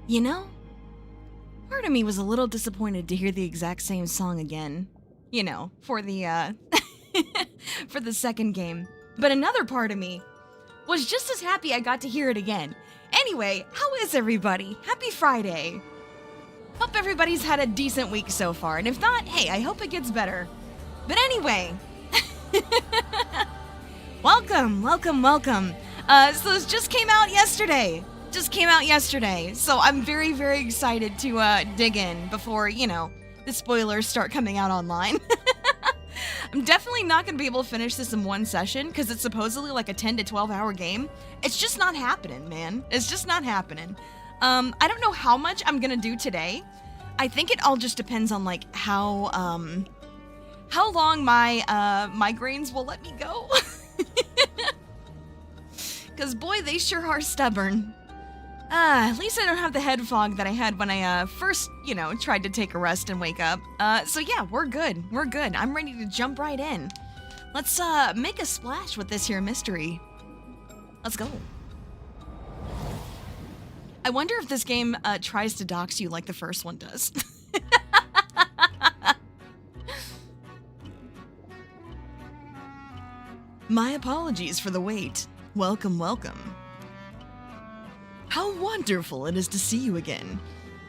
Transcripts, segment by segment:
You know, part of me was a little disappointed to hear the exact same song again. You know, for the, for the second game. But another part of me was just as happy I got to hear it again. Anyway, how is everybody? Happy Friday. Hope everybody's had a decent week so far, and if not, hey, I hope it gets better. But anyway, welcome. So this just came out yesterday. So I'm very, very excited to dig in before, you know, the spoilers start coming out online. I'm definitely not going to be able to finish this in one session because it's supposedly like a 10 to 12 hour game. It's just not happening, man. It's just not happening. I don't know how much I'm going to do today. I think it all just depends on like how long my migraines will let me go. Because boy, they sure are stubborn. At least I don't have the head fog that I had when I first, you know, tried to take a rest and wake up. So yeah, we're good. I'm ready to jump right in. Let's make a splash with this here mystery. Let's go. I wonder if this game tries to dox you like the first one does. My apologies for the wait. Welcome. How wonderful it is to see you again.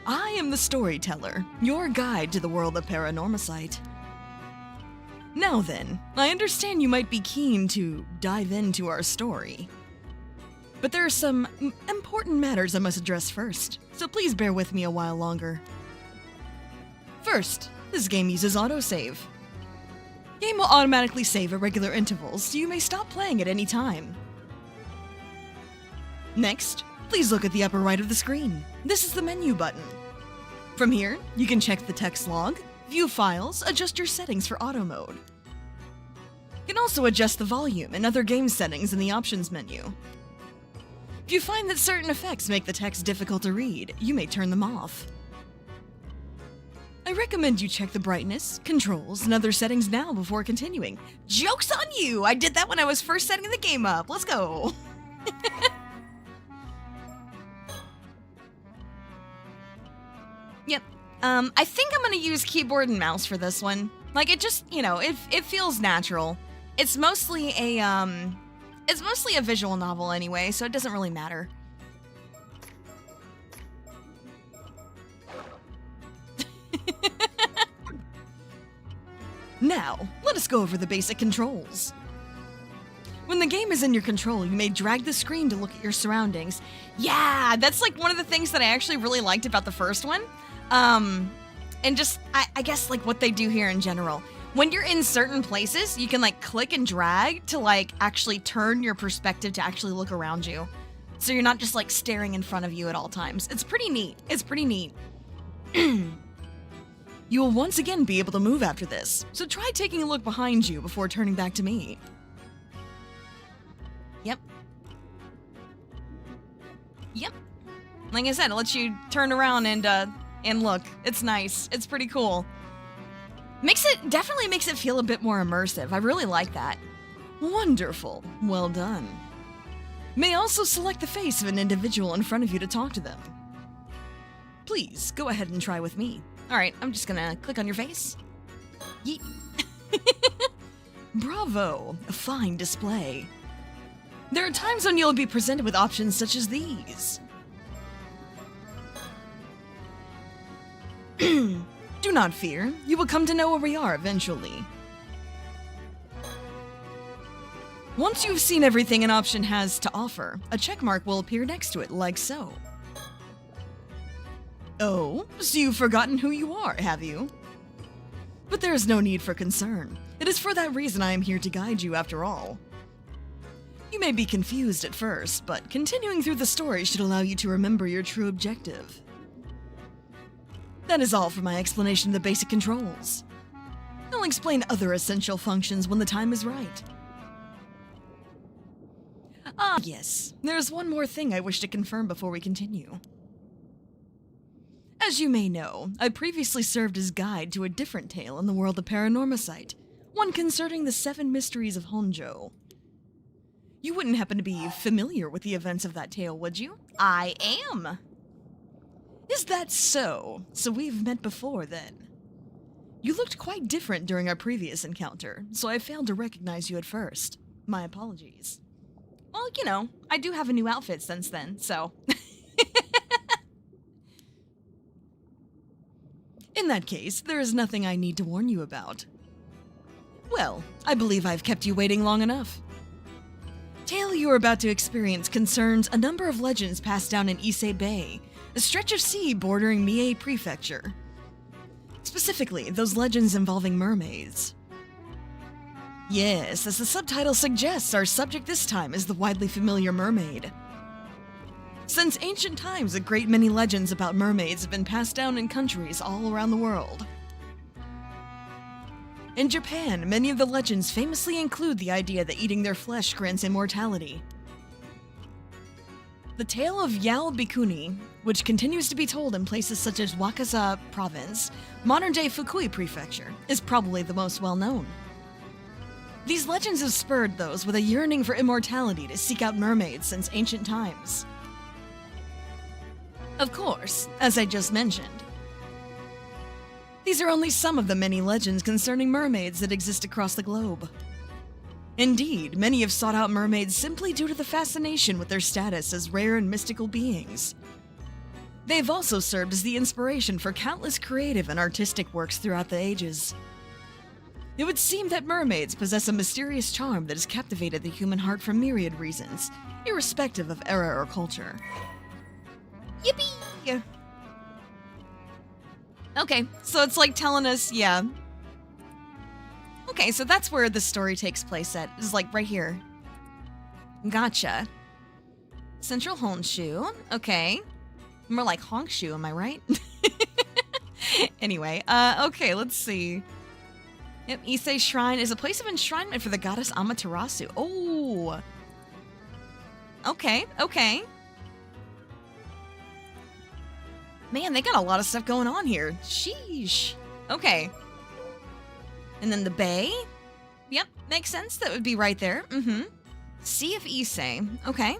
I am the storyteller, your guide to the world of Paranormasight. Now then, I understand you might be keen to dive into our story. But there are some important matters I must address first, so please bear with me a while longer. First, this game uses autosave. Game will automatically save at regular intervals, so you may stop playing at any time. Next, please look at the upper right of the screen. This is the menu button. From here, you can check the text log, view files, adjust your settings for auto mode. You can also adjust the volume and other game settings in the options menu. If you find that certain effects make the text difficult to read, you may turn them off. I recommend you check the brightness, controls, and other settings now before continuing. Joke's on you! I did that when I was first setting the game up. Let's go! Yep. I think I'm gonna use keyboard and mouse for this one. Like, it just, you know, it feels natural. It's mostly a visual novel anyway, so it doesn't really matter. Now, let us go over the basic controls. When the game is in your control, you may drag the screen to look at your surroundings. Yeah, that's like one of the things that I actually really liked about the first one. And just, I guess, like, what they do here in general. When you're in certain places, you can, like, click and drag to, like, actually turn your perspective to actually look around you. So you're not just, like, staring in front of you at all times. It's pretty neat. You will once again be able to move after this, so try taking a look behind you before turning back to me. Yep. Like I said, it lets you turn around and look. It's nice. It's pretty cool. Definitely makes it feel a bit more immersive. I really like that. Wonderful. Well done. May also select the face of an individual in front of you to talk to them. Please, go ahead and try with me. Alright, I'm just gonna click on your face. Yeet. Bravo! A fine display. There are times when you'll be presented with options such as these. Do not fear, you will come to know where we are eventually. Once you've seen everything an option has to offer, a checkmark will appear next to it, like so. Oh, so you've forgotten who you are, have you? But there is no need for concern. It is for that reason I am here to guide you after all. You may be confused at first, but continuing through the story should allow you to remember your true objective. That is all for my explanation of the basic controls. I'll explain other essential functions when the time is right. Ah, yes, there's one more thing I wish to confirm before we continue. As you may know, I previously served as guide to a different tale in the world of Paranormasight, one concerning the 7 mysteries of Honjo. You wouldn't happen to be familiar with the events of that tale, would you? I am! Is that so? So we've met before, then? You looked quite different during our previous encounter, so I failed to recognize you at first. My apologies. Well, you know, I do have a new outfit since then, so... In that case, there is nothing I need to warn you about. Well, I believe I've kept you waiting long enough. Tale you are about to experience concerns a number of legends passed down in Ise Bay, a stretch of sea bordering Mie Prefecture. Specifically, those legends involving mermaids. Yes, as the subtitle suggests, our subject this time is the widely familiar mermaid. Since ancient times, a great many legends about mermaids have been passed down in countries all around the world. In Japan, many of the legends famously include the idea that eating their flesh grants immortality. The tale of Yao Bikuni, which continues to be told in places such as Wakasa Province, modern-day Fukui Prefecture, is probably the most well-known. These legends have spurred those with a yearning for immortality to seek out mermaids since ancient times. Of course, as I just mentioned, these are only some of the many legends concerning mermaids that exist across the globe. Indeed, many have sought out mermaids simply due to the fascination with their status as rare and mystical beings. They have also served as the inspiration for countless creative and artistic works throughout the ages. It would seem that mermaids possess a mysterious charm that has captivated the human heart for myriad reasons, irrespective of era or culture. Yippee! Okay, so it's like telling us, yeah. Okay, so that's where the story takes place at, is like right here. Gotcha. Central Honshu, okay. More like Hongshu, am I right? Anyway, okay, let's see. Yep, Ise Shrine is a place of enshrinement for the goddess Amaterasu. Oh! Okay, okay. Man, they got a lot of stuff going on here. Sheesh. Okay. And then the bay? Yep, makes sense. That would be right there. Mm-hmm. Sea of Ise. Okay.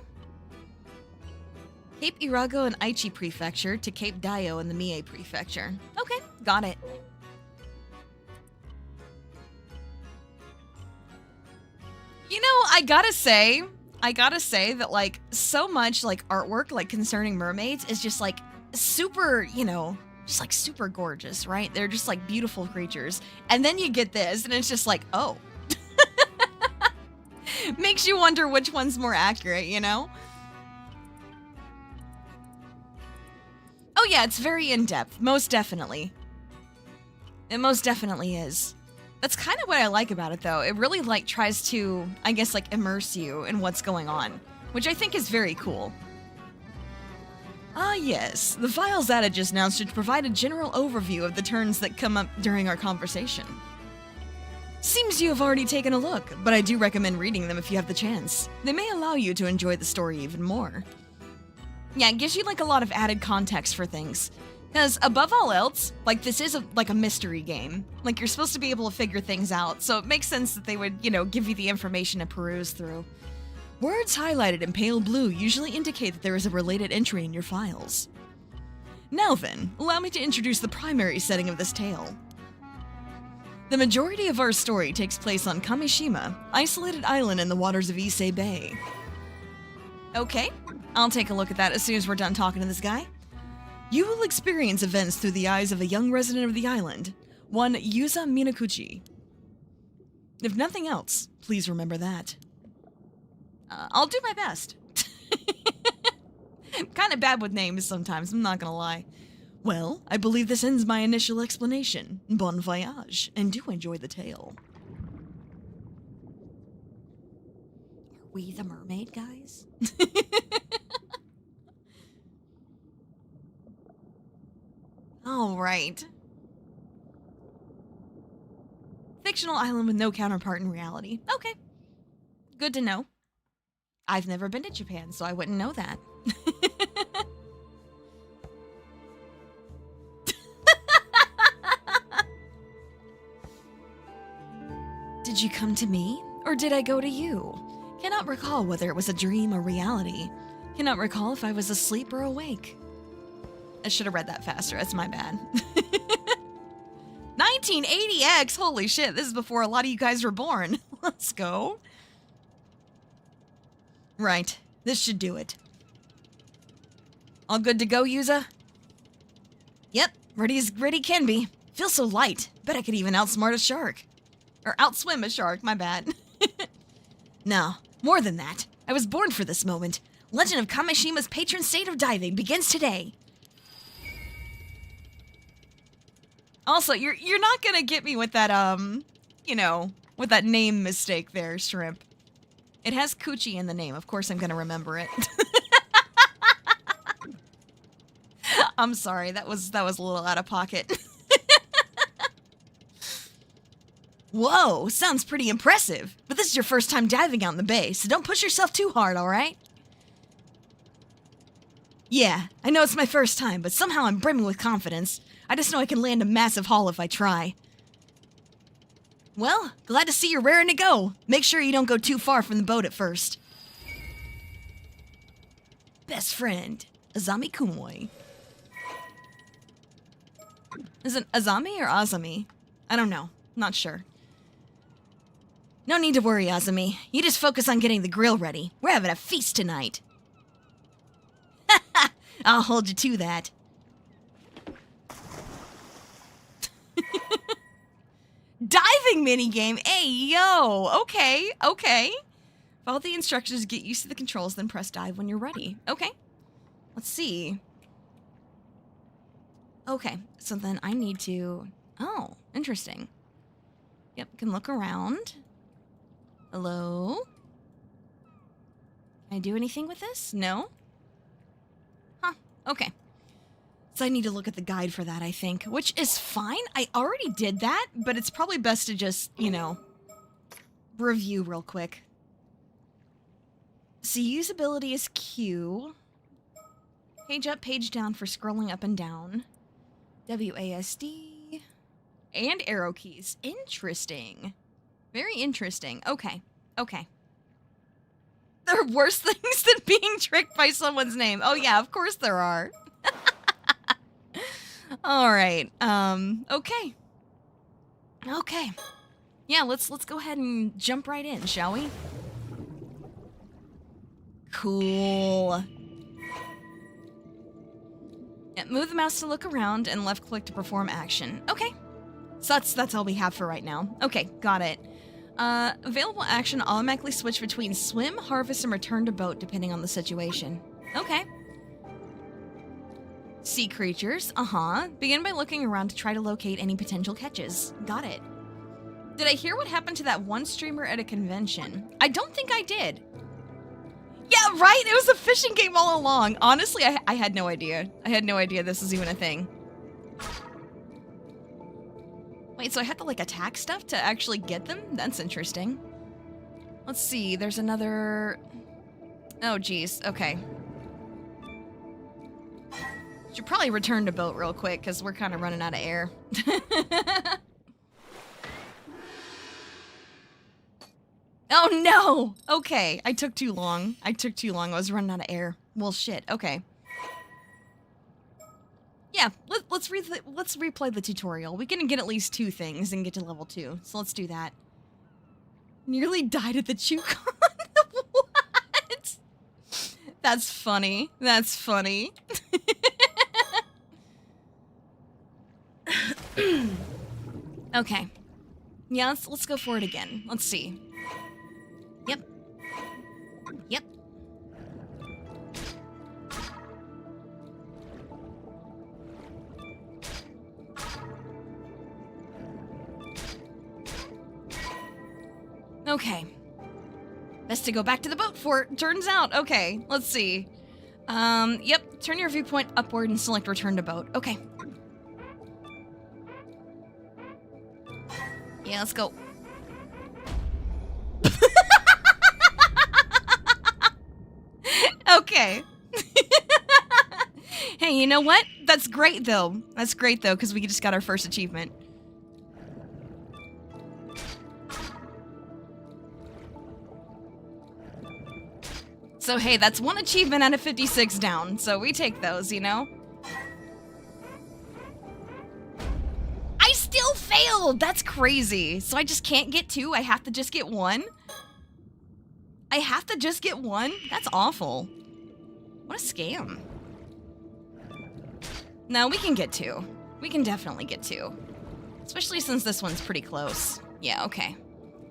Cape Irago in Aichi Prefecture to Cape Daio in the Mie Prefecture. Okay, got it. You know, I gotta say that, like, so much, like, artwork, like, concerning mermaids is just, like, super, you know, just, like, super gorgeous, right? They're just, like, beautiful creatures. And then you get this, and it's just like, oh. Makes you wonder which one's more accurate, you know? Oh yeah, it's very in-depth, most definitely. It most definitely is. That's kind of what I like about it, though. It really, like, tries to, I guess, like, immerse you in what's going on, which I think is very cool. Ah, yes. The files added just now should provide a general overview of the turns that come up during our conversation. Seems you have already taken a look, but I do recommend reading them if you have the chance. They may allow you to enjoy the story even more. Yeah, it gives you, like, a lot of added context for things. Because, above all else, like, this is, like, a mystery game. Like, you're supposed to be able to figure things out, so it makes sense that they would, you know, give you the information to peruse through. Words highlighted in pale blue usually indicate that there is a related entry in your files. Now then, allow me to introduce the primary setting of this tale. The majority of our story takes place on Kamishima, isolated island in the waters of Ise Bay. Okay, I'll take a look at that as soon as we're done talking to this guy. You will experience events through the eyes of a young resident of the island, one Yuza Minakuchi. If nothing else, please remember that. I'll do my best. I'm kind of bad with names sometimes, I'm not gonna lie. Well, I believe this ends my initial explanation. Bon voyage, and do enjoy the tale. Are we the mermaid guys? All right. Fictional island with no counterpart in reality. Okay. Good to know. I've never been to Japan, so I wouldn't know that. Did you come to me, or did I go to you? Cannot recall whether it was a dream or reality. Cannot recall if I was asleep or awake. I should have read that faster. That's my bad. 1980X! Holy shit, this is before a lot of you guys were born. Let's go. Right, this should do it. All good to go, Yuza? Yep, ready as ready can be. Feels so light. Bet I could even outsmart a shark. Or outswim a shark, my bad. No, more than that. I was born for this moment. Legend of Kameshima's patron saint of diving begins today. Also, you're not gonna get me with that, you know, with that name mistake there, Shrimp. It has Coochie in the name. Of course I'm gonna remember it. I'm sorry, that was a little out of pocket. Whoa, sounds pretty impressive. But this is your first time diving out in the bay, so don't push yourself too hard, alright? Yeah, I know it's my first time, but somehow I'm brimming with confidence. I just know I can land a massive haul if I try. Well, glad to see you're raring to go. Make sure you don't go too far from the boat at first. Best friend, Azami Kumoi. Is it Azami or Azami? I don't know. Not sure. No need to worry, Azami. You just focus on getting the grill ready. We're having a feast tonight. I'll hold you to that. Diving minigame? Hey, yo! Okay, okay. Follow the instructions, get used to the controls, then press dive when you're ready. Okay. Let's see. Okay, so then I need to... Oh, interesting. Yep, can look around. Hello? Can I do anything with this? No? Huh, okay. So I need to look at the guide for that, I think, which is fine. I already did that, but it's probably best to just, you know, review real quick. So usability is Q. Page up, page down for scrolling up and down. WASD. And arrow keys. Interesting. Very interesting. Okay. Okay. There are worse things than being tricked by someone's name. Oh yeah, of course there are. Alright. Okay. Okay. Yeah, let's go ahead and jump right in, shall we? Cool. Yeah, move the mouse to look around and left click to perform action. Okay. So that's all we have for right now. Okay, got it. Available action automatically switch between swim, harvest, and return to boat depending on the situation. Okay. Sea creatures, Begin by looking around to try to locate any potential catches. Got it. Did I hear what happened to that one streamer at a convention? I don't think I did. Yeah, right? It was a fishing game all along. Honestly, I had no idea. I had no idea this was even a thing. Wait, so I have to, like, attack stuff to actually get them? That's interesting. Let's see, there's another... Oh, geez, okay. Should probably return to boat real quick, because we're kind of running out of air. Oh, no! Okay, I took too long. I was running out of air. Well, shit, okay. Yeah, let's replay the tutorial. We can get at least 2 things and get to level 2, so let's do that. Nearly died at the Chukon. What? That's funny. That's funny. Okay. Yeah, let's go for it again. Let's see. Yep. Yep. Okay. Best to go back to the boat fort, turns out. Okay, let's see. Yep, turn your viewpoint upward and select return to boat. Okay. Yeah, let's go. Okay. Hey, you know what? That's great, though. That's great, though, because we just got our first achievement. So hey, that's 1 achievement out of 56 down, so we take those, you know? still failed! That's crazy. So I just can't get 2? I have to just get 1? I have to just get 1? That's awful. What a scam. No, we can get 2. We can definitely get 2. Especially since this one's pretty close. Yeah, okay.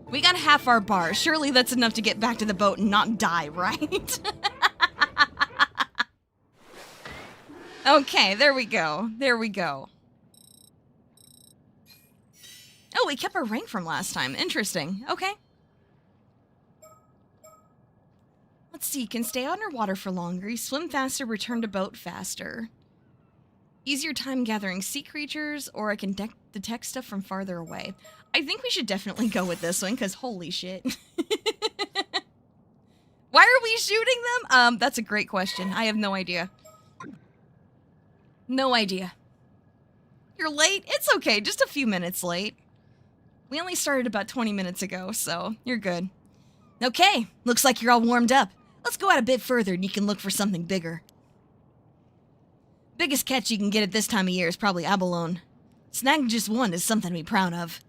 We got half our bar. Surely that's enough to get back to the boat and not die, right? Okay, there we go. There we go. Oh, we kept our rank from last time. Interesting. Okay. Let's see. Can stay underwater for longer. You swim faster, return to boat faster. Easier time gathering sea creatures, or I can detect stuff from farther away. I think we should definitely go with this one, because holy shit. Why are we shooting them? That's a great question. I have no idea. No idea. You're late? It's okay. Just a few minutes late. We only started about 20 minutes ago, so you're good. Okay, looks like you're all warmed up. Let's go out a bit further and you can look for something bigger. Biggest catch you can get at this time of year is probably abalone. Snagging just one is something to be proud of.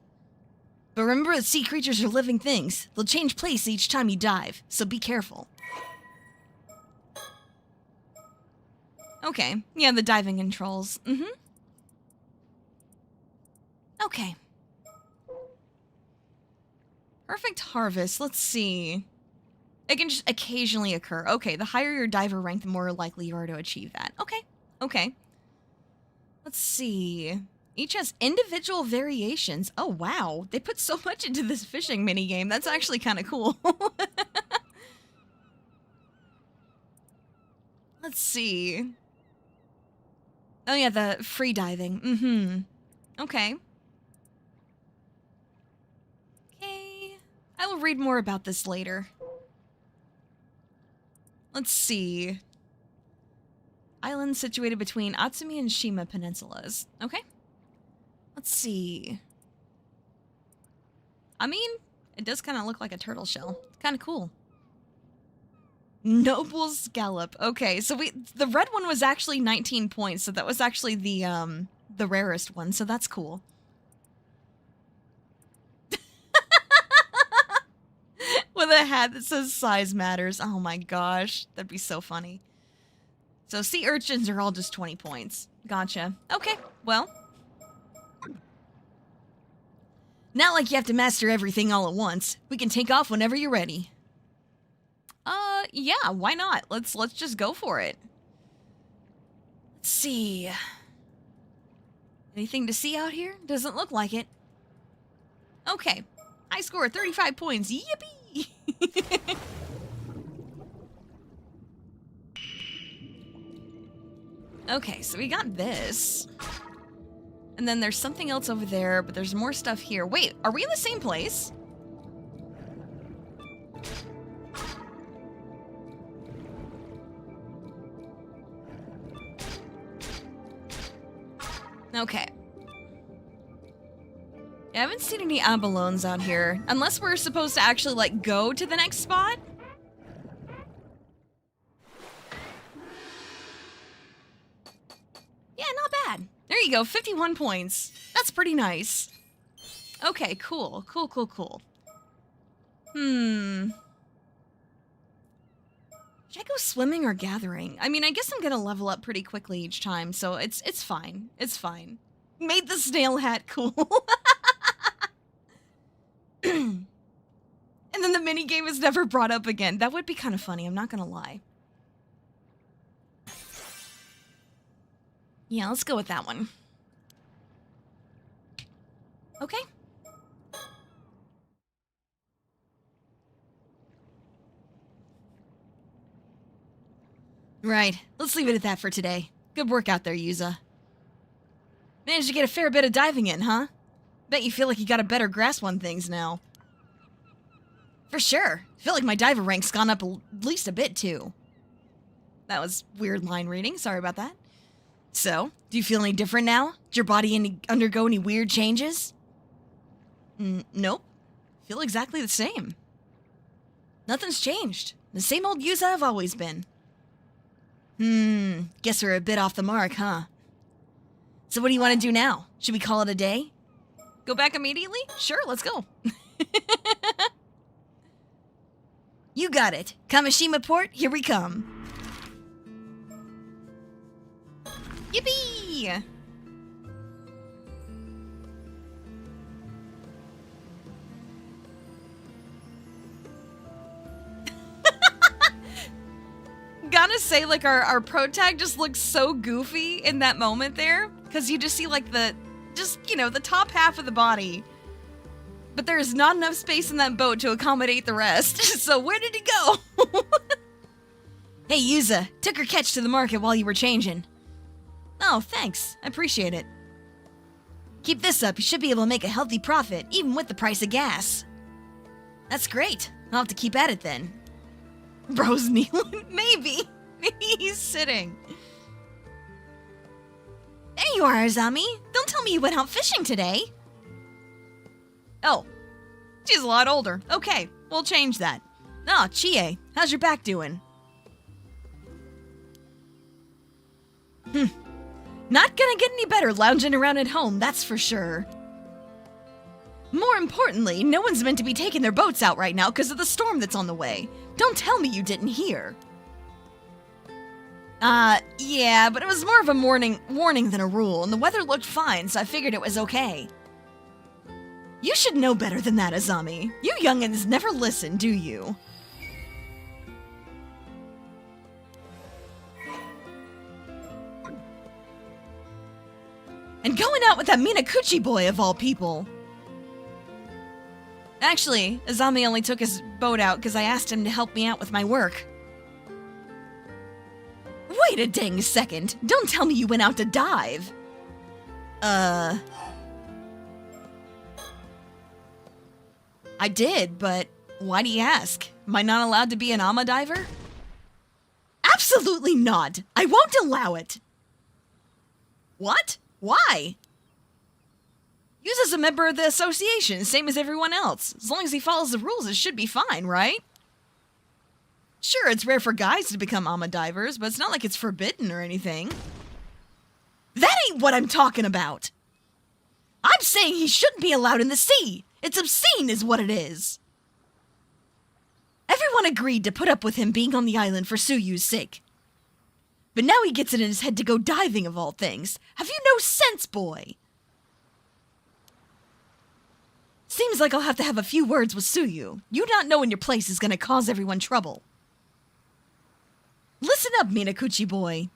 But remember that sea creatures are living things. They'll change place each time you dive, so be careful. Okay, yeah, the diving controls. Okay. Perfect harvest, let's see. It can just occasionally occur. Okay, the higher your diver rank, the more likely you are to achieve that. Okay, okay. Let's see. Each has individual variations. Oh, wow. They put so much into this fishing minigame. That's actually kind of cool. Let's see. Oh, yeah, the free diving. Okay. Okay. I will read more about this later. Let's see. Island situated between Atsumi and Shima peninsulas. Okay. Let's see. I mean, it does kind of look like a turtle shell. Kind of cool. Noble scallop. Okay, so the red one was actually 19 points, so that was actually the rarest one, so that's cool. With a hat that says size matters. Oh my gosh, that'd be so funny. So sea urchins are all just 20 points. Gotcha. Okay, well. Not like you have to master everything all at once. We can take off whenever you're ready. Yeah, why not? Let's just go for it. Let's see. Anything to see out here? Doesn't look like it. Okay. I score 35 points. Yippee! Okay, so we got this. And then there's something else over there, but there's more stuff here. Wait, are we in the same place? Okay. Yeah, I haven't seen any abalones out here. Unless we're supposed to actually, like, go to the next spot. Yeah, not bad. There you go, 51 points. That's pretty nice. Okay, cool. Cool. Should I go swimming or gathering? I mean, I guess I'm gonna level up pretty quickly each time, so it's fine. It's fine. Made the snail hat cool. And then the minigame is never brought up again. That would be kind of funny, I'm not gonna lie. Yeah, let's go with that one. Okay. Right, let's leave it at that for today. Good work out there, Yuza. Managed to get a fair bit of diving in, huh? Bet you feel like you got a better grasp on things now. For sure. I feel like my diver rank's gone up at least a bit, too. That was weird line reading, sorry about that. So, do you feel any different now? Did your body undergo any weird changes? Nope. Feel exactly the same. Nothing's changed. The same old Yuza I've always been. Guess we're a bit off the mark, huh? So what do you want to do now? Should we call it a day? Go back immediately? Sure, let's go. You got it. Kamishima Port, here we come. Yippee! Gotta say, like, our pro tag just looks so goofy in that moment there, because you just see, like, the top half of the body. But there's not enough space in that boat to accommodate the rest, so where did he go? Hey, Yuza, took her catch to the market while you were changing. Oh, thanks. I appreciate it. Keep this up, you should be able to make a healthy profit, even with the price of gas. That's great. I'll have to keep at it then. Bro's kneeling? Maybe. Maybe he's sitting. There you are, Azami. Don't tell me you went out fishing today. Oh. She's a lot older. Okay, we'll change that. Oh, Chie, how's your back doing? Not gonna get any better lounging around at home, that's for sure. More importantly, no one's meant to be taking their boats out right now because of the storm that's on the way. Don't tell me you didn't hear. Yeah, but it was more of a warning than a rule, and the weather looked fine, so I figured it was okay. You should know better than that, Azami. You youngins never listen, do you? And going out with that Minakuchi boy of all people. Actually, Azami only took his boat out because I asked him to help me out with my work. Wait a dang second. Don't tell me you went out to dive. I did, but why do you ask? Am I not allowed to be an ama diver? Absolutely not. I won't allow it. What? Why? Yuza's a member of the association, same as everyone else. As long as he follows the rules, it should be fine, right? Sure, it's rare for guys to become ama divers, but it's not like it's forbidden or anything. That ain't what I'm talking about! I'm saying he shouldn't be allowed in the sea! It's obscene is what it is! Everyone agreed to put up with him being on the island for Suyu's sake. But now he gets it in his head to go diving of all things. Have you no sense, boy? Seems like I'll have to have a few words with Suyu. You not knowing your place is gonna cause everyone trouble. Listen up, Minakuchi boy.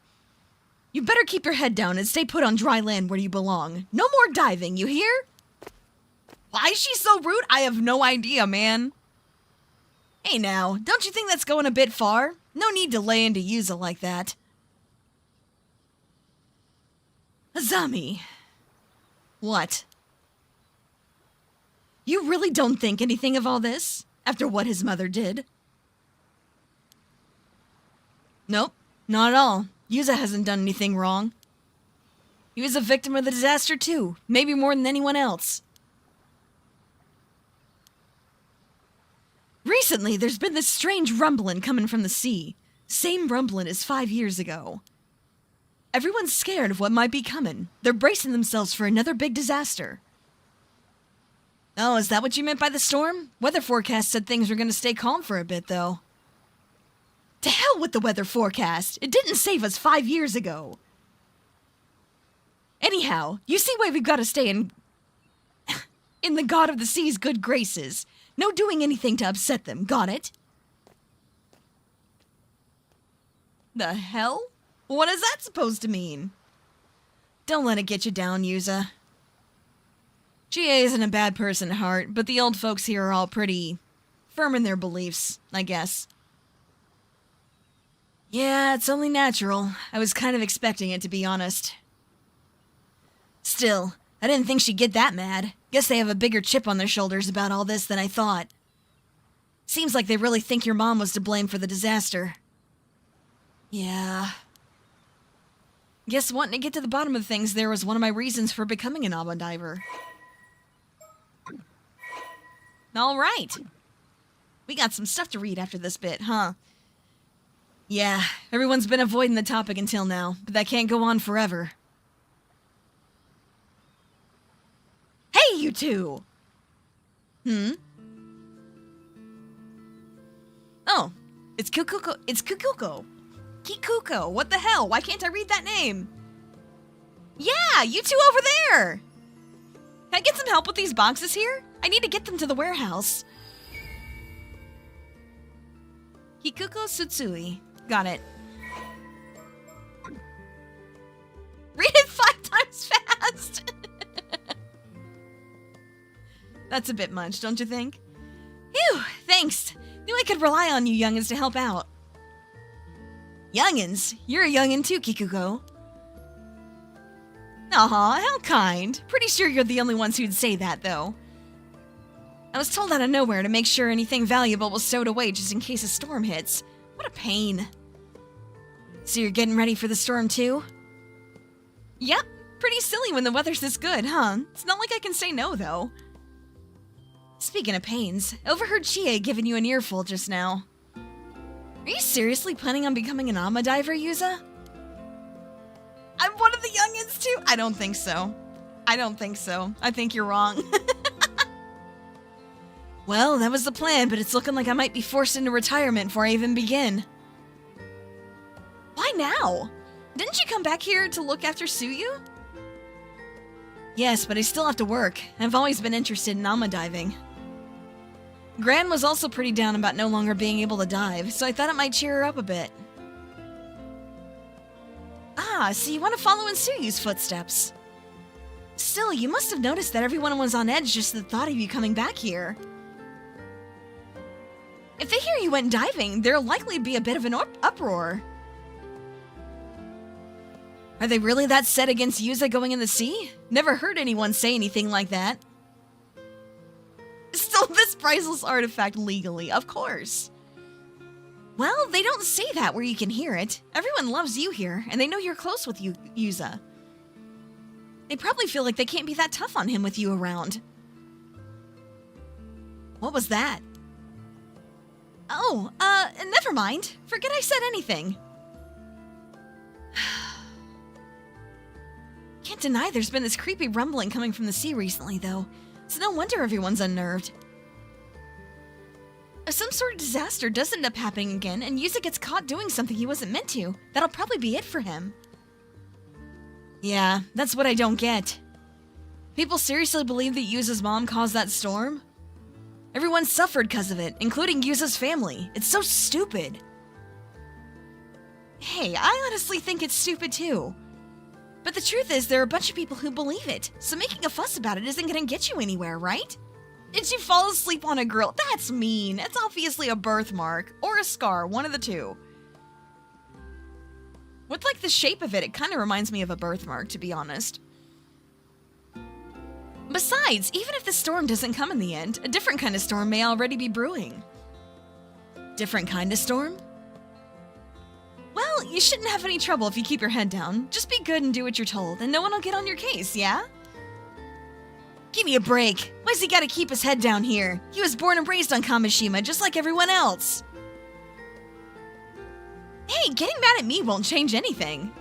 You better keep your head down and stay put on dry land where you belong. No more diving, you hear? Why is she so rude? I have no idea, man. Hey now, don't you think that's going a bit far? No need to lay into Yuza like that. Azami. What? You really don't think anything of all this? After what his mother did? Nope, not at all. Yuza hasn't done anything wrong. He was a victim of the disaster too, maybe more than anyone else. Recently, there's been this strange rumbling coming from the sea. Same rumbling as 5 years ago. Everyone's scared of what might be coming. They're bracing themselves for another big disaster. Oh, is that what you meant by the storm? Weather forecast said things were going to stay calm for a bit, though. To hell with the weather forecast! It didn't save us 5 years ago. Anyhow, you see why we've got to stay in the God of the Sea's good graces. No doing anything to upset them, got it? The hell? What is that supposed to mean? Don't let it get you down, Yuza. Chie isn't a bad person at heart, but the old folks here are all pretty firm in their beliefs, I guess. Yeah, it's only natural. I was kind of expecting it, to be honest. Still, I didn't think she'd get that mad. Guess they have a bigger chip on their shoulders about all this than I thought. Seems like they really think your mom was to blame for the disaster. Yeah. Guess wanting to get to the bottom of things there was one of my reasons for becoming an ama diver. Alright. We got some stuff to read after this bit, huh? Yeah, everyone's been avoiding the topic until now, but that can't go on forever. Hey, you two? Oh, it's Kikuko. It's Kikuko. Kikuko. What the hell? Why can't I read that name? Yeah, you two over there. Can I get some help with these boxes here? I need to get them to the warehouse. Kikuko Tsutsui. Got it. Read it 5 times fast. That's a bit much, don't you think? Phew, thanks. Knew I could rely on you youngins to help out. Youngins? You're a youngin too, Kikuko. Aw, how kind. Pretty sure you're the only ones who'd say that, though. I was told out of nowhere to make sure anything valuable was stowed away just in case a storm hits. What a pain. So you're getting ready for the storm too? Yep, pretty silly when the weather's this good, huh? It's not like I can say no, though. Speaking of pains, overheard Chie giving you an earful just now. Are you seriously planning on becoming an Ama diver, Yuza? I'm one of the youngins too? I don't think so. I don't think so. I think you're wrong. Well, that was the plan, but it's looking like I might be forced into retirement before I even begin. Why now? Didn't you come back here to look after Tsuyu? Yes, but I still have to work. I've always been interested in Ama diving. Gran was also pretty down about no longer being able to dive, so I thought it might cheer her up a bit. Ah, so you want to follow in Tsuyu's footsteps. Still, you must have noticed that everyone was on edge just at the thought of you coming back here. If they hear you went diving, there'll likely be a bit of an uproar. Are they really that set against Yuza going in the sea? Never heard anyone say anything like that. Stole this priceless artifact legally, of course. Well, they don't say that where you can hear it. Everyone loves you here, and they know you're close with Yuza. They probably feel like they can't be that tough on him with you around. What was that? Oh, never mind. Forget I said anything. Can't deny there's been this creepy rumbling coming from the sea recently, though. It's no wonder everyone's unnerved. If some sort of disaster does end up happening again, and Yuza gets caught doing something he wasn't meant to, that'll probably be it for him. Yeah, that's what I don't get. People seriously believe that Yuza's mom caused that storm? Everyone suffered because of it, including Yuza's family. It's so stupid. Hey, I honestly think it's stupid too. But the truth is, there are a bunch of people who believe it, so making a fuss about it isn't gonna get you anywhere, right? Did you fall asleep on a girl? That's mean. It's obviously a birthmark, or a scar, one of the two. With like the shape of it, it kind of reminds me of a birthmark, to be honest. Besides, even if the storm doesn't come in the end, a different kind of storm may already be brewing. Different kind of storm? Well, you shouldn't have any trouble if you keep your head down. Just be good and do what you're told, and no one will get on your case, yeah? Give me a break. Why's he gotta keep his head down here? He was born and raised on Kamishima, just like everyone else. Hey, getting mad at me won't change anything.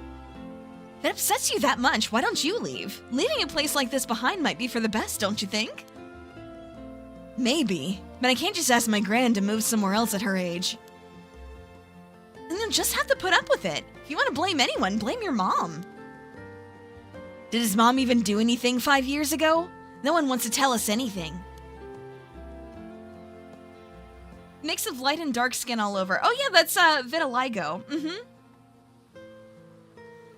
If it upsets you that much, why don't you leave? Leaving a place like this behind might be for the best, don't you think? Maybe, but I can't just ask my gran to move somewhere else at her age. And you'll just have to put up with it. If you want to blame anyone, blame your mom. Did his mom even do anything 5 years ago? No one wants to tell us anything. Mix of light and dark skin all over. Oh yeah, that's vitiligo.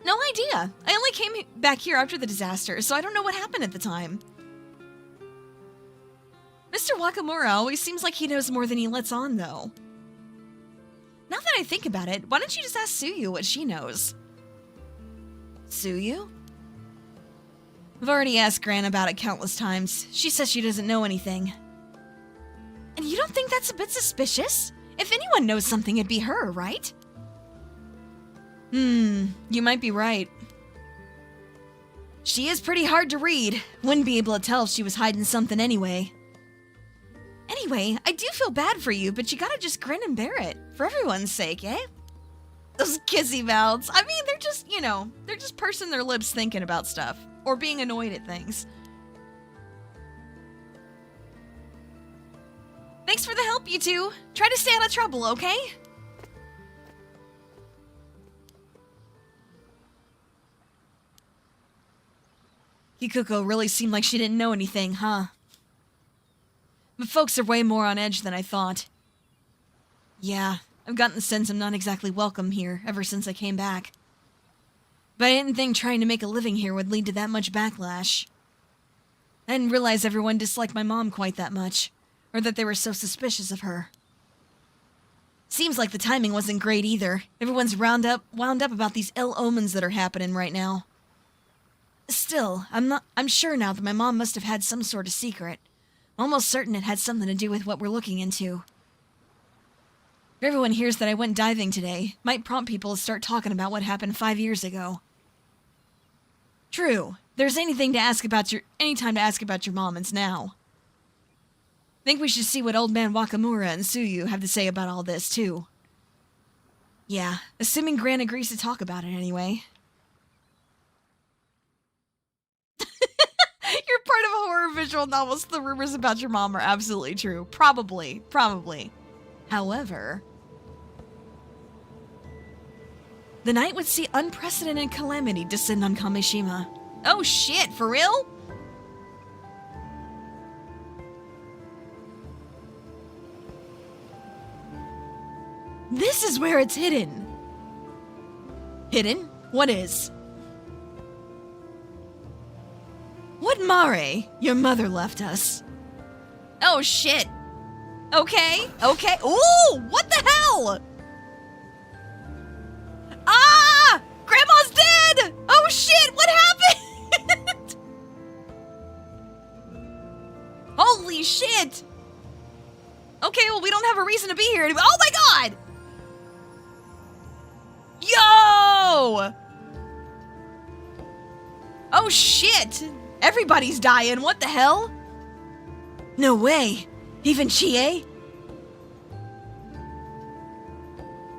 No idea. I only came back here after the disaster, so I don't know what happened at the time. Mr. Wakamura always seems like he knows more than he lets on, though. Now that I think about it, why don't you just ask Tsuyu what she knows? Tsuyu? I've already asked Gran about it countless times. She says she doesn't know anything. And you don't think that's a bit suspicious? If anyone knows something, it'd be her, right? You might be right. She is pretty hard to read. Wouldn't be able to tell if she was hiding something anyway. Anyway, I do feel bad for you, but you gotta just grin and bear it. For everyone's sake, eh? Those kissy mouths. I mean, they're just, you know, they're just pursing their lips thinking about stuff. Or being annoyed at things. Thanks for the help, you two. Try to stay out of trouble, okay? Kikuko really seemed like she didn't know anything, huh? But folks are way more on edge than I thought. Yeah, I've gotten the sense I'm not exactly welcome here ever since I came back. But I didn't think trying to make a living here would lead to that much backlash. I didn't realize everyone disliked my mom quite that much, or that they were so suspicious of her. Seems like the timing wasn't great either. Everyone's wound up about these ill omens that are happening right now. Still, I'm sure now that my mom must have had some sort of secret. I'm almost certain it had something to do with what we're looking into. If everyone hears that I went diving today, might prompt people to start talking about what happened 5 years ago. True. If there's anything to ask about any time to ask about your mom, it's now. Think we should see what Old Man Wakamura and Tsuyu have to say about all this, too. Yeah, assuming Gran agrees to talk about it anyway. You're part of a horror visual novel, so the rumors about your mom are absolutely true. Probably. However, the night would see unprecedented calamity descend on Kamishima. Oh shit, for real? This is where it's hidden. Hidden? What is? What Mare your mother left us. Oh shit. Okay. Ooh, what the hell? Ah! Grandma's dead! Oh shit, what happened? Holy shit. Okay, well we don't have a reason to be here. Oh my god! Yo! Oh shit! Everybody's dying, what the hell? No way! Even Chie?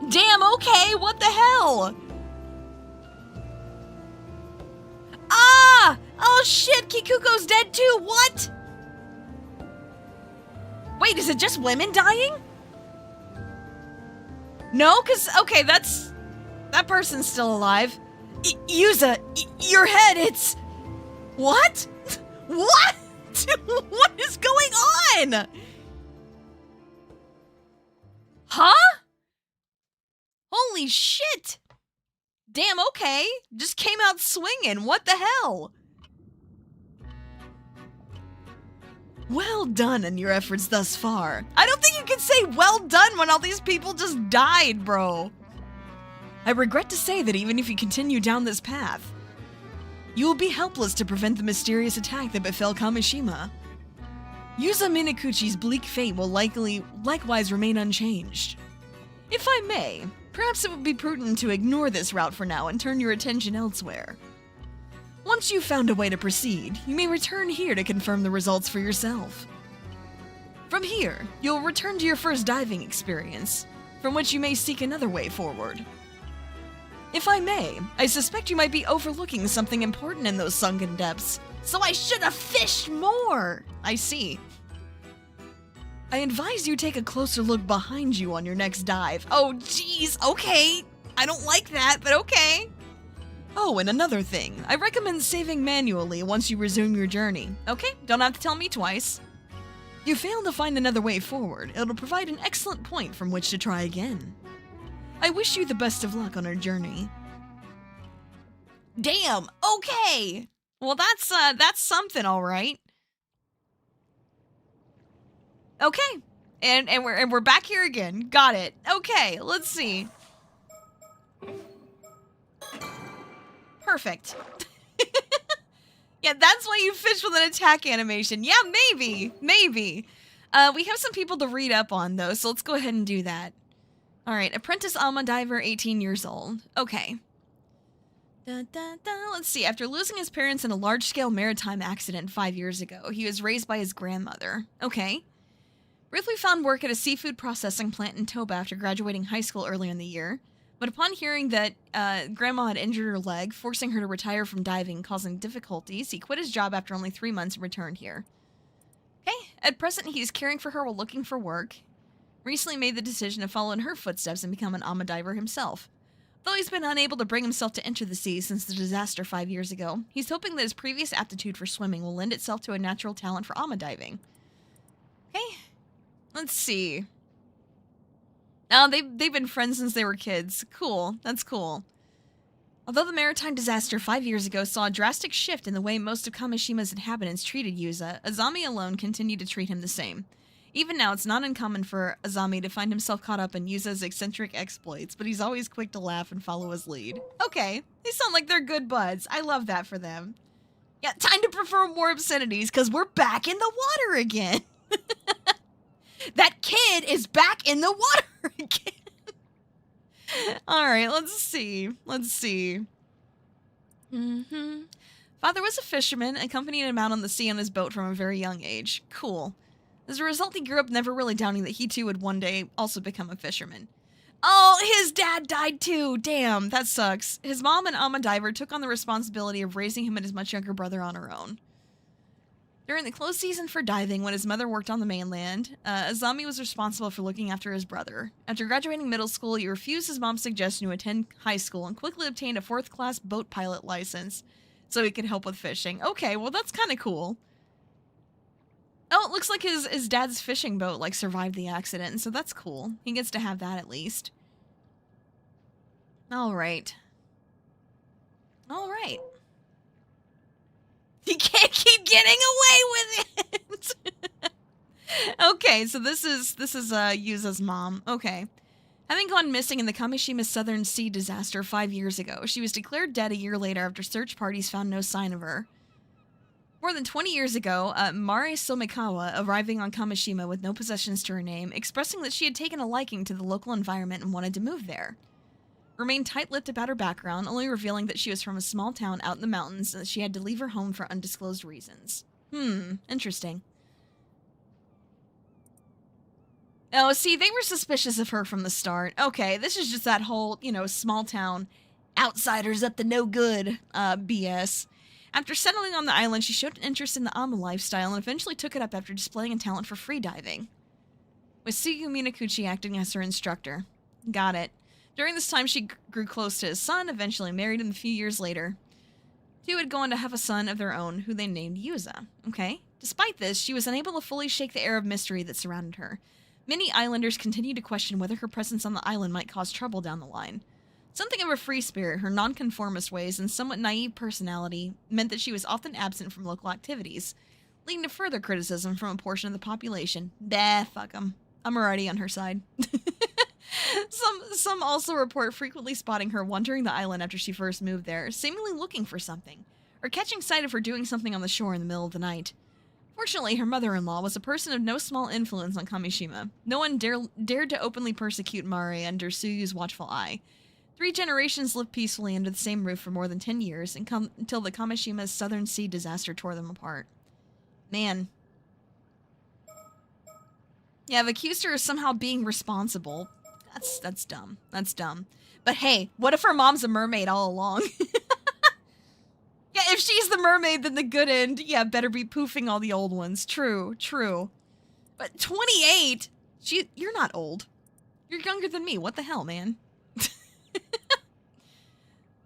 Damn, okay, what the hell? Ah! Oh shit, Kikuko's dead too, what? Wait, is it just women dying? No, okay, that person's still alive. Yuza, your head, it's... What? What? What is going on? Huh? Holy shit. Damn, okay. Just came out swinging. What the hell? Well done in your efforts thus far. I don't think you can say well done when all these people just died, bro. I regret to say that even if you continue down this path, you will be helpless to prevent the mysterious attack that befell Kamishima. Yuza Minakuchi's bleak fate will likewise remain unchanged. If I may, perhaps it would be prudent to ignore this route for now and turn your attention elsewhere. Once you've found a way to proceed, you may return here to confirm the results for yourself. From here, you'll return to your first diving experience, from which you may seek another way forward. If I may, I suspect you might be overlooking something important in those sunken depths, so I should have fished more! I see. I advise you take a closer look behind you on your next dive. Oh jeez, okay. I don't like that, but okay. Oh, and another thing. I recommend saving manually once you resume your journey. Okay, don't have to tell me twice. You fail to find another way forward, it'll provide an excellent point from which to try again. I wish you the best of luck on our journey. Damn, okay! Well, that's something, alright. Okay, and we're back here again. Got it. Okay, let's see. Perfect. Yeah, that's why you fish with an attack animation. Yeah, maybe. We have some people to read up on, though, so let's go ahead and do that. Alright, apprentice Alma diver, 18 years old. Okay. Let's see, after losing his parents in a large-scale maritime accident 5 years ago, he was raised by his grandmother. Okay. Briefly found work at a seafood processing plant in Toba after graduating high school earlier in the year, but upon hearing that Grandma had injured her leg, forcing her to retire from diving, causing difficulties, he quit his job after only 3 months and returned here. Okay, At present, he is caring for her while looking for work. Recently made the decision to follow in her footsteps and become an AMA diver himself. Though he's been unable to bring himself to enter the sea since the disaster 5 years ago, he's hoping that his previous aptitude for swimming will lend itself to a natural talent for AMA diving. Okay, let's see. Oh, they've been friends since they were kids. Cool, that's cool. Although the maritime disaster 5 years ago saw a drastic shift in the way most of Kameshima's inhabitants treated Yuza, Azami alone continued to treat him the same. Even now, it's not uncommon for Azami to find himself caught up in Yuza's eccentric exploits, but he's always quick to laugh and follow his lead. Okay, they sound like they're good buds. I love that for them. Yeah, time to perform more obscenities, because we're back in the water again. That kid is back in the water again. Alright, let's see. Father was a fisherman, accompanying him out on the sea on his boat from a very young age. Cool. As a result, he grew up never really doubting that he too would one day also become a fisherman. Oh, his dad died too! Damn, that sucks. His mom, an AMA diver, took on the responsibility of raising him and his much younger brother on her own. During the close season for diving, when his mother worked on the mainland, Azami was responsible for looking after his brother. After graduating middle school, he refused his mom's suggestion to attend high school and quickly obtained a 4th-class boat pilot license so he could help with fishing. Okay, well that's kind of cool. Oh, it looks like his dad's fishing boat, like, survived the accident, so that's cool. He gets to have that, at least. Alright. Alright. You can't keep getting away with it! Okay, so this is Yuza's mom. Okay. Having gone missing in the Kameshima Southern Sea disaster 5 years ago, she was declared dead a year later after search parties found no sign of her. More than 20 years ago, Mare Somikawa, arriving on Kameshima with no possessions to her name, expressing that she had taken a liking to the local environment and wanted to move there. Remained tight-lipped about her background, only revealing that she was from a small town out in the mountains and that she had to leave her home for undisclosed reasons. Interesting. Oh, see, they were suspicious of her from the start. Okay, this is just that whole, small town, outsiders up to no good, BS. After settling on the island, she showed an interest in the AMA lifestyle and eventually took it up after displaying a talent for freediving, with Sugu Minakuchi acting as her instructor. Got it. During this time, she grew close to his son, eventually married him a few years later. Two had gone to have a son of their own, who they named Yuza. Okay. Despite this, she was unable to fully shake the air of mystery that surrounded her. Many islanders continued to question whether her presence on the island might cause trouble down the line. Something of a free spirit, her nonconformist ways, and somewhat naive personality meant that she was often absent from local activities, leading to further criticism from a portion of the population. Fuck 'em. I'm already on her side. Some also report frequently spotting her wandering the island after she first moved there, seemingly looking for something, or catching sight of her doing something on the shore in the middle of the night. Fortunately, her mother-in-law was a person of no small influence on Kameshima. No one dared to openly persecute Mare under Suyu's watchful eye. 3 generations lived peacefully under the same roof for more than 10 years, until the Kameshima's Southern Sea disaster tore them apart. Man. Yeah, I've accused her of somehow being responsible. That's dumb. That's dumb. But hey, what if her mom's a mermaid all along? Yeah, if she's the mermaid, then the good end, better be poofing all the old ones. True. But 28? You're not old. You're younger than me. What the hell, man?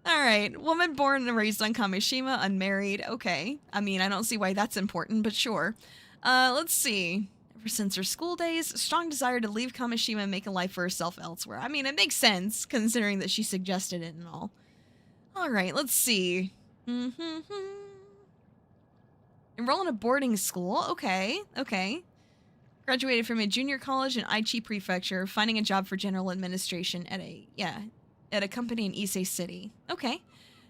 Alright, woman born and raised on Kameshima, unmarried. Okay. I mean, I don't see why that's important, but sure. Let's see. Ever since her school days, a strong desire to leave Kameshima and make a life for herself elsewhere. I mean, it makes sense, considering that she suggested it and all. Alright, let's see. Enroll in a boarding school. Okay. Graduated from a junior college in Aichi Prefecture, finding a job for general administration at a company in Ise City. Okay.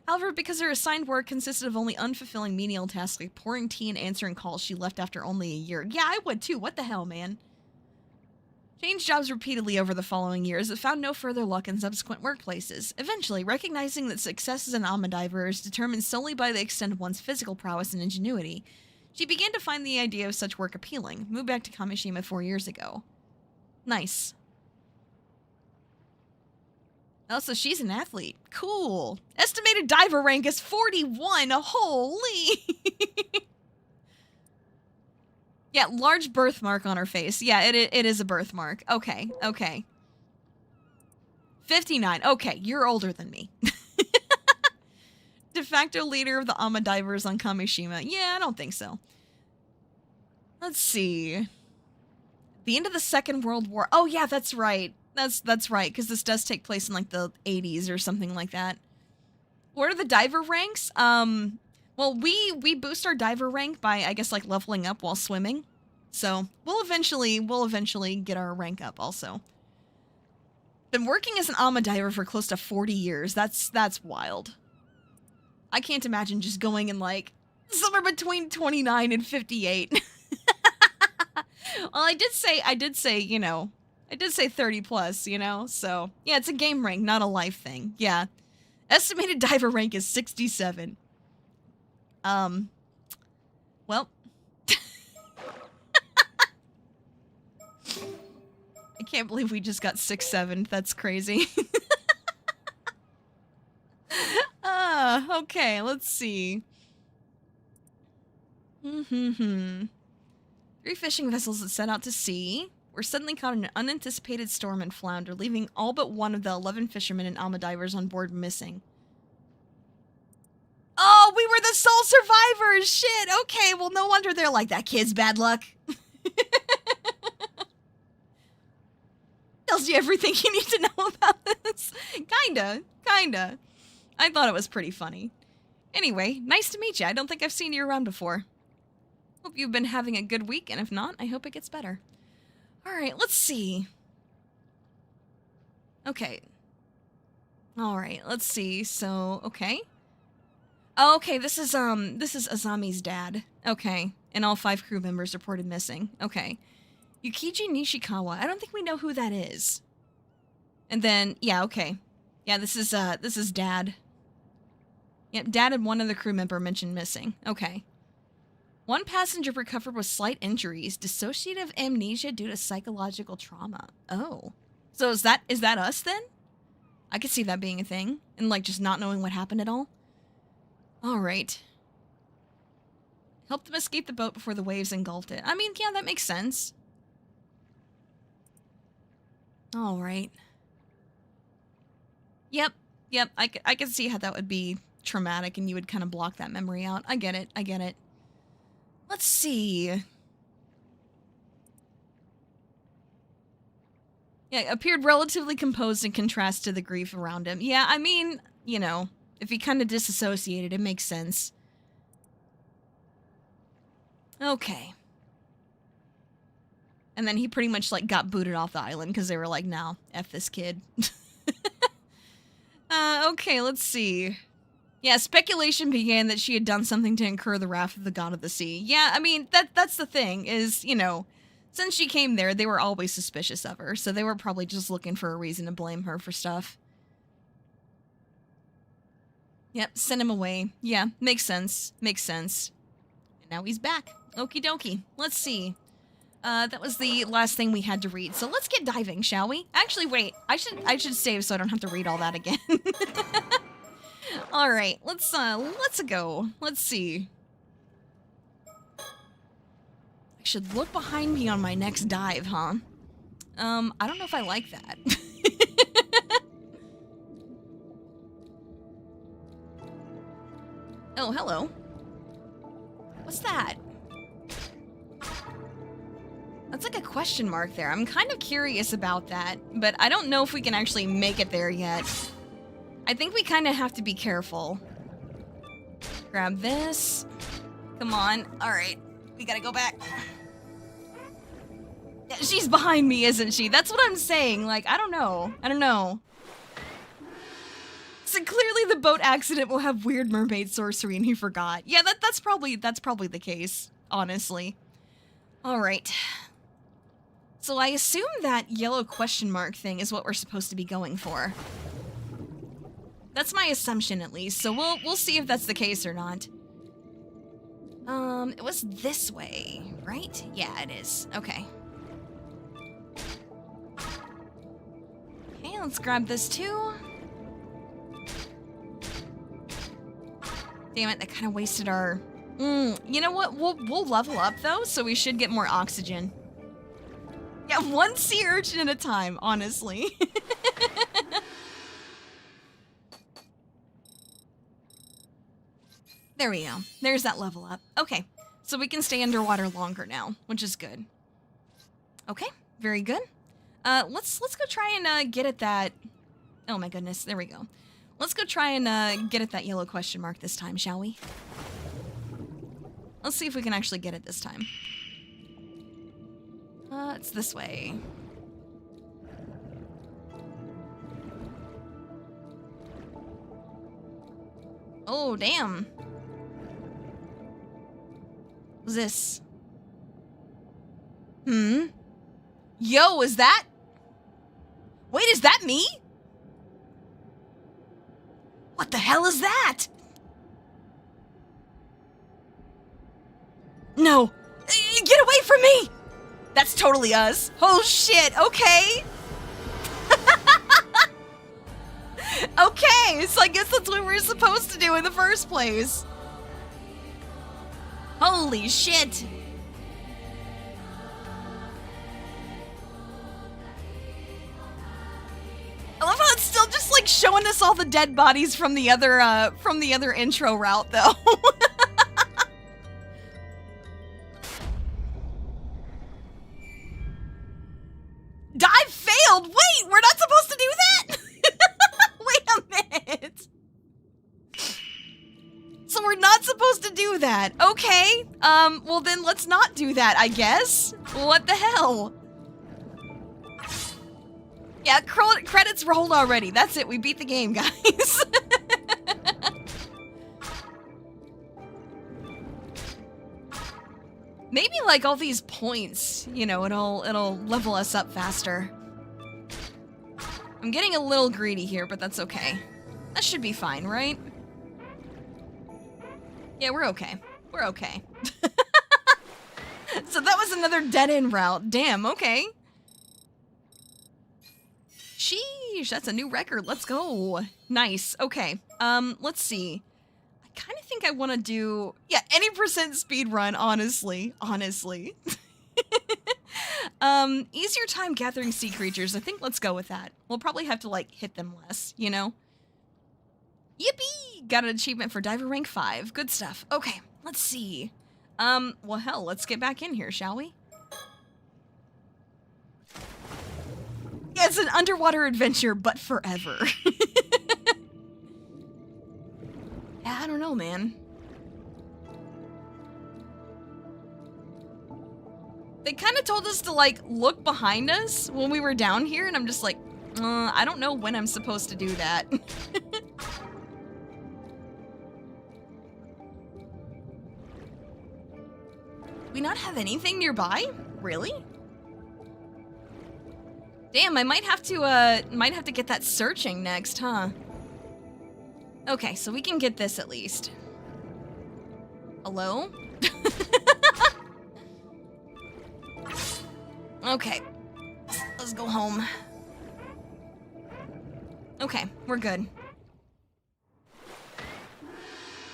However, because her assigned work consisted of only unfulfilling menial tasks like pouring tea and answering calls, she left after only a year. Yeah, I would too. What the hell, man? Changed jobs repeatedly over the following years, but found no further luck in subsequent workplaces. Eventually, recognizing that success as an AMA diver is determined solely by the extent of one's physical prowess and ingenuity, she began to find the idea of such work appealing, moved back to Kameshima 4 years ago. Nice. Oh, so she's an athlete. Cool. Estimated diver rank is 41. Holy. Yeah, large birthmark on her face. Yeah, it is a birthmark. Okay, okay. 59. Okay, you're older than me. De facto leader of the Amadivers on Kamishima. Yeah, I don't think so. Let's see. The end of the Second World War. Oh yeah, that's right. That's right, because this does take place in like the 80s or something like that. What are the diver ranks? Well, we boost our diver rank by, I guess, like leveling up while swimming. So we'll eventually get our rank up also. Been working as an Ama diver for close to 40 years. That's wild. I can't imagine just going in like somewhere between 29 and 58. Well, I did say, you know, I did say 30 plus, you know, so yeah, it's a game rank, not a life thing. Yeah. Estimated diver rank is 67. Well. I can't believe we just got 6-7. That's crazy. Okay, let's see. 3 fishing vessels that set out to sea were suddenly caught in an unanticipated storm and flounder, leaving all but one of the 11 fishermen and Ama divers on board missing. Oh, we were the sole survivors! Shit, okay, well, no wonder they're like, that kid's bad luck. Tells you everything you need to know about this. Kinda. I thought it was pretty funny. Anyway, nice to meet you. I don't think I've seen you around before. Hope you've been having a good week, and if not, I hope it gets better. Alright, let's see. Okay. Alright, let's see. So, okay. Oh, okay, this is Azami's dad. Okay. And all 5 crew members reported missing. Okay. Yukiji Nishikawa. I don't think we know who that is. And then, yeah, okay. Yeah, this is dad. Yep, dad and one other crew member mentioned missing. Okay. 1 passenger recovered with slight injuries. Dissociative amnesia due to psychological trauma. Oh. So is that us then? I could see that being a thing. And like just not knowing what happened at all. Alright. Helped them escape the boat before the waves engulfed it. I mean, yeah, that makes sense. Alright. Yep, I could see how that would be traumatic and you would kind of block that memory out. I get it. Let's see. Yeah, appeared relatively composed in contrast to the grief around him. Yeah, I mean, you know, if he kind of disassociated, it makes sense. Okay. And then he pretty much, like, got booted off the island because they were like, no, F this kid. Okay, let's see. Yeah, speculation began that she had done something to incur the wrath of the god of the sea. Yeah, I mean, that's the thing, is, you know, since she came there, they were always suspicious of her, so they were probably just looking for a reason to blame her for stuff. Yep, send him away. Yeah, makes sense. And now he's back. Okie dokie. Let's see. That was the last thing we had to read. So let's get diving, shall we? Actually, wait. I should save so I don't have to read all that again. All right, let's go. Let's see. I should look behind me on my next dive, huh? I don't know if I like that. Oh, hello. What's that? That's like a question mark there. I'm kind of curious about that, but I don't know if we can actually make it there yet. I think we kind of have to be careful. Grab this. Come on. All right. We gotta go back. Yeah, she's behind me, isn't she? That's what I'm saying. Like, I don't know. So clearly the boat accident will have weird mermaid sorcery and he forgot. Yeah, that's probably the case, honestly. All right. So I assume that yellow question mark thing is what we're supposed to be going for. That's my assumption, at least, so we'll see if that's the case or not. It was this way, right? Yeah, it is. Okay. Okay, let's grab this too. Damn it, that kind of wasted our You know what? We'll level up though, so we should get more oxygen. Yeah, one sea urchin at a time, honestly. There we go. There's that level up. Okay, so we can stay underwater longer now, which is good. Okay, very good. Let's go try and get at that. Oh my goodness, there we go. Let's go try and get at that yellow question mark this time, shall we? Let's see if we can actually get it this time. It's this way. Oh, damn. What's this? Yo, is that? Wait, is that me? What the hell is that? No. Get away from me! That's totally us. Oh shit, okay. Okay, so I guess that's what we're supposed to do in the first place. Holy shit. I love how it's still just like showing us all the dead bodies from the other intro route though. Dive failed! Wait, we're not supposed to do that? Wait a minute. So we're not supposed to do that. Okay, well then let's not do that, I guess. What the hell? Yeah, credits rolled already. That's it, we beat the game, guys. Maybe like all these points, you know, it'll level us up faster. I'm getting a little greedy here, but that's okay. That should be fine, right? Yeah, we're okay. We're okay. So that was another dead-end route. Damn, okay. Sheesh, that's a new record. Let's go. Nice. Okay. Let's see. I kind of think I want to do, yeah, any percent speed run, honestly. Honestly. Easier time gathering sea creatures. I think let's go with that. We'll probably have to, like, hit them less, you know? Yippee! Got an achievement for diver rank 5. Good stuff. Okay, let's see. Well, hell, let's get back in here, shall we? Yeah, it's an underwater adventure, but forever. Yeah, I don't know, man. They kind of told us to, like, look behind us when we were down here, and I'm just like, I don't know when I'm supposed to do that. We not have anything nearby? Really? Damn, I might have to get that searching next, huh? Okay, so we can get this at least. Hello? Okay. Let's go home. Okay, we're good.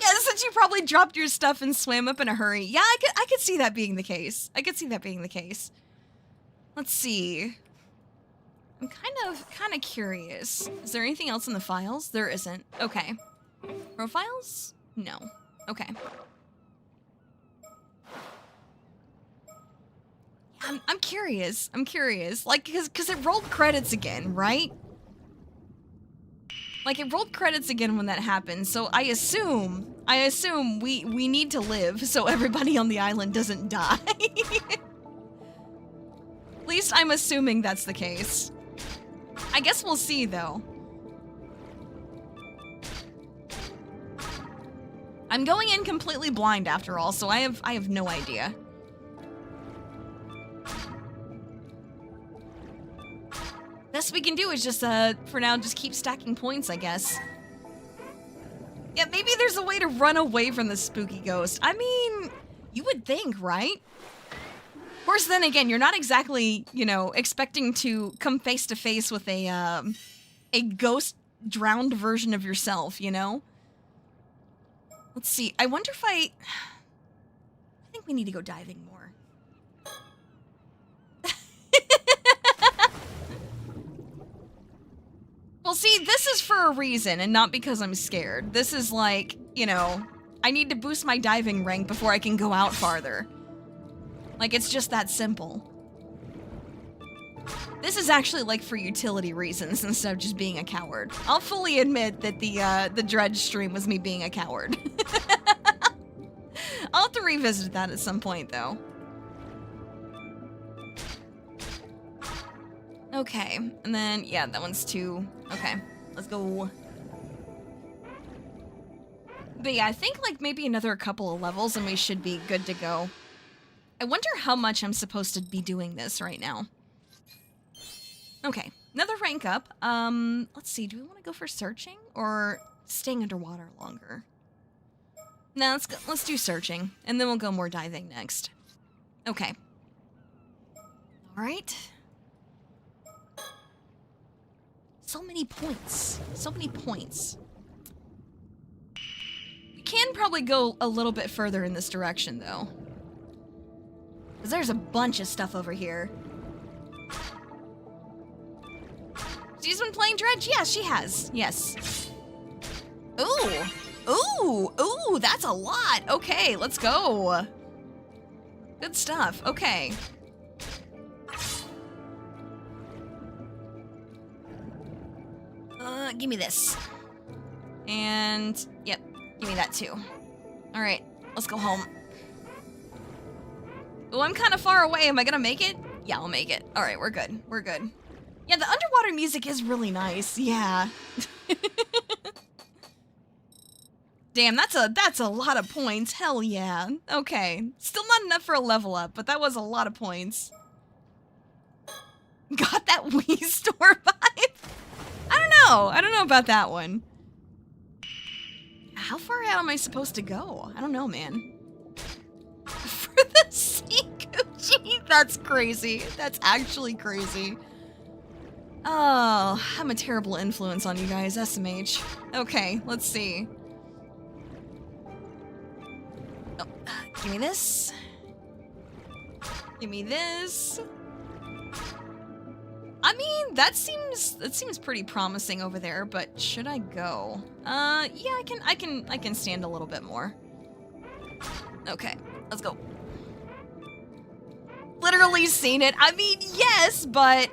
Yeah, since you probably dropped your stuff and swam up in a hurry. Yeah, I could see that being the case. I could see that being the case. Let's see. I'm kind of curious. Is there anything else in the files? There isn't. Okay. Profiles? No. Okay. I'm curious. I'm curious. Like, cause it rolled credits again, right? Like, it rolled credits again when that happened, so I assume we need to live so everybody on the island doesn't die. At least I'm assuming that's the case. I guess we'll see, though. I'm going in completely blind after all, so I have no idea. Best we can do is just, for now, just keep stacking points, I guess. Yeah, maybe there's a way to run away from the spooky ghost. I mean, you would think, right? Of course, then again, you're not exactly, you know, expecting to come face to face with a ghost drowned version of yourself, you know? Let's see. I wonder if think we need to go diving more. Well, see, this is for a reason and not because I'm scared. This is like, you know, I need to boost my diving rank before I can go out farther. Like, it's just that simple. This is actually like for utility reasons instead of just being a coward. I'll fully admit that the dredge stream was me being a coward. I'll have to revisit that at some point, though. Okay, and then, yeah, that one's 2. Okay, let's go. But yeah, I think like maybe another couple of levels and we should be good to go. I wonder how much I'm supposed to be doing this right now. Okay, another rank up. Let's see, do we want to go for searching or staying underwater longer? No, let's do searching, and then we'll go more diving next. Okay. All right. So many points. So many points. We can probably go a little bit further in this direction, though. Because there's a bunch of stuff over here. She's been playing Dredge? Yeah, she has. Yes. Ooh. Ooh. Ooh, that's a lot. Okay, let's go. Good stuff. Okay. Give me this. And, yep, give me that too. All right, let's go home. Oh, I'm kind of far away. Am I gonna make it? Yeah, I'll make it. All right, we're good. We're good. Yeah, the underwater music is really nice. Yeah. Damn, that's a lot of points. Hell yeah. Okay, still not enough for a level up, but that was a lot of points. Got that Wii Store vibe? I don't know about that one. How far out am I supposed to go? I don't know, man. For the sea Gucci? That's crazy. That's actually crazy. Oh, I'm a terrible influence on you guys, SMH. Okay, let's see. Oh, give me this. Give me this. I mean, that seems pretty promising over there, but should I go? Yeah, I can stand a little bit more. Okay, let's go. Literally seen it. I mean, yes, but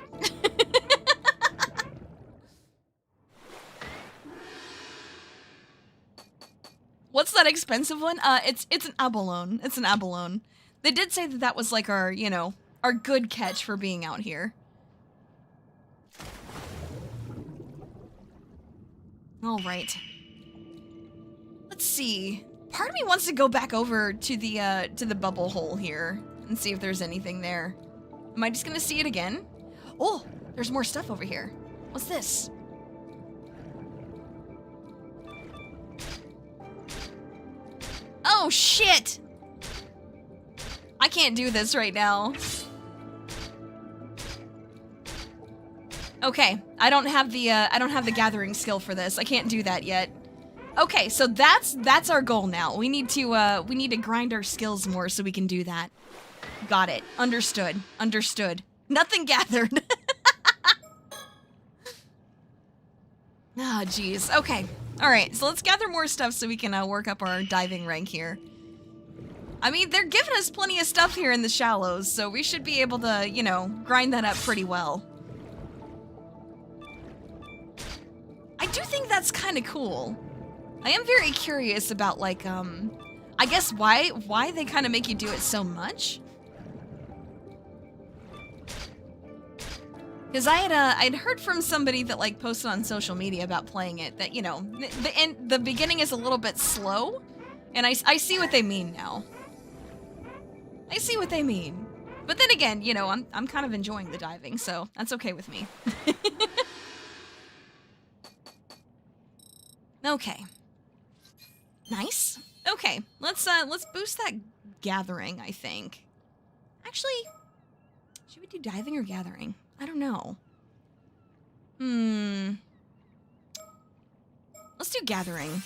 what's that expensive one? It's an abalone. It's an abalone. They did say that that was like our, you know, our good catch for being out here. All right. Let's see. Part of me wants to go back over to the bubble hole here and see if there's anything there. Am I just gonna see it again? Oh, there's more stuff over here. What's this? Oh shit! I can't do this right now. Okay, I don't have the gathering skill for this. I can't do that yet. Okay, so that's our goal now. We need to grind our skills more so we can do that. Got it. Understood. Understood. Nothing gathered. Ah, oh, jeez. Okay. All right. So let's gather more stuff so we can work up our diving rank here. I mean, they're giving us plenty of stuff here in the shallows, so we should be able to, you know, grind that up pretty well. I do think that's kind of cool. I am very curious about, like, I guess why they kind of make you do it so much. Because I'd heard from somebody that, like, posted on social media about playing it that, you know, the beginning is a little bit slow, and I see what they mean now. I see what they mean. But then again, you know, I'm kind of enjoying the diving, so that's okay with me. Okay. Nice. Okay, let's boost that gathering, I think. Actually, should we do diving or gathering? I don't know. Let's do gathering.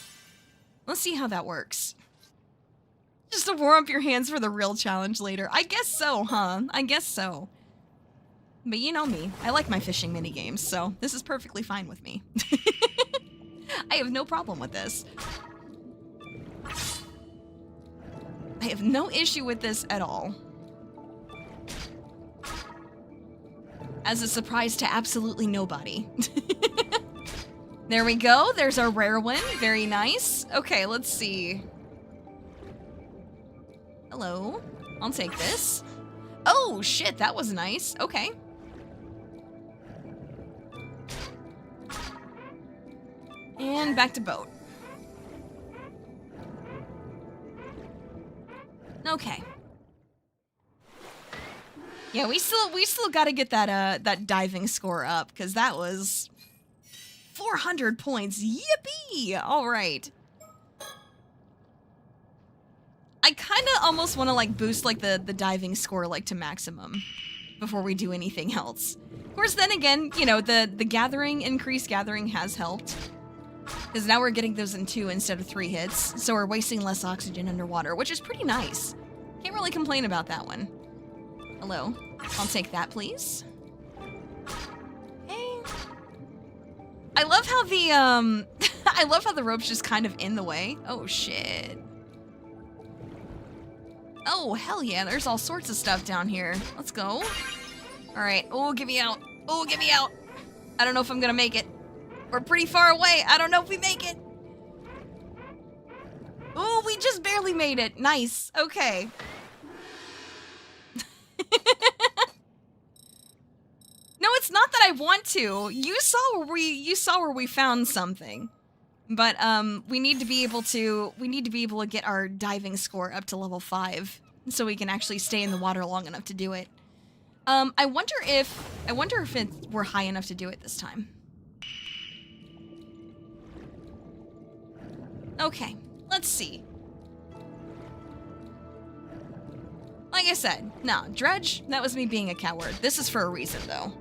Let's see how that works. Just to warm up your hands for the real challenge later. I guess so, huh? I guess so. But you know me. I like my fishing minigames, so this is perfectly fine with me. I have no problem with this. I have no issue with this at all. As a surprise to absolutely nobody. There we go. There's our rare one. Very nice. Okay, let's see. Hello. I'll take this. Oh, shit. That was nice. Okay. And back to boat. Okay. Yeah, we still got to get that that diving score up, because that was 400 points. Yippee! All right. I kind of almost want to like boost like the diving score like to maximum before we do anything else. Of course, then again, you know, the increased gathering has helped, because now we're getting those in 2 instead of 3 hits, so we're wasting less oxygen underwater, which is pretty nice. Can't really complain about that one. Hello. I'll take that, please. Hey. I love how the, I love how the rope's just kind of in the way. Oh, shit. Oh, hell yeah, there's all sorts of stuff down here. Let's go. All right. Oh, get me out. Oh, get me out. I don't know if I'm gonna make it. We're pretty far away. I don't know if we make it. Oh, we just barely made it. Nice. Okay. No, it's not that I want to. You saw where we found something. But we need to be able to get our diving score up to level 5 so we can actually stay in the water long enough to do it. I wonder if we're high enough to do it this time. Okay, let's see. Like I said, no, dredge, that was me being a coward. This is for a reason, though.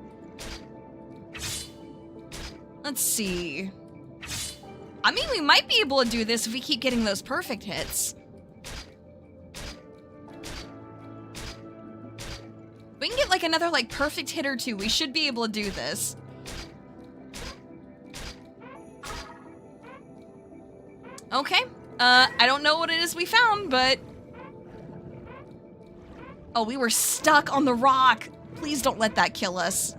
Let's see. I mean, we might be able to do this if we keep getting those perfect hits. We can get like another like perfect hit or 2. We should be able to do this. Okay. I don't know what it is we found, but... Oh, we were stuck on the rock. Please don't let that kill us.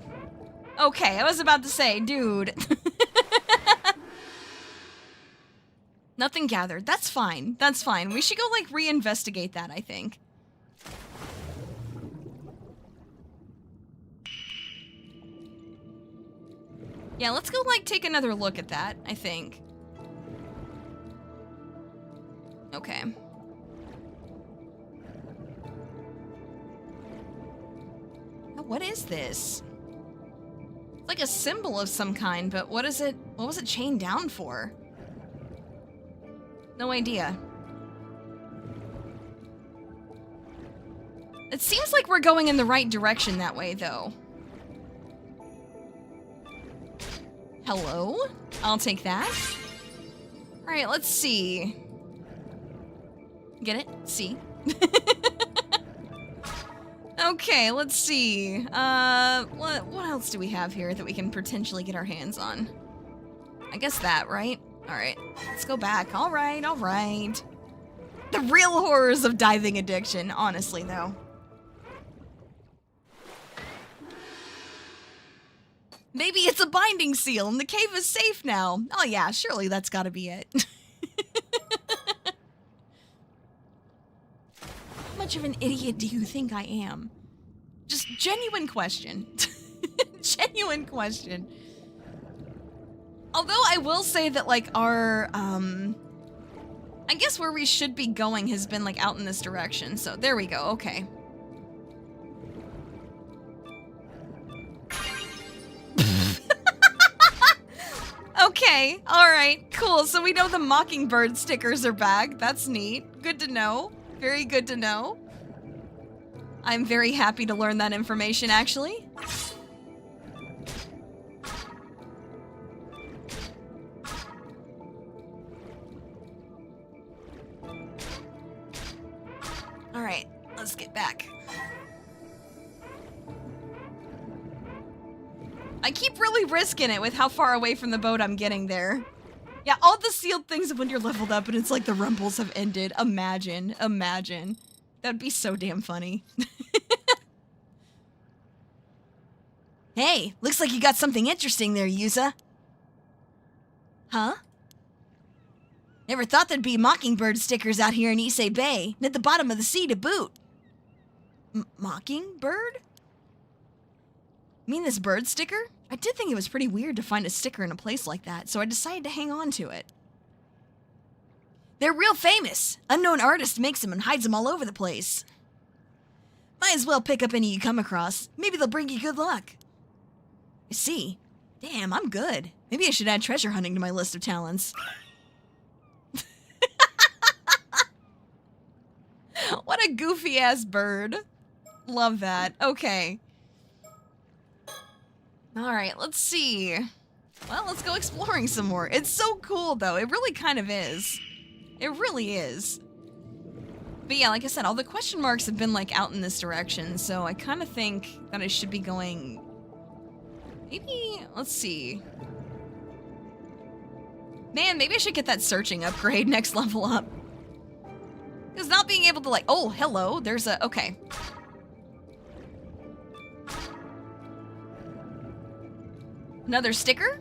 Okay, I was about to say, dude. Nothing gathered. That's fine. That's fine. We should go, like, reinvestigate that, I think. Yeah, let's go, like, take another look at that, I think. Okay. Now, what is this? It's like a symbol of some kind, but what is it? What was it chained down for? No idea. It seems like we're going in the right direction that way, though. Hello? I'll take that. Alright, let's see. Get it? See. Okay, let's see. What else do we have here that we can potentially get our hands on? I guess that, right? Alright, let's go back. Alright, alright. The real horrors of diving addiction, honestly, though. Maybe it's a binding seal and the cave is safe now. Oh yeah, surely that's gotta be it. How much of an idiot do you think I am? Just genuine question. Genuine question. Although I will say that, like, our, I guess where we should be going has been, like, out in this direction. So there we go. Okay. Okay, alright, cool. So we know the Mockingbird stickers are back. That's neat. Good to know. Very good to know. I'm very happy to learn that information, actually. Alright, let's get back. I keep really risking it with how far away from the boat I'm getting there. Yeah, all the sealed things when you're leveled up and it's like the rumbles have ended. Imagine. That'd be so damn funny. Hey, looks like you got something interesting there, Yuza. Huh? Never thought there'd be mockingbird stickers out here in Issei Bay, and at the bottom of the sea to boot. Mockingbird? You mean this bird sticker? I did think it was pretty weird to find a sticker in a place like that, so I decided to hang on to it. They're real famous. Unknown artist makes them and hides them all over the place. Might as well pick up any you come across. Maybe they'll bring you good luck. I see. Damn, I'm good. Maybe I should add treasure hunting to my list of talents. What a goofy-ass bird. Love that. Okay. Alright, let's see. Well, let's go exploring some more. It's so cool, though. It really kind of is. It really is. But yeah, like I said, all the question marks have been, like, out in this direction, so I kind of think that I should be going... Maybe... Let's see. Man, maybe I should get that searching upgrade next level up. Because not being able to, like... Oh, hello. There's a... Okay. Another sticker?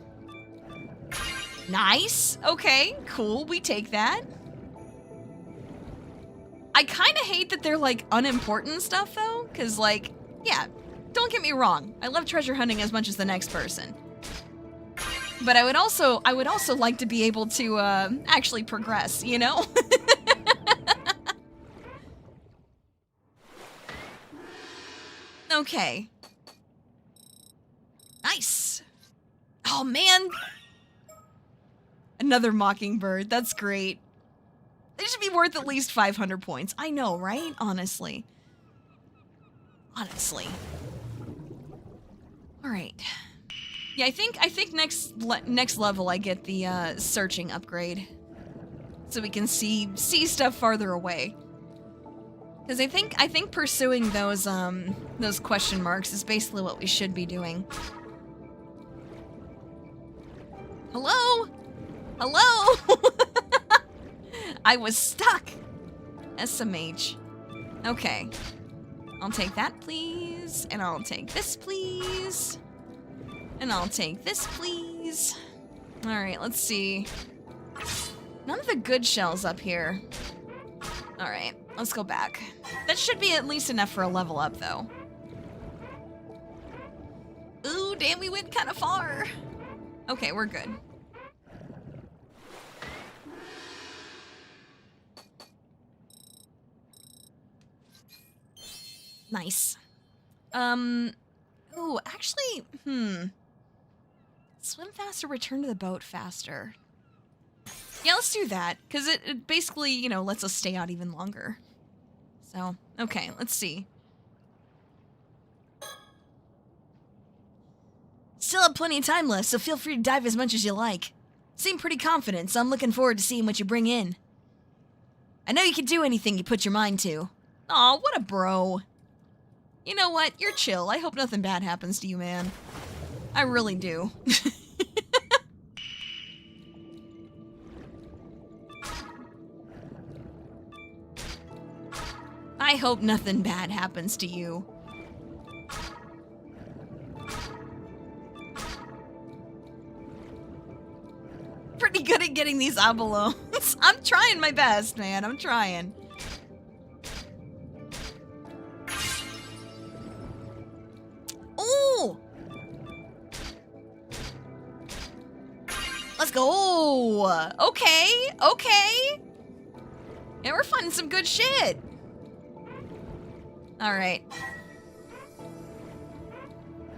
Nice. Okay, cool. We take that. I kind of hate that they're, like, unimportant stuff, though. Because, like, yeah, don't get me wrong. I love treasure hunting as much as the next person. But I would also like to be able to, actually progress, you know? Okay. Nice. Oh, man. Another mockingbird. That's great. They should be worth at least 500 points. I know, right? Honestly. Honestly. All right. Yeah, I think next level I get the searching upgrade, so we can see stuff farther away. Because I think pursuing those question marks is basically what we should be doing. Hello? Hello? I was stuck. SMH. Okay. I'll take that, please. And I'll take this, please. And I'll take this, please. Alright, let's see. None of the good shells up here. Alright, let's go back. That should be at least enough for a level up, though. Ooh, damn, we went kind of far. Okay, we're good. Nice. Ooh, actually, swim faster, return to the boat faster. Yeah, let's do that, because it basically, you know, lets us stay out even longer. So, okay, let's see. Still have plenty of time left, so feel free to dive as much as you like. Seem pretty confident, so I'm looking forward to seeing what you bring in. I know you can do anything you put your mind to. Aw, what a bro. You know what? You're chill. I hope nothing bad happens to you, man. I really do. I hope nothing bad happens to you. Pretty good at getting these abalones. I'm trying my best, man. I'm trying. Ooh! Let's go! Okay, okay. Yeah, we're finding some good shit. Alright.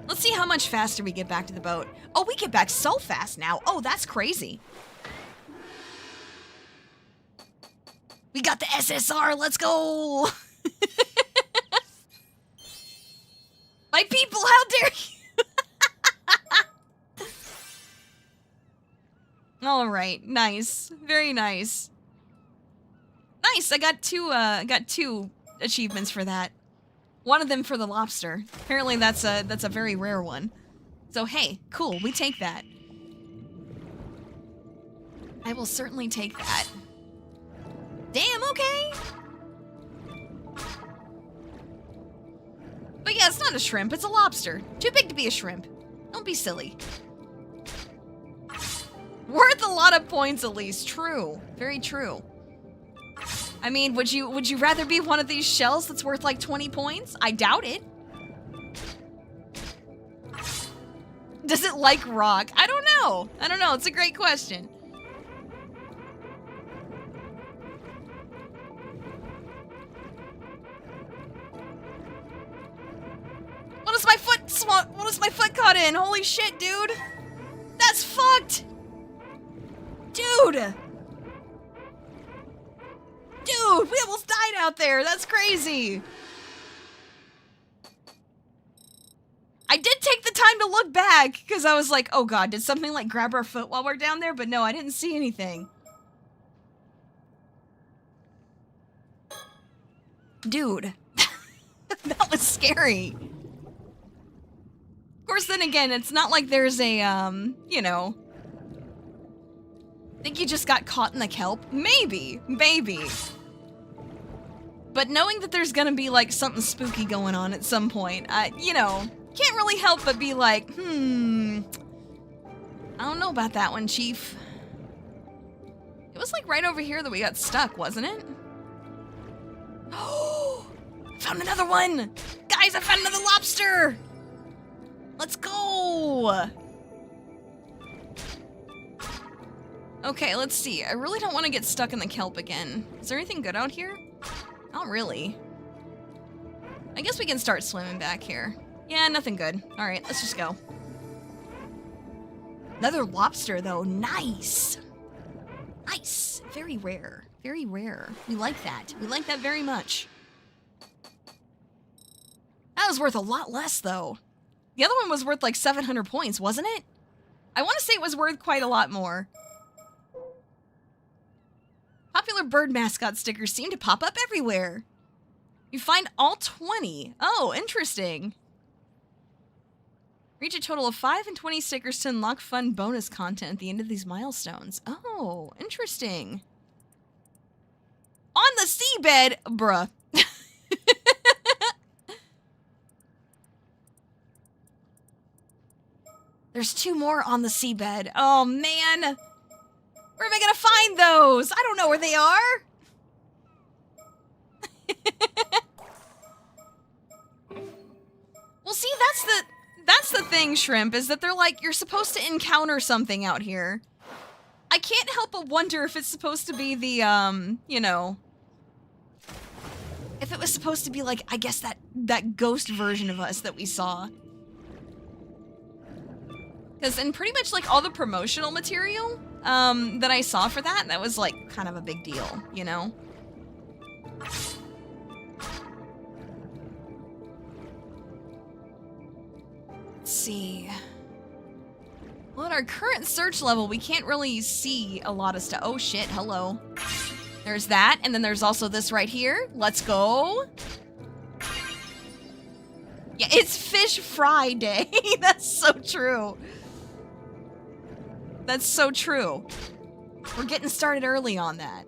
Let's see how much faster we get back to the boat. Oh, we get back so fast now. Oh, that's crazy. We got the SSR. Let's go. My people, how dare you? All right. Nice. Very nice. Nice. I got two achievements for that. One of them for the lobster. Apparently that's a very rare one. So hey, cool, we take that. I will certainly take that. Damn, okay. But yeah, it's not a shrimp, it's a lobster. Too big to be a shrimp. Don't be silly. Worth a lot of points at least. True. Very true. I mean, would you rather be one of these shells that's worth like 20 points? I doubt it. Does it like rock? I don't know. I don't know. It's a great question. What is my foot caught in? Holy shit, dude. That's fucked. Dude! Dude, we almost died out there! That's crazy! I did take the time to look back, because I was like, oh god, did something like grab our foot while we're down there? But no, I didn't see anything. Dude. That was scary. Of course, then again, it's not like there's a, you know... Think you just got caught in the kelp? Maybe. Maybe. But knowing that there's gonna be, like, something spooky going on at some point, you know, can't really help but be like, I don't know about that one, Chief. It was, like, right over here that we got stuck, wasn't it? Oh! I found another one! Guys, I found another lobster! Let's go! Okay, let's see. I really don't want to get stuck in the kelp again. Is there anything good out here? Not really. I guess we can start swimming back here. Yeah, nothing good. Alright, let's just go. Another lobster, though. Nice! Nice! Very rare. Very rare. We like that. We like that very much. That was worth a lot less, though. The other one was worth like 700 points, wasn't it? I want to say it was worth quite a lot more. Popular bird mascot stickers seem to pop up everywhere. You find all 20. Oh, interesting. Reach a total of 5 and 20 stickers to unlock fun bonus content at the end of these milestones. Oh, interesting. On the seabed, bruh. There's 2 more on the seabed. Oh, man. Where am I gonna find those? I don't know where they are. Well, see, that's the thing, Shrimp, is that they're like, you're supposed to encounter something out here. I can't help but wonder if it's supposed to be the, you know, if it was supposed to be like, I guess that ghost version of us that we saw. Because in pretty much like all the promotional material that I saw for that was like kind of a big deal, you know? Let's see. Well, at our current search level, we can't really see a lot of stuff. Oh shit, hello. There's that, and then there's also this right here. Let's go. Yeah, it's Fish Fry Day. That's so true. That's so true. We're getting started early on that.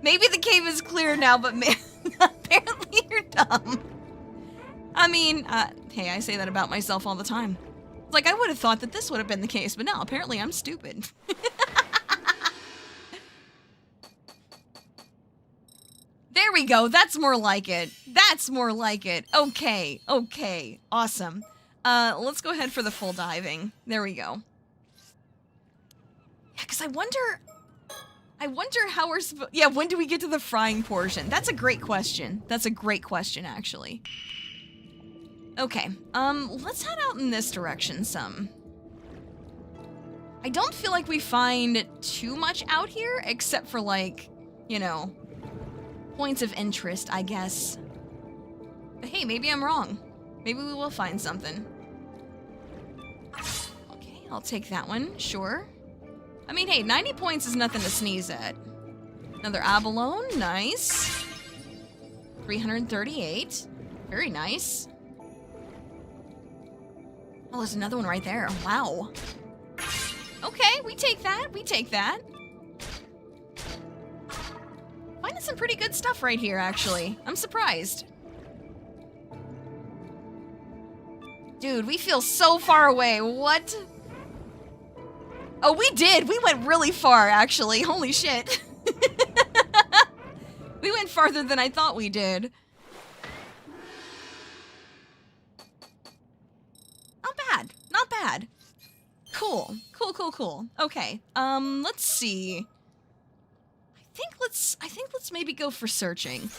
Maybe the cave is clear now, but man, apparently you're dumb. I mean, hey, I say that about myself all the time. It's like, I would have thought that this would have been the case, but no, apparently I'm stupid. There we go. That's more like it. That's more like it. Okay. Okay. Awesome. Let's go ahead for the full diving. There we go. Yeah, because I wonder how we're supposed... Yeah, when do we get to the frying portion? That's a great question. That's a great question, actually. Okay, let's head out in this direction some. I don't feel like we find too much out here, except for, like, you know, points of interest, I guess. But hey, maybe I'm wrong. Maybe we will find something. Okay, I'll take that one, sure. I mean, hey, 90 points is nothing to sneeze at. Another abalone, nice. 338, very nice. Oh, there's another one right there, wow. Okay, we take that, we take that. Finding some pretty good stuff right here, actually. I'm surprised. Dude, we feel so far away, what? Oh, we did, we went really far, actually, holy shit. We went farther than I thought we did. Not bad, not bad. Cool, cool, cool, cool. Okay, let's see. I think let's maybe go for searching.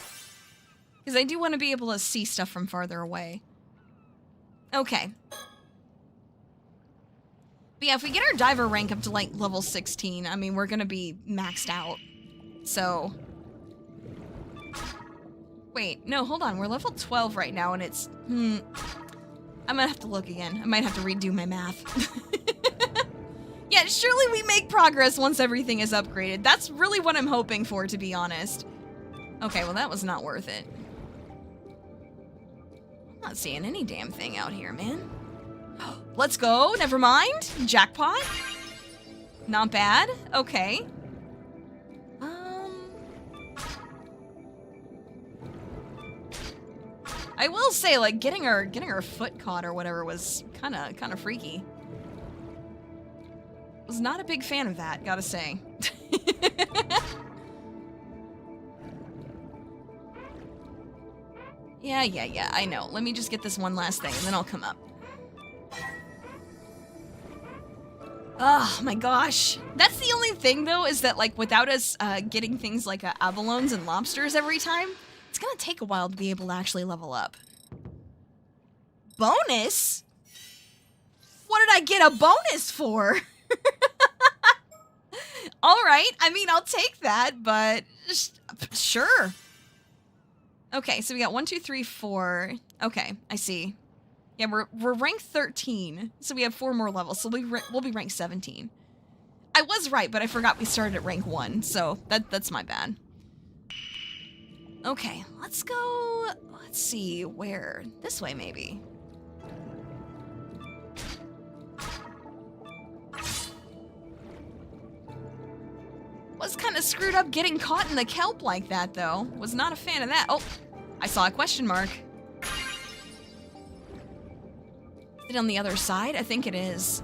Because I do want to be able to see stuff from farther away. Okay. But yeah, if we get our diver rank up to like level 16, I mean, we're gonna be maxed out. So. Wait, no, hold on. We're level 12 right now and it's, I'm gonna have to look again. I might have to redo my math. Yeah, surely we make progress once everything is upgraded. That's really what I'm hoping for, to be honest. Okay, well that was not worth it. I'm not seeing any damn thing out here, man. Let's go, never mind. Jackpot. Not bad, okay. I will say, like, getting our foot caught or whatever was kinda freaky. Was not a big fan of that, gotta say. Yeah, I know. Let me just get this one last thing and then I'll come up. Oh my gosh. That's the only thing though, is that like without us getting things like abalones and lobsters every time, it's gonna take a while to be able to actually level up. Bonus? What did I get a bonus for? Alright, I mean, I'll take that, but sure. Okay, so we got 1, 2, 3, 4. Okay, I see. Yeah, we're ranked 13, so we have 4 more levels, so we'll be ranked 17. I was right, but I forgot we started at rank 1, so that's my bad. Okay, let's go, let's see, where? This way, maybe. Was kind of screwed up getting caught in the kelp like that, though. Was not a fan of that. Oh, I saw a question mark. Is it on the other side? I think it is.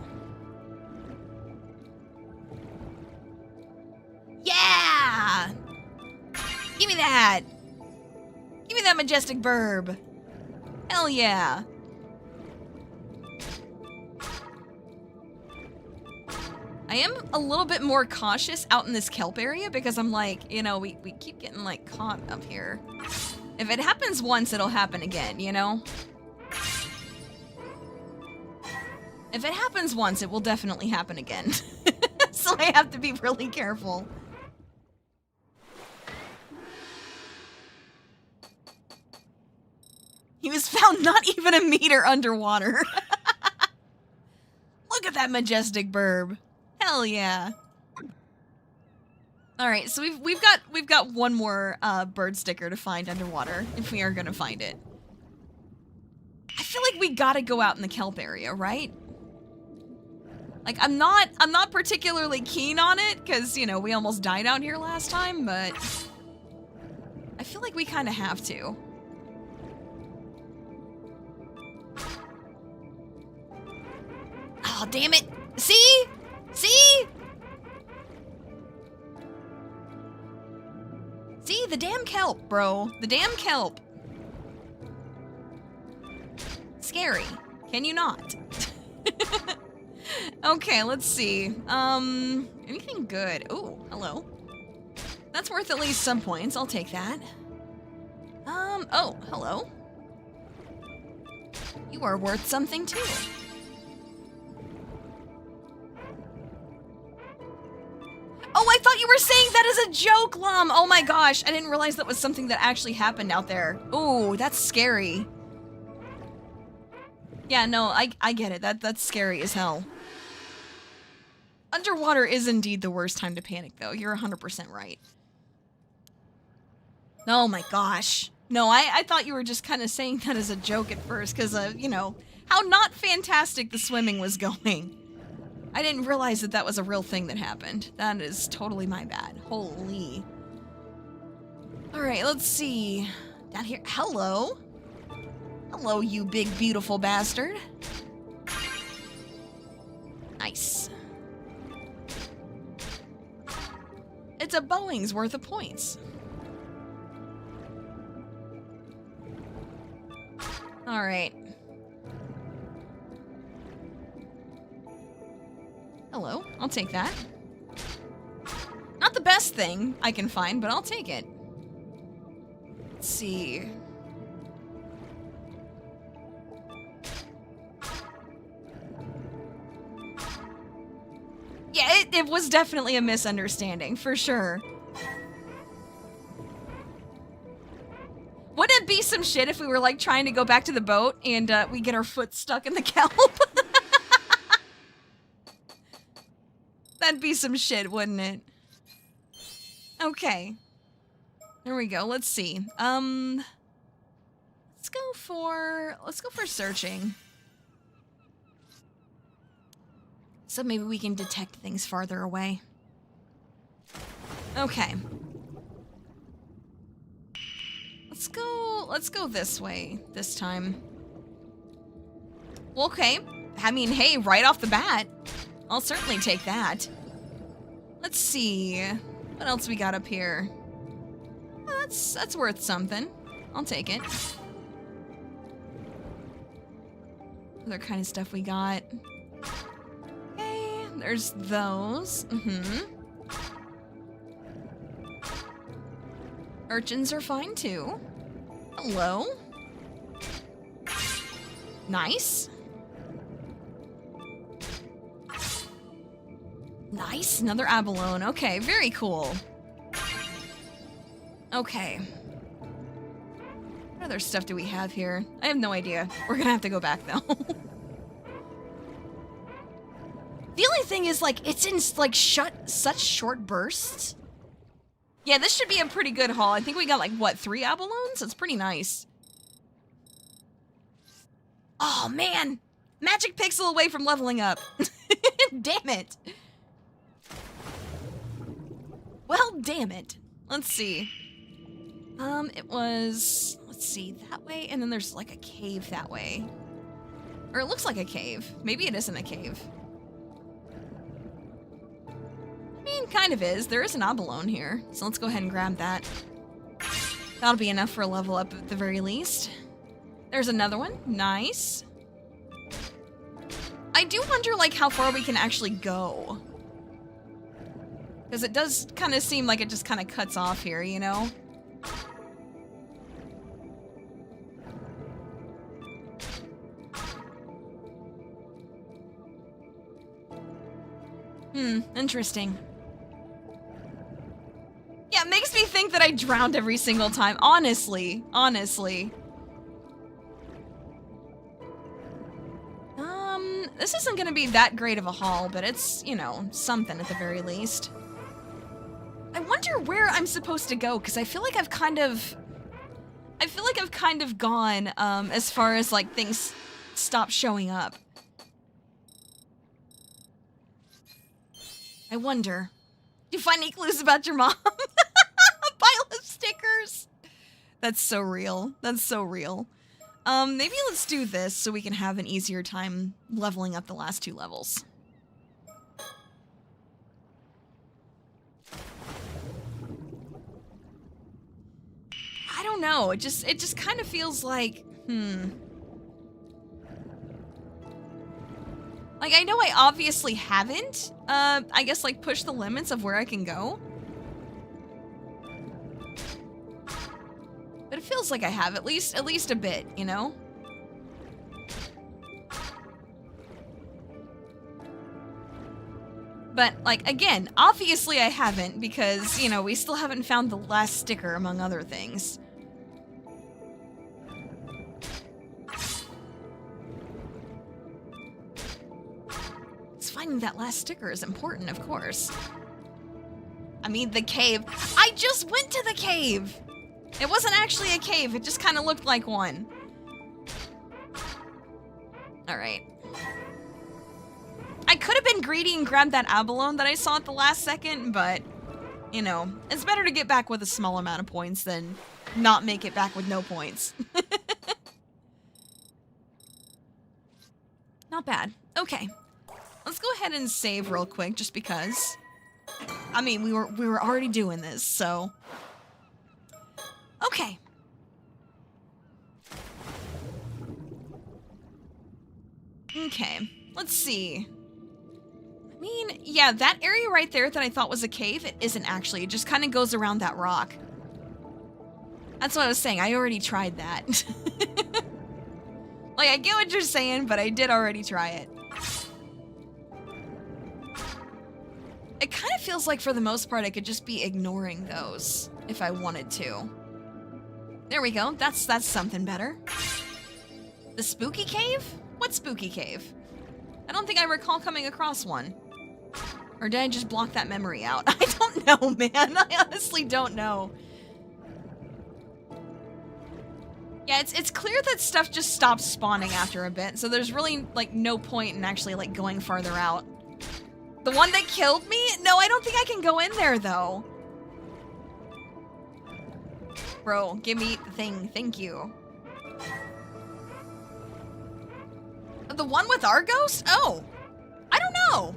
Yeah! Give me that! Give me that majestic burb. Hell yeah. I am a little bit more cautious out in this kelp area because I'm like, you know, we keep getting like caught up here. If it happens once, it'll happen again, you know? If it happens once, it will definitely happen again. So I have to be really careful. He was found not even a meter underwater. Look at that majestic burb. Hell yeah. All right, so we've got one more bird sticker to find underwater if we are gonna find it. I feel like we gotta go out in the kelp area, right? Like I'm not particularly keen on it because, you know, we almost died out here last time, but I feel like we kind of have to. Oh, damn it. See? See? See? The damn kelp, bro. The damn kelp. Scary. Can you not? Okay, let's see. Anything good? Ooh, hello. That's worth at least some points. I'll take that. Oh, hello. You are worth something too. Oh, I thought you were saying that as a joke, Lum! Oh my gosh, I didn't realize that was something that actually happened out there. Ooh, that's scary. Yeah, no, I get it. That's scary as hell. Underwater is indeed the worst time to panic, though. You're 100% right. Oh my gosh. No, I thought you were just kind of saying that as a joke at first because of, you know, how not fantastic the swimming was going. I didn't realize that that was a real thing that happened. That is totally my bad. Holy. All right, let's see. Down here. Hello. Hello, you big, beautiful bastard. Nice. It's a Boeing's worth of points. All right. Hello, I'll take that. Not the best thing I can find, but I'll take it. Let's see. Yeah, it was definitely a misunderstanding, for sure. Wouldn't it be some shit if we were, like, trying to go back to the boat and we get our foot stuck in the kelp? That'd be some shit, wouldn't it? Okay. There we go. Let's see. Let's go for searching. So maybe we can detect things farther away. Okay. Let's go this way this time. Well, okay. I mean, hey, right off the bat, I'll certainly take that. Let's see. What else we got up here? Oh, that's worth something. I'll take it. Other kind of stuff we got. Okay, there's those. Urchins are fine too. Hello. Nice. Nice, another abalone. Okay, very cool. Okay. What other stuff do we have here? I have no idea. We're gonna have to go back though. The only thing is, like, it's in like such short bursts. Yeah, this should be a pretty good haul. I think we got like what, 3 abalones? That's pretty nice. Oh man, magic pixel away from leveling up. Damn it. Well, damn it. Let's see. It was, let's see, that way, and then there's like a cave that way. Or it looks like a cave. Maybe it isn't a cave. I mean, kind of is. There is an abalone here, so let's go ahead and grab that. That'll be enough for a level up at the very least. There's another one. Nice. I do wonder, like, how far we can actually go. Because it does kind of seem like it just kind of cuts off here, you know? Interesting. Yeah, it makes me think that I drowned every single time. Honestly. This isn't gonna be that great of a haul, but it's, you know, something at the very least. I wonder where I'm supposed to go, because I feel like I've kind of gone, as far as, like, things stop showing up. I wonder. Do you find any clues about your mom? A pile of stickers. That's so real. That's so real. Maybe let's do this so we can have an easier time leveling up the last 2 levels. I don't know. It just kind of feels like, Like, I know I obviously haven't, I guess, like, pushed the limits of where I can go. But it feels like I have, at least a bit, you know? But, like, again, obviously I haven't, because, you know, we still haven't found the last sticker, among other things. Finding that last sticker is important, of course. I mean, the cave. I just went to the cave! It wasn't actually a cave, it just kind of looked like one. Alright. I could have been greedy and grabbed that abalone that I saw at the last second, but, you know, it's better to get back with a small amount of points than not make it back with no points. Not bad. Okay. Let's go ahead and save real quick, just because. I mean, we were already doing this, so. Okay. Okay, let's see. I mean, yeah, that area right there that I thought was a cave, it isn't actually. It just kind of goes around that rock. That's what I was saying. I already tried that. Like, I get what you're saying, but I did already try it. It kind of feels like, for the most part, I could just be ignoring those if I wanted to. There we go. That's something better. The spooky cave? What spooky cave? I don't think I recall coming across one. Or did I just block that memory out? I don't know, man. I honestly don't know. Yeah, it's clear that stuff just stops spawning after a bit, so there's really, like, no point in actually, like, going farther out. The one that killed me? No, I don't think I can go in there, though. Bro, give me the thing. Thank you. The one with our ghost? Oh. I don't know.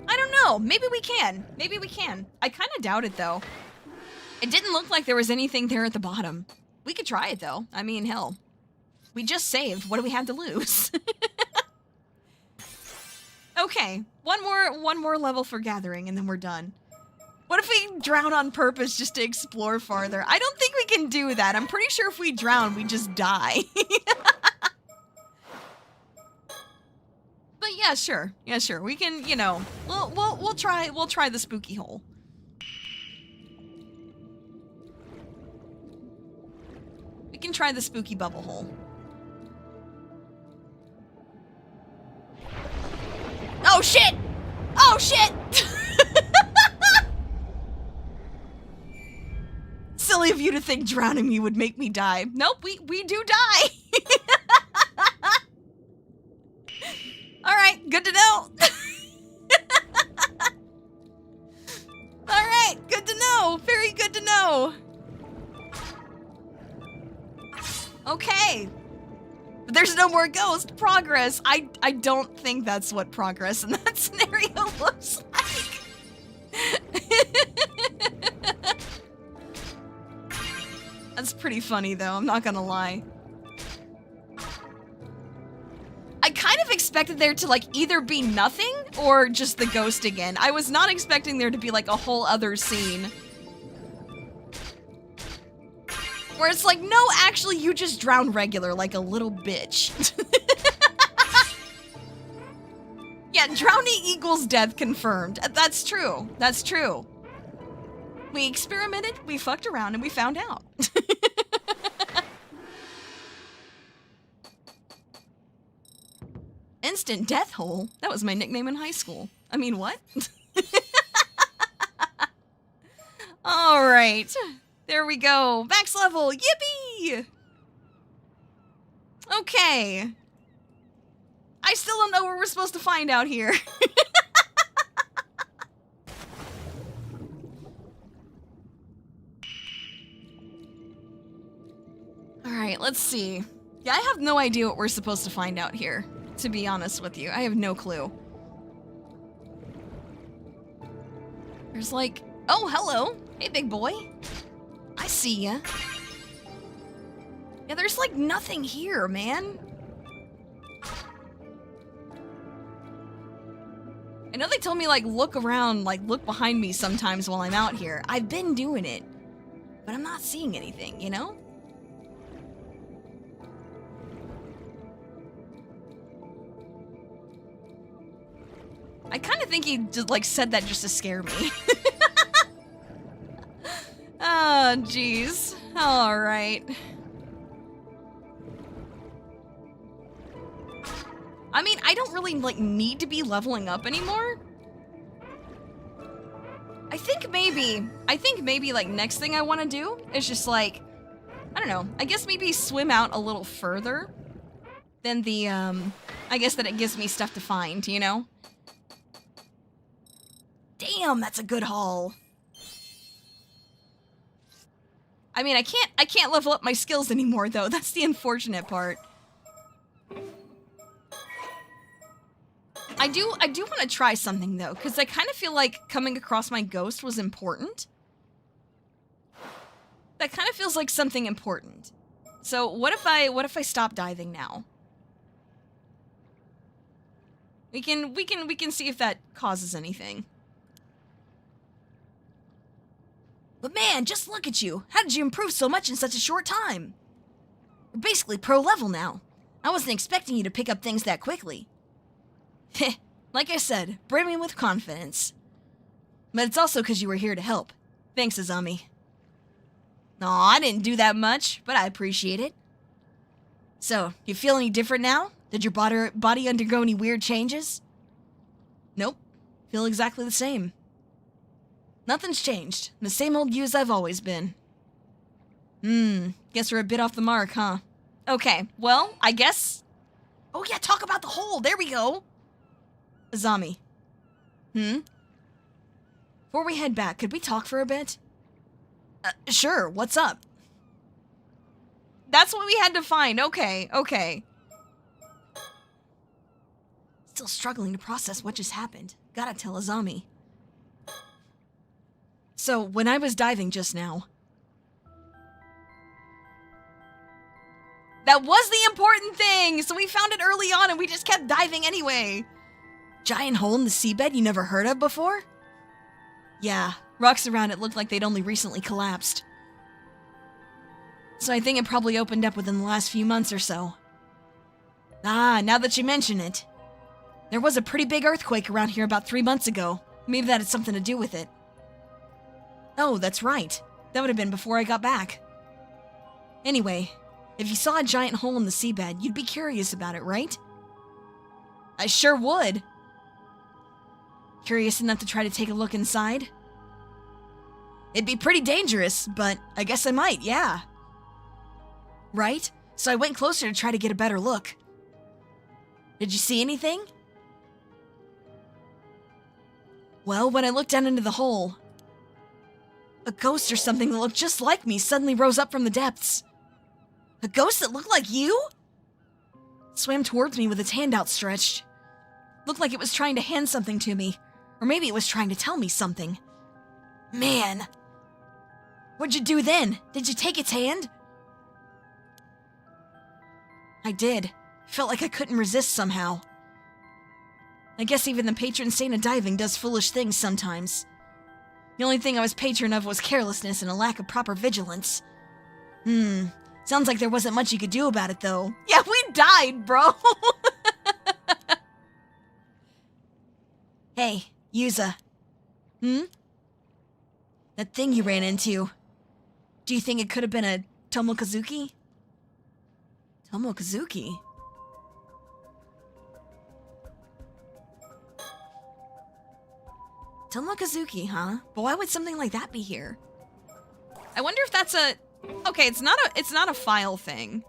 I don't know. Maybe we can. Maybe we can. I kind of doubt it, though. It didn't look like there was anything there at the bottom. We could try it, though. I mean, hell. We just saved. What do we have to lose? Okay. One more level for gathering, and then we're done. What if we drown on purpose just to explore farther? I don't think we can do that. I'm pretty sure if we drown, we just die. But yeah, sure. Yeah, sure. We can, you know, we'll try the spooky hole. We can try the spooky bubble hole. Oh shit! Oh shit! Silly of you to think drowning me would make me die. Nope, we do die. Alright, good to know. Alright, good to know. Very good to know. Okay. But there's no more ghost. Progress. I don't think that's what progress in that scenario looks like. That's pretty funny, though. I'm not gonna lie. I kind of expected there to, like, either be nothing or just the ghost again. I was not expecting there to be, like, a whole other scene. Where it's like, no, actually, you just drown regular like a little bitch. Yeah, drowning equals death confirmed. That's true. That's true. We experimented, we fucked around, and we found out. Instant death hole? That was my nickname in high school. I mean, what? Alright. There we go. Max level. Yippee! Okay. I still don't know what we're supposed to find out here. Alright, let's see. Yeah, I have no idea what we're supposed to find out here, to be honest with you. I have no clue. There's like... Oh, hello. Hey, big boy. I see ya. Yeah, there's like nothing here, man. I know they told me, like, look around, like, look behind me sometimes while I'm out here. I've been doing it, but I'm not seeing anything, you know? I kind of think he just, like, said that just to scare me. Oh, jeez. Alright. I mean, I don't really, like, need to be leveling up anymore. I think maybe, like, next thing I want to do is just, like, I don't know. I guess maybe swim out a little further than the, I guess that it gives me stuff to find, you know? Damn, that's a good haul. I mean, I can't level up my skills anymore, though. That's the unfortunate part. I do want to try something, though, because I kind of feel like coming across my ghost was important. That kind of feels like something important. So what if I stop diving now? We can see if that causes anything. But man, just look at you. How did you improve so much in such a short time? You're basically pro level now. I wasn't expecting you to pick up things that quickly. Heh, like I said, brimming with confidence. But it's also because you were here to help. Thanks, Azami. Aw, I didn't do that much, but I appreciate it. So, you feel any different now? Did your body undergo any weird changes? Nope. Feel exactly the same. Nothing's changed. The same old you as I've always been. Guess we're a bit off the mark, huh? Okay, well, I guess... Oh yeah, talk about the hole! There we go! Azami. Before we head back, could we talk for a bit? Sure, what's up? That's what we had to find. Okay, okay. Still struggling to process what just happened. Gotta tell Azami. So, when I was diving just now... That was the important thing! So we found it early on and we just kept diving anyway. Giant hole in the seabed you never heard of before? Yeah, rocks around it looked like they'd only recently collapsed. So I think it probably opened up within the last few months or so. Ah, now that you mention it. There was a pretty big earthquake around here about 3 months ago. Maybe that had something to do with it. Oh, that's right. That would have been before I got back. Anyway, if you saw a giant hole in the seabed, you'd be curious about it, right? I sure would. Curious enough to try to take a look inside? It'd be pretty dangerous, but I guess I might, yeah. Right? So I went closer to try to get a better look. Did you see anything? Well, when I looked down into the hole, a ghost or something that looked just like me suddenly rose up from the depths. A ghost that looked like you? It swam towards me with its hand outstretched. Looked like it was trying to hand something to me. Or maybe it was trying to tell me something. Man. What'd you do then? Did you take its hand? I did. Felt like I couldn't resist somehow. I guess even the patron saint of diving does foolish things sometimes. The only thing I was patron of was carelessness and a lack of proper vigilance. Sounds like there wasn't much you could do about it, though. Yeah, we died, bro! Hey, Yuza. That thing you ran into. Do you think it could have been a Tomokazuki? Tomokazuki? Tomokazuki, huh? But why would something like that be here? I wonder if that's a... Okay, it's not a file thing.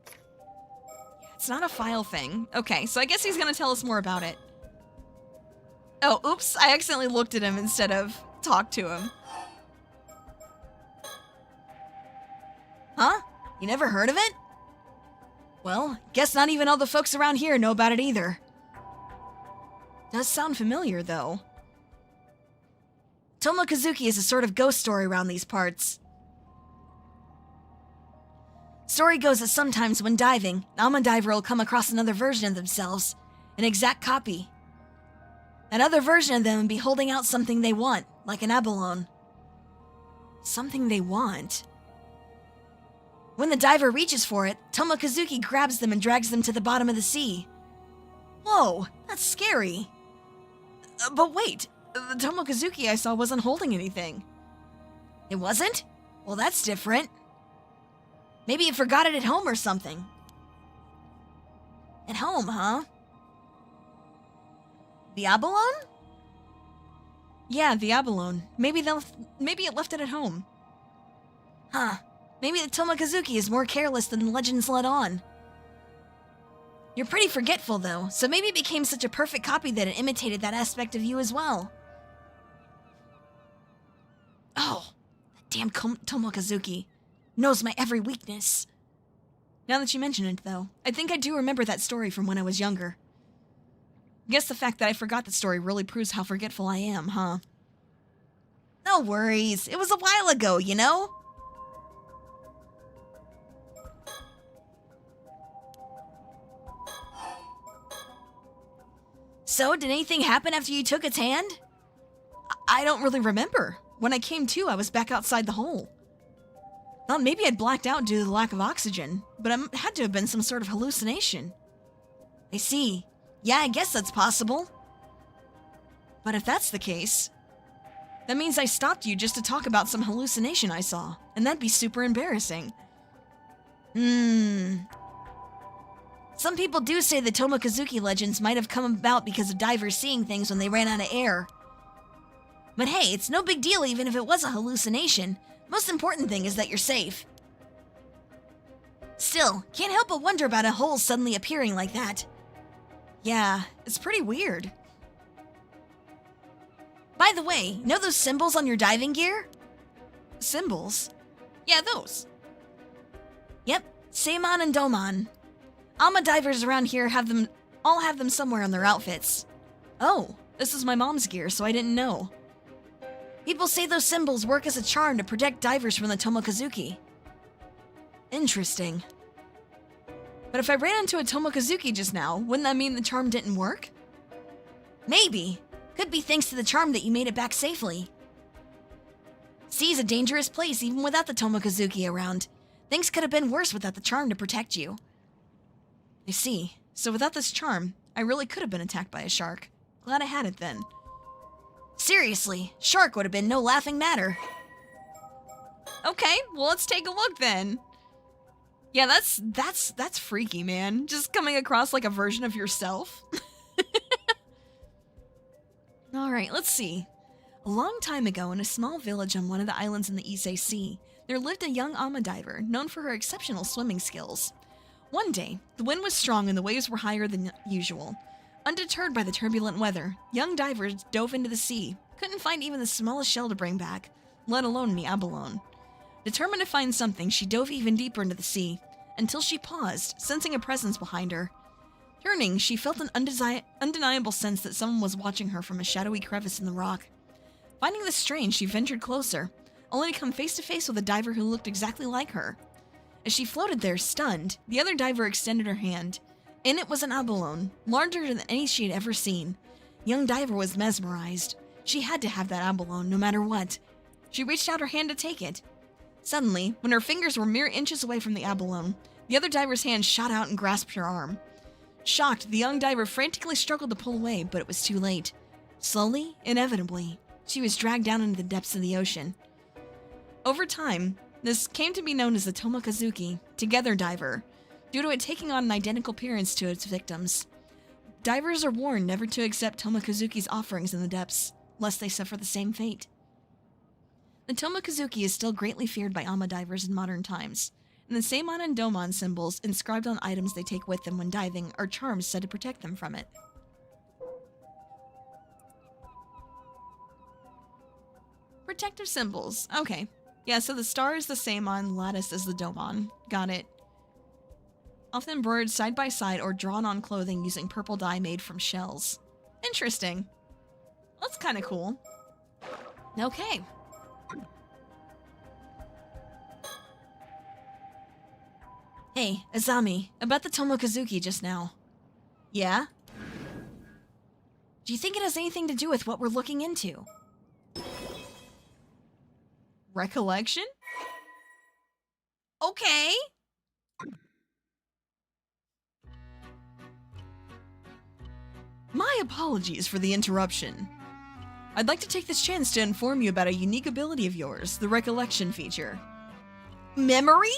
Yeah, it's not a file thing. Okay, so I guess he's gonna tell us more about it. Oh, oops, I accidentally looked at him instead of talked to him. Huh? You never heard of it? Well, guess not even all the folks around here know about it either. Does sound familiar, though. Tomokazuki is a sort of ghost story around these parts. Story goes that sometimes when diving, a diver will come across another version of themselves, an exact copy. That other version of them will be holding out something they want, like an abalone. Something they want. When the diver reaches for it, Tomokazuki grabs them and drags them to the bottom of the sea. Whoa, that's scary. But wait, the Tomokazuki I saw wasn't holding anything. It wasn't? Well, that's different. Maybe it forgot it at home or something. At home, huh? The abalone? Yeah, the abalone. Maybe it left it at home. Huh. Maybe the Tomokazuki is more careless than the legends let on. You're pretty forgetful, though, so maybe it became such a perfect copy that it imitated that aspect of you as well. Oh, that damn Tomokazuki knows my every weakness. Now that you mention it, though, I think I do remember that story from when I was younger. Guess the fact that I forgot the story really proves how forgetful I am, huh? No worries, it was a while ago, you know? So, did anything happen after you took its hand? I don't really remember. When I came to, I was back outside the hole. Thought maybe I'd blacked out due to the lack of oxygen, but it had to have been some sort of hallucination. I see. Yeah, I guess that's possible. But if that's the case, that means I stopped you just to talk about some hallucination I saw, and that'd be super embarrassing. Some people do say the Tomokazuki legends might have come about because of divers seeing things when they ran out of air. But hey, it's no big deal even if it was a hallucination. Most important thing is that you're safe. Still, can't help but wonder about a hole suddenly appearing like that. Yeah, it's pretty weird. By the way, know those symbols on your diving gear? Symbols? Yeah, those. Yep, Seimon and Domon. Alma divers around here all have them somewhere on their outfits. Oh, this is my mom's gear, so I didn't know. People say those symbols work as a charm to protect divers from the Tomokazuki. Interesting. But if I ran into a Tomokazuki just now, wouldn't that mean the charm didn't work? Maybe. Could be thanks to the charm that you made it back safely. Sea's a dangerous place even without the Tomokazuki around. Things could have been worse without the charm to protect you. I see. So without this charm, I really could have been attacked by a shark. Glad I had it then. Seriously, shark would have been no laughing matter. Okay, well let's take a look then. Yeah, that's freaky, man. Just coming across like a version of yourself. Alright, let's see. A long time ago, in a small village on one of the islands in the Issei Sea, there lived a young Ama diver known for her exceptional swimming skills. One day, the wind was strong and the waves were higher than usual. Undeterred by the turbulent weather, young divers dove into the sea, couldn't find even the smallest shell to bring back, let alone any abalone. Determined to find something, she dove even deeper into the sea, until she paused, sensing a presence behind her. Turning, she felt an undeniable sense that someone was watching her from a shadowy crevice in the rock. Finding this strange, she ventured closer, only to come face to face with a diver who looked exactly like her. As she floated there, stunned, the other diver extended her hand. In it was an abalone, larger than any she had ever seen. Young diver was mesmerized. She had to have that abalone, no matter what. She reached out her hand to take it. Suddenly, when her fingers were mere inches away from the abalone, the other diver's hand shot out and grasped her arm. Shocked, the young diver frantically struggled to pull away, but it was too late. Slowly, inevitably, she was dragged down into the depths of the ocean. Over time, this came to be known as the Tomokazuki Together Diver, due to it taking on an identical appearance to its victims. Divers are warned never to accept Tomokazuki's offerings in the depths, lest they suffer the same fate. The Tomokazuki is still greatly feared by Ama divers in modern times, and the Seimon and Domon symbols inscribed on items they take with them when diving are charms said to protect them from it. Protective symbols. Okay. Yeah, so the star is the Seimon, lattice is the Domon. Got it. Often embroidered side by side or drawn on clothing using purple dye made from shells. Interesting. That's kind of cool. Okay. Hey, Azami, about the Tomokazuki just now. Yeah? Do you think it has anything to do with what we're looking into? Recollection? Okay. My apologies for the interruption. I'd like to take this chance to inform you about a unique ability of yours, the recollection feature. Memory?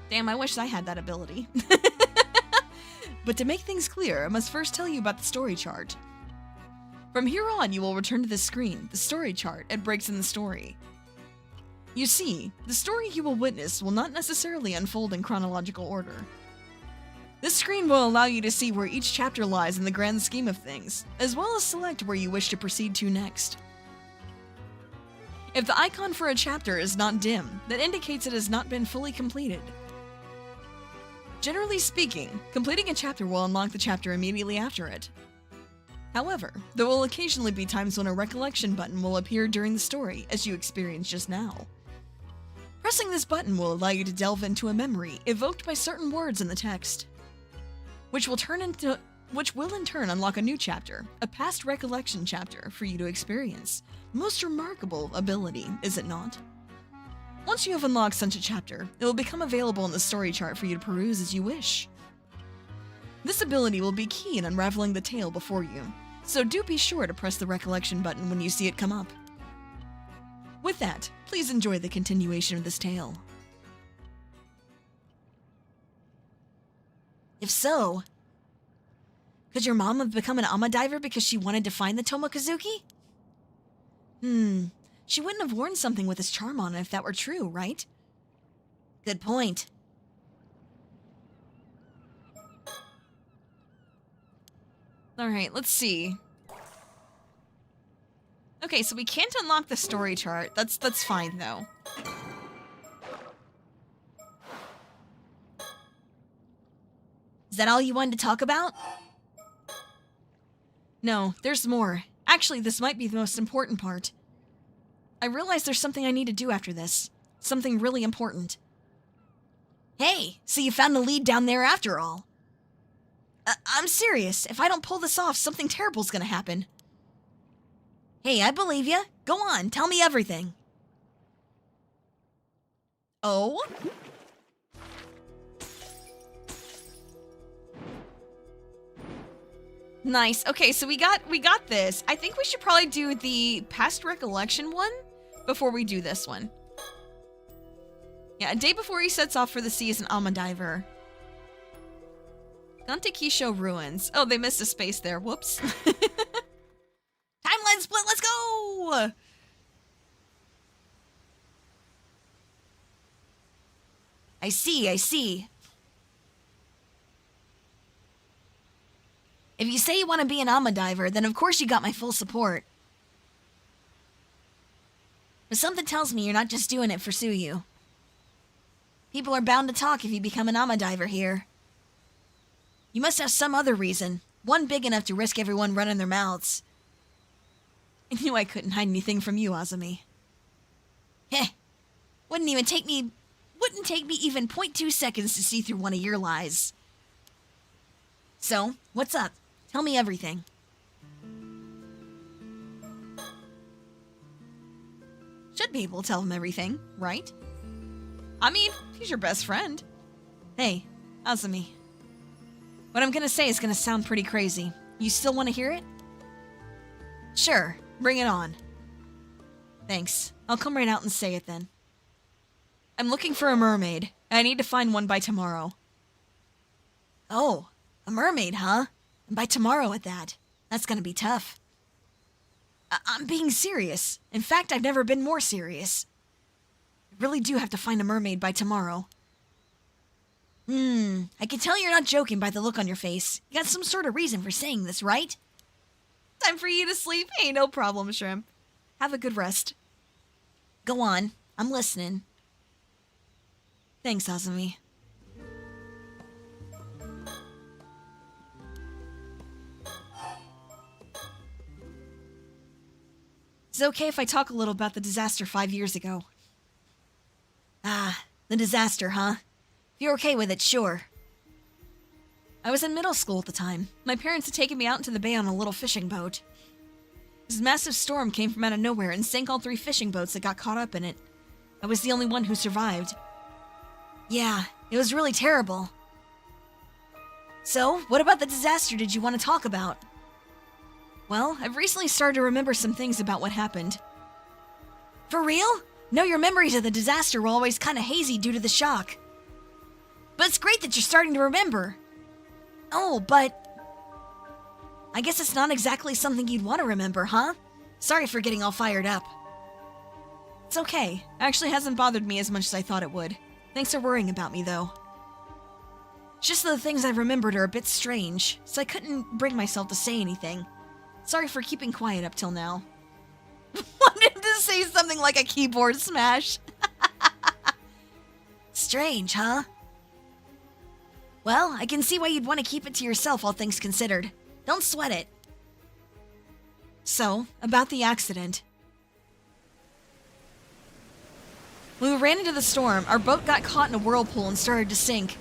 Damn, I wish I had that ability. But to make things clear, I must first tell you about the story chart. From here on, you will return to this screen, the story chart, at breaks in the story. You see, the story you will witness will not necessarily unfold in chronological order. This screen will allow you to see where each chapter lies in the grand scheme of things, as well as select where you wish to proceed to next. If the icon for a chapter is not dim, that indicates it has not been fully completed. Generally speaking, completing a chapter will unlock the chapter immediately after it. However, there will occasionally be times when a recollection button will appear during the story, as you experienced just now. Pressing this button will allow you to delve into a memory evoked by certain words in the text, which will in turn unlock a new chapter, a past recollection chapter for you to experience. Most remarkable ability, is it not? Once you have unlocked such a chapter, it will become available in the story chart for you to peruse as you wish. This ability will be key in unraveling the tale before you, so do be sure to press the recollection button when you see it come up. With that, please enjoy the continuation of this tale. If so, could your mom have become an Amadiver because she wanted to find the Tomokazuki? She wouldn't have worn something with his charm on it if that were true, right? Good point. Alright, let's see. Okay, so we can't unlock the story chart. That's fine, though. Is that all you wanted to talk about? No, there's more. Actually, this might be the most important part. I realize there's something I need to do after this. Something really important. Hey, so you found a lead down there after all. I'm serious. If I don't pull this off, something terrible's gonna happen. Hey, I believe ya. Go on, tell me everything. Oh? Nice. Okay, so we got this. I think we should probably do the past recollection one before we do this one. Yeah, a day before he sets off for the sea as an Amadiver. Gantekisho ruins. Oh, they missed a space there. Whoops. Timeline split, let's go! I see. If you say you want to be an Amadiver, then of course you got my full support. But something tells me you're not just doing it for Suyu. People are bound to talk if you become an Amadiver here. You must have some other reason, one big enough to risk everyone running their mouths. I knew I couldn't hide anything from you, Azumi. Heh, wouldn't take me even 0.2 seconds to see through one of your lies. So, what's up? Tell me everything. Should be able to tell him everything, right? I mean, he's your best friend. Hey, Azumi. What I'm gonna say is gonna sound pretty crazy. You still want to hear it? Sure, bring it on. Thanks. I'll come right out and say it then. I'm looking for a mermaid. I need to find one by tomorrow. Oh, a mermaid, huh? And by tomorrow at that. That's gonna be tough. I'm being serious. In fact, I've never been more serious. I really do have to find a mermaid by tomorrow. I can tell you're not joking by the look on your face. You got some sort of reason for saying this, right? Time for you to sleep? Hey, no problem, Shrimp. Have a good rest. Go on. I'm listening. Thanks, Azumi. Is it okay if I talk a little about the disaster 5 years ago? Ah, the disaster, huh? If you're okay with it, sure. I was in middle school at the time. My parents had taken me out into the bay on a little fishing boat. This massive storm came from out of nowhere and sank all 3 fishing boats that got caught up in it. I was the only one who survived. Yeah, it was really terrible. So, what about the disaster did you want to talk about? Well, I've recently started to remember some things about what happened. For real? No, your memories of the disaster were always kind of hazy due to the shock. But it's great that you're starting to remember. Oh, but... I guess it's not exactly something you'd want to remember, huh? Sorry for getting all fired up. It's okay. Actually hasn't bothered me as much as I thought it would. Thanks for worrying about me, though. It's just that the things I remembered are a bit strange, so I couldn't bring myself to say anything. Sorry for keeping quiet up till now. Wanted to say something like a keyboard smash. Strange, huh? Well, I can see why you'd want to keep it to yourself, all things considered. Don't sweat it. So, about the accident. When we ran into the storm, our boat got caught in a whirlpool and started to sink.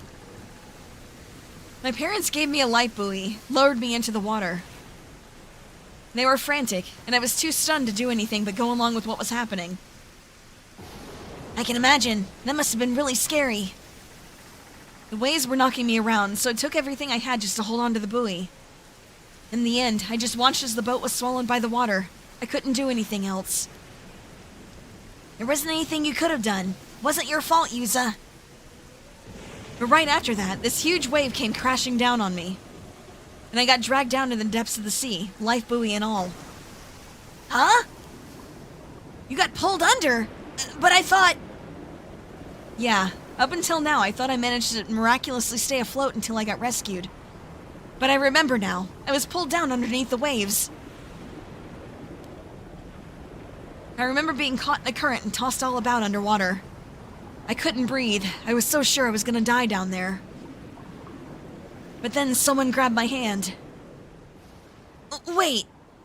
My parents gave me a life buoy, lowered me into the water. They were frantic, and I was too stunned to do anything but go along with what was happening. I can imagine. That must have been really scary. The waves were knocking me around, so it took everything I had just to hold on to the buoy. In the end, I just watched as the boat was swallowed by the water. I couldn't do anything else. There wasn't anything you could have done. Wasn't your fault, Yuza. But right after that, this huge wave came crashing down on me. And I got dragged down to the depths of the sea, life buoy and all. Huh? You got pulled under? But I thought... Yeah, up until now, I thought I managed to miraculously stay afloat until I got rescued. But I remember now. I was pulled down underneath the waves. I remember being caught in a current and tossed all about underwater. I couldn't breathe. I was so sure I was gonna die down there. But then someone grabbed my hand. Wait,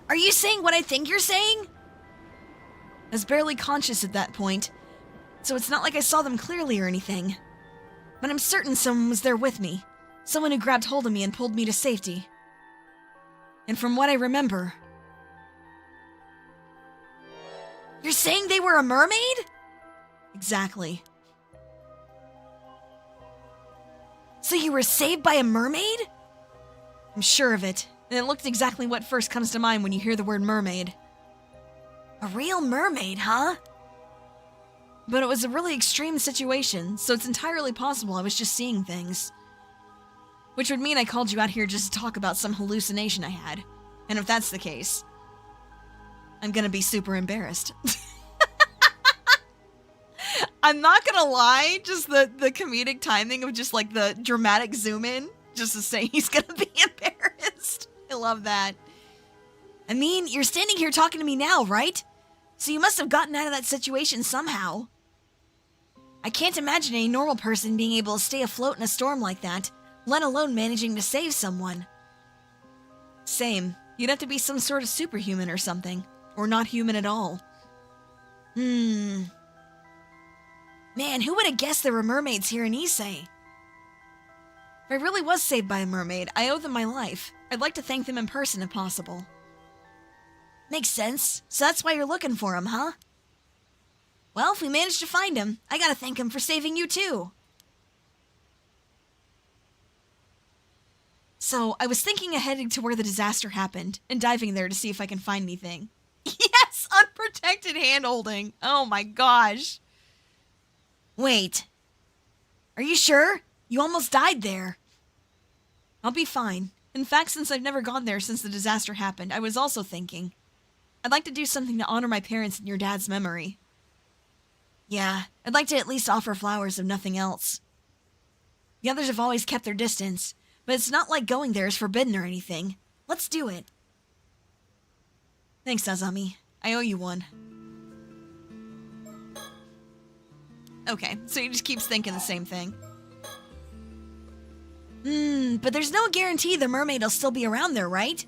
are you saying what I think you're saying? I was barely conscious at that point, so it's not like I saw them clearly or anything. But I'm certain someone was there with me. Someone who grabbed hold of me and pulled me to safety. And from what I remember... You're saying they were a mermaid? Exactly. So you were saved by a mermaid? I'm sure of it, and it looked exactly what first comes to mind when you hear the word mermaid. A real mermaid, huh? But it was a really extreme situation, so it's entirely possible I was just seeing things. Which would mean I called you out here just to talk about some hallucination I had. And if that's the case, I'm gonna be super embarrassed. I'm not gonna lie, just the comedic timing of just like the dramatic zoom in, just to say he's gonna be embarrassed. I love that. I mean, you're standing here talking to me now, right? So you must have gotten out of that situation somehow. I can't imagine a normal person being able to stay afloat in a storm like that, let alone managing to save someone. Same. You'd have to be some sort of superhuman or something. Or not human at all. Man, who would have guessed there were mermaids here in Issei? If I really was saved by a mermaid, I owe them my life. I'd like to thank them in person if possible. Makes sense. So that's why you're looking for him, huh? Well, if we manage to find him, I gotta thank him for saving you too. So, I was thinking of heading to where the disaster happened, and diving there to see if I can find anything. Yes! Unprotected hand-holding! Oh my gosh! Wait. Are you sure? You almost died there. I'll be fine. In fact, since I've never gone there since the disaster happened, I was also thinking, I'd like to do something to honor my parents in your dad's memory. Yeah, I'd like to at least offer flowers if nothing else. The others have always kept their distance, but it's not like going there is forbidden or anything. Let's do it. Thanks, Azami. I owe you one. Okay, so he just keeps thinking the same thing. But there's no guarantee the mermaid will still be around there, right?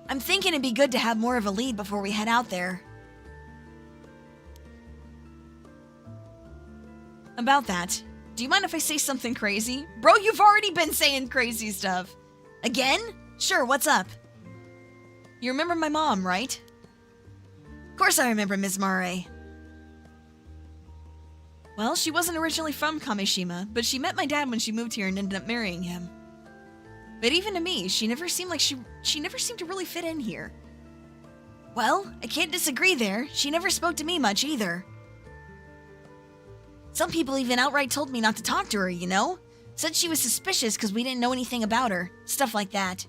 I'm thinking it'd be good to have more of a lead before we head out there. About that, do you mind if I say something crazy? Bro, you've already been saying crazy stuff. Again? Sure, what's up? You remember my mom, right? Of course I remember Ms. Mare. Well, she wasn't originally from Kamishima, but she met my dad when she moved here and ended up marrying him. But even to me, she never seemed to really fit in here. Well, I can't disagree there. She never spoke to me much either. Some people even outright told me not to talk to her, you know? Said she was suspicious because we didn't know anything about her. Stuff like that.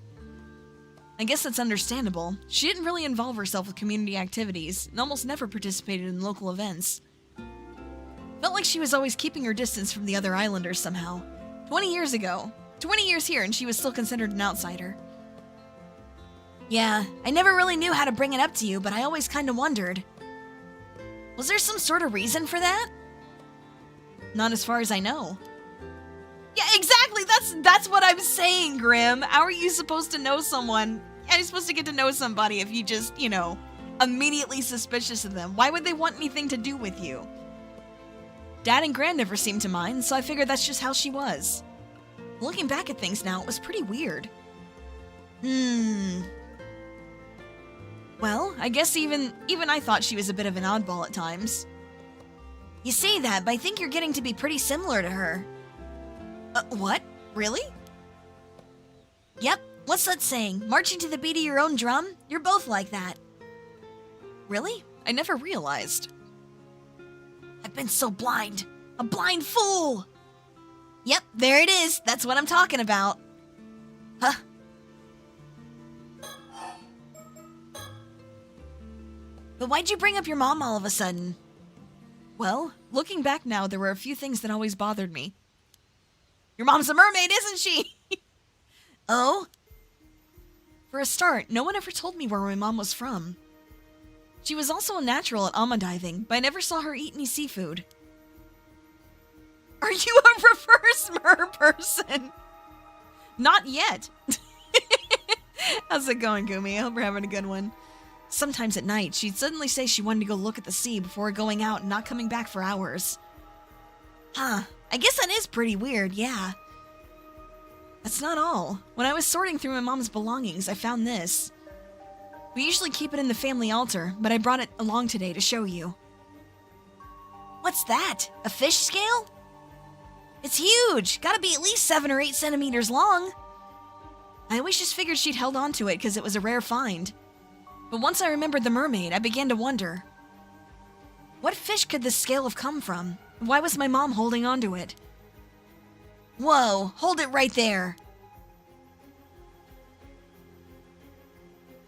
I guess that's understandable. She didn't really involve herself with community activities and almost never participated in local events. Felt like she was always keeping her distance from the other islanders somehow. 20 years ago. 20 years here and she was still considered an outsider. Yeah, I never really knew how to bring it up to you, but I always kind of wondered. Was there some sort of reason for that? Not as far as I know. Yeah, exactly. That's what I'm saying, Grim. How are you supposed to know someone? How are you supposed to get to know somebody if you just, immediately suspicious of them? Why would they want anything to do with you? Dad and Gran never seemed to mind, so I figured that's just how she was. Looking back at things now, it was pretty weird. Well, I guess even I thought she was a bit of an oddball at times. You say that, but I think you're getting to be pretty similar to her. What? Really? Yep, what's that saying? Marching to the beat of your own drum? You're both like that. Really? I never realized. I've been so blind. A blind fool! Yep, there it is. That's what I'm talking about. Huh? But why'd you bring up your mom all of a sudden? Well, looking back now, there were a few things that always bothered me. Your mom's a mermaid, isn't she? Oh? For a start, no one ever told me where my mom was from. She was also a natural at alma diving, but I never saw her eat any seafood. Are you a reverse mer person? Not yet. How's it going, Gumi? I hope you're having a good one. Sometimes at night, she'd suddenly say she wanted to go look at the sea before going out and not coming back for hours. Huh. I guess that is pretty weird, yeah. That's not all. When I was sorting through my mom's belongings, I found this. We usually keep it in the family altar, but I brought it along today to show you. What's that? A fish scale? It's huge! Gotta be at least 7 or 8 centimeters long. I always just figured she'd held on to it because it was a rare find. But once I remembered the mermaid, I began to wonder. What fish could this scale have come from? Why was my mom holding on to it? Whoa, hold it right there.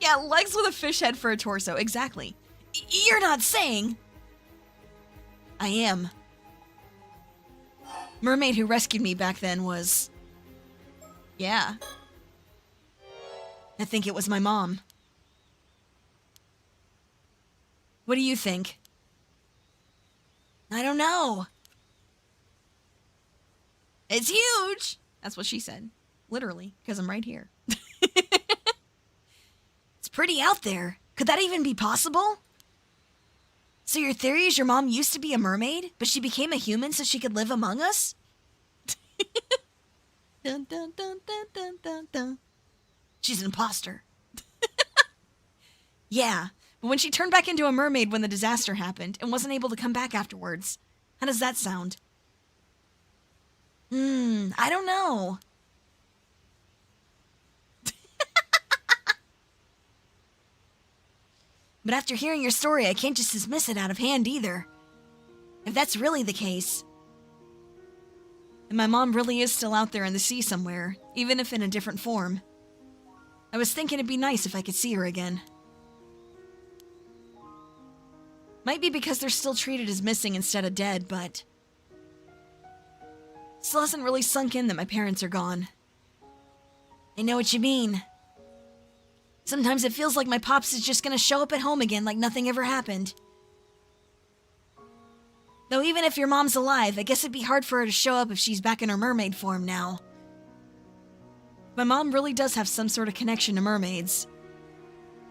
Yeah, legs with a fish head for a torso, exactly. You're not saying... I am. Mermaid who rescued me back then was... Yeah. I think it was my mom. What do you think? I don't know. It's huge! That's what she said. Literally, because I'm right here. It's pretty out there. Could that even be possible? So your theory is your mom used to be a mermaid, but she became a human so she could live among us? Dun, dun, dun, dun, dun, dun, dun. She's an imposter. Yeah, but when she turned back into a mermaid when the disaster happened and wasn't able to come back afterwards, how does that sound? I don't know. But after hearing your story, I can't just dismiss it out of hand either. If that's really the case, and my mom really is still out there in the sea somewhere, even if in a different form, I was thinking it'd be nice if I could see her again. Might be because they're still treated as missing instead of dead, but... still hasn't really sunk in that my parents are gone. I know what you mean. Sometimes it feels like my pops is just gonna show up at home again like nothing ever happened. Though even if your mom's alive, I guess it'd be hard for her to show up if she's back in her mermaid form now. My mom really does have some sort of connection to mermaids.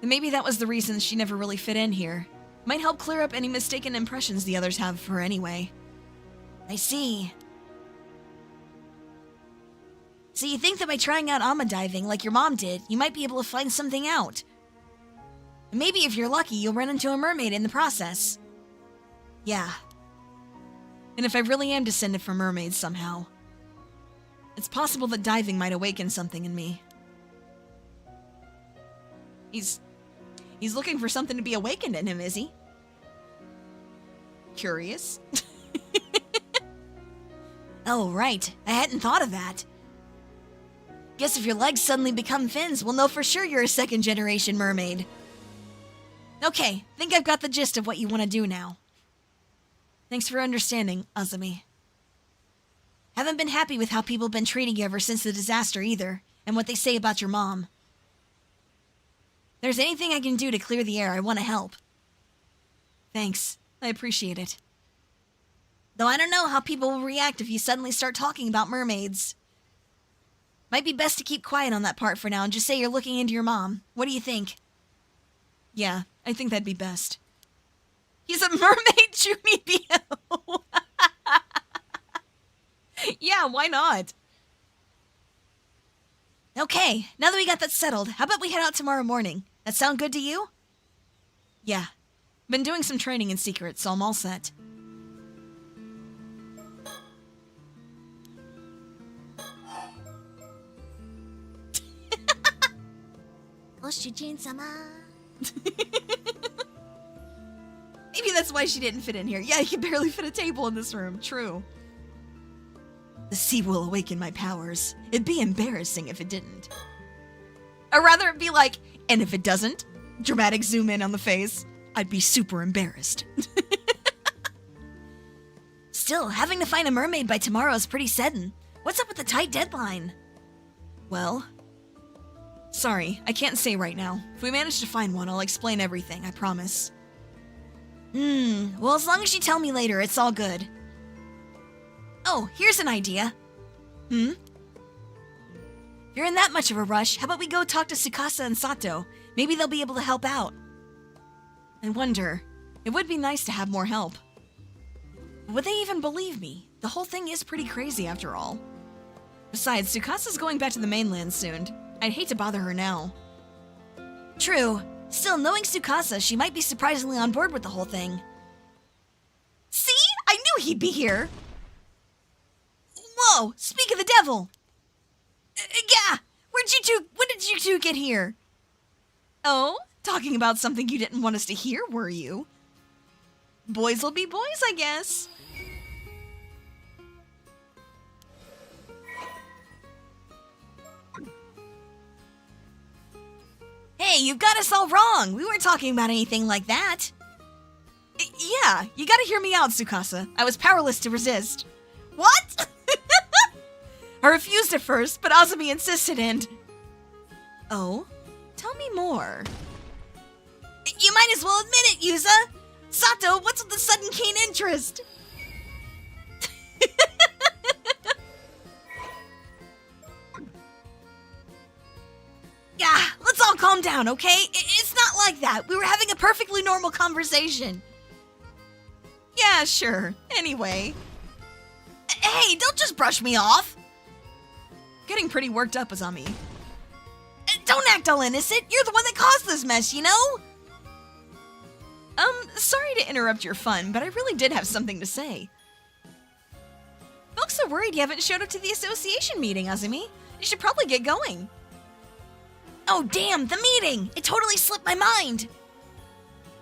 And maybe that was the reason she never really fit in here. Might help clear up any mistaken impressions the others have of her anyway. I see. So you think that by trying out alma diving like your mom did, you might be able to find something out. And maybe if you're lucky, you'll run into a mermaid in the process. Yeah. And if I really am descended from mermaids somehow, it's possible that diving might awaken something in me. He's looking for something to be awakened in him, is he? Curious. Oh, right. I hadn't thought of that. Guess if your legs suddenly become fins, we'll know for sure you're a second-generation mermaid. Okay, think I've got the gist of what you want to do now. Thanks for understanding, Azumi. Haven't been happy with how people have been treating you ever since the disaster either, and what they say about your mom. If there's anything I can do to clear the air, I want to help. Thanks, I appreciate it. Though I don't know how people will react if you suddenly start talking about mermaids. Might be best to keep quiet on that part for now and just say you're looking into your mom. What do you think? Yeah, I think that'd be best. He's a mermaid Jumibio. Yeah, why not? Okay, now that we got that settled, how about we head out tomorrow morning? That sound good to you? Yeah. Been doing some training in secret, so I'm all set. Maybe that's why she didn't fit in here. Yeah, you can barely fit a table in this room. True. The sea will awaken my powers. It'd be embarrassing if it didn't. Or rather, it'd be like, and if it doesn't, dramatic zoom in on the face, I'd be super embarrassed. Still, having to find a mermaid by tomorrow is pretty sudden. What's up with the tight deadline? Well, sorry, I can't say right now. If we manage to find one, I'll explain everything, I promise. Well, as long as you tell me later, it's all good. Oh, here's an idea. If you're in that much of a rush, how about we go talk to Tsukasa and Sato? Maybe they'll be able to help out. I wonder, it would be nice to have more help. Would they even believe me? The whole thing is pretty crazy after all. Besides, Tsukasa's going back to the mainland soon. I'd hate to bother her now. True. Still, knowing Tsukasa, she might be surprisingly on board with the whole thing. See? I knew he'd be here! Whoa! Speak of the devil! Yeah! When did you two get here? Oh? Talking about something you didn't want us to hear, were you? Boys will be boys, I guess. Hey, you've got us all wrong. We weren't talking about anything like that. Yeah, you gotta hear me out, Tsukasa. I was powerless to resist. What? I refused at first, but Azumi insisted and... Oh? Tell me more. You might as well admit it, Yuza! Sato, what's with the sudden keen interest? Yeah, let's all calm down, okay? It's not like that. We were having a perfectly normal conversation. Yeah, sure. Anyway. Hey, don't just brush me off. Getting pretty worked up, Azami. Don't act all innocent. You're the one that caused this mess, you know? Sorry to interrupt your fun, but I really did have something to say. Folks are worried you haven't showed up to the association meeting, Azumi. You should probably get going. Oh, damn, the meeting! It totally slipped my mind!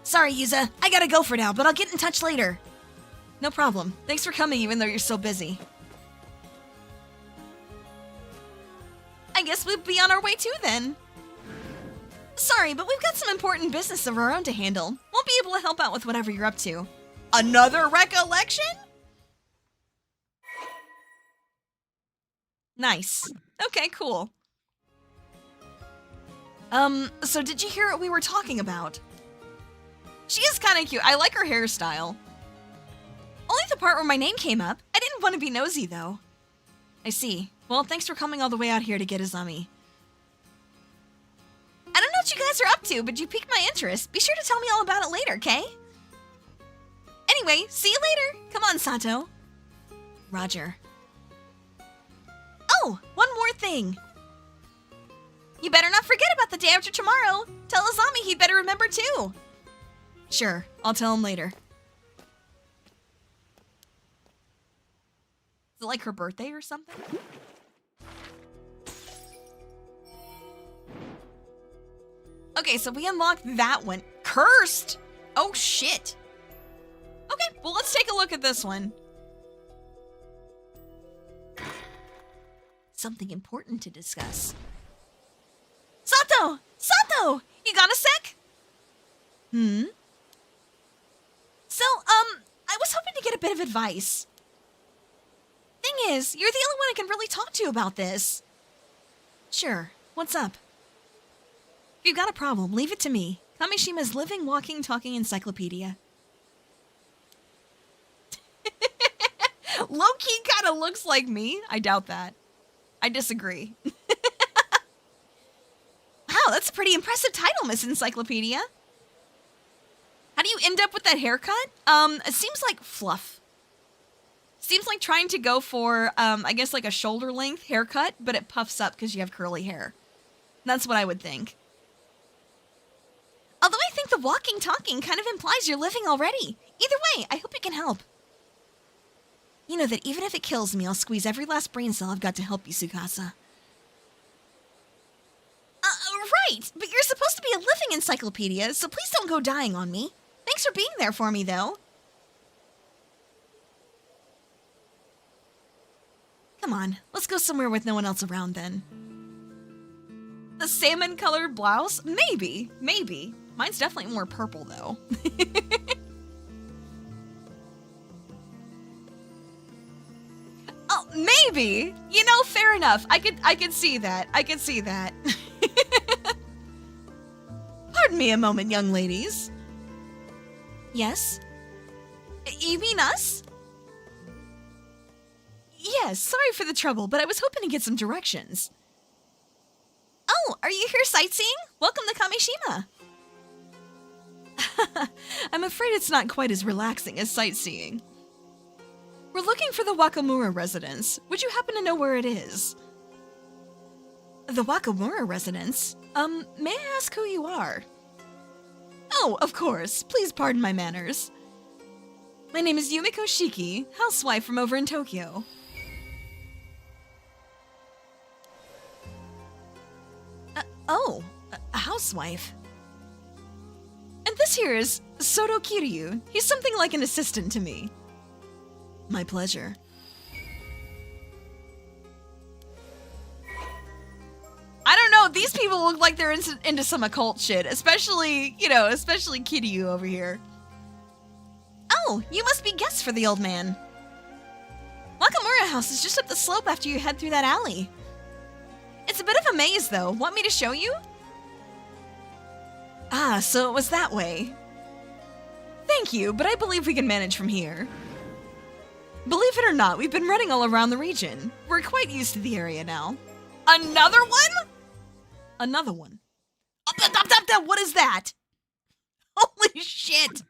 Sorry, Yuza. I gotta go for now, but I'll get in touch later. No problem. Thanks for coming even though you're so busy. I guess we'll be on our way too then. Sorry, but we've got some important business of our own to handle. Won't be able to help out with whatever you're up to. Another recollection? Nice. Okay, cool. So did you hear what we were talking about? She is kind of cute. I like her hairstyle. Only the part where my name came up. I didn't want to be nosy, though. I see. Well, thanks for coming all the way out here to get Azami. I don't know what you guys are up to, but you piqued my interest. Be sure to tell me all about it later, okay? Anyway, see you later. Come on, Sato. Roger. Oh, one more thing. You better not forget about the day after tomorrow. Tell Azami he'd better remember too. Sure, I'll tell him later. Is it like her birthday or something? Okay, so we unlocked that one. Cursed! Oh, shit. Okay, well, let's take a look at this one. something important to discuss. Sato! Sato! You got a sec? So, I was hoping to get a bit of advice. Thing is, you're the only one I can really talk to about this. Sure, what's up? If you've got a problem, leave it to me. Kamishima's living, walking, talking encyclopedia. Low-key kinda looks like me. I doubt that. I disagree. Wow, that's a pretty impressive title, Miss Encyclopedia. How do you end up with that haircut? It seems like fluff. Seems like trying to go for, I guess like a shoulder length haircut, but it puffs up because you have curly hair. That's what I would think. Although I think the walking, talking kind of implies you're living already. Either way, I hope you can help. You know that even if it kills me, I'll squeeze every last brain cell I've got to help you, Tsukasa. Right, but you're supposed to be a living encyclopedia, so please don't go dying on me. Thanks for being there for me, though. Come on, let's go somewhere with no one else around then. The salmon-colored blouse? Maybe, maybe. Mine's definitely more purple, though. Oh, maybe. You know, fair enough. I could see that. I could see that. Pardon me a moment, young ladies. Yes? You mean us? Yes, sorry for the trouble, but I was hoping to get some directions. Oh, are you here sightseeing? Welcome to Kamishima. I'm afraid it's not quite as relaxing as sightseeing. We're looking for the Wakamura residence. Would you happen to know where it is? The Wakamura residence? May I ask who you are? Oh, of course. Please pardon my manners. My name is Yumiko Shiki, housewife from over in Tokyo. A housewife. And this here is Soto Kiryu. He's something like an assistant to me. My pleasure. I don't know, these people look like they're into some occult shit, especially, you know, especially Kiryu over here. Oh, you must be guests for the old man. Wakamura House is just up the slope after you head through that alley. It's a bit of a maze, though. Want me to show you? Ah, so it was that way. Thank you, but I believe we can manage from here. Believe it or not, we've been running all around the region. We're quite used to the area now. Another one? Another one. What is that? Holy shit!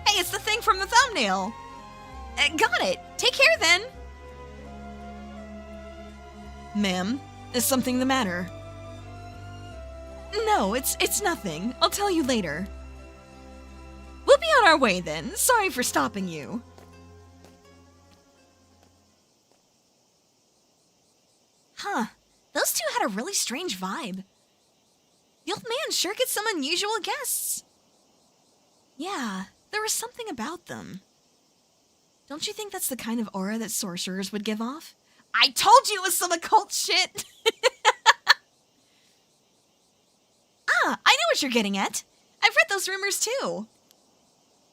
Hey, it's the thing from the thumbnail. Got it. Take care then. Ma'am, is something the matter? No, it's nothing. I'll tell you later. We'll be on our way then. Sorry for stopping you. Huh. Those two had a really strange vibe. The old man sure gets some unusual guests. Yeah, there was something about them. Don't you think that's the kind of aura that sorcerers would give off? I told you it was some occult shit! Ah, I know what you're getting at. I've read those rumors too.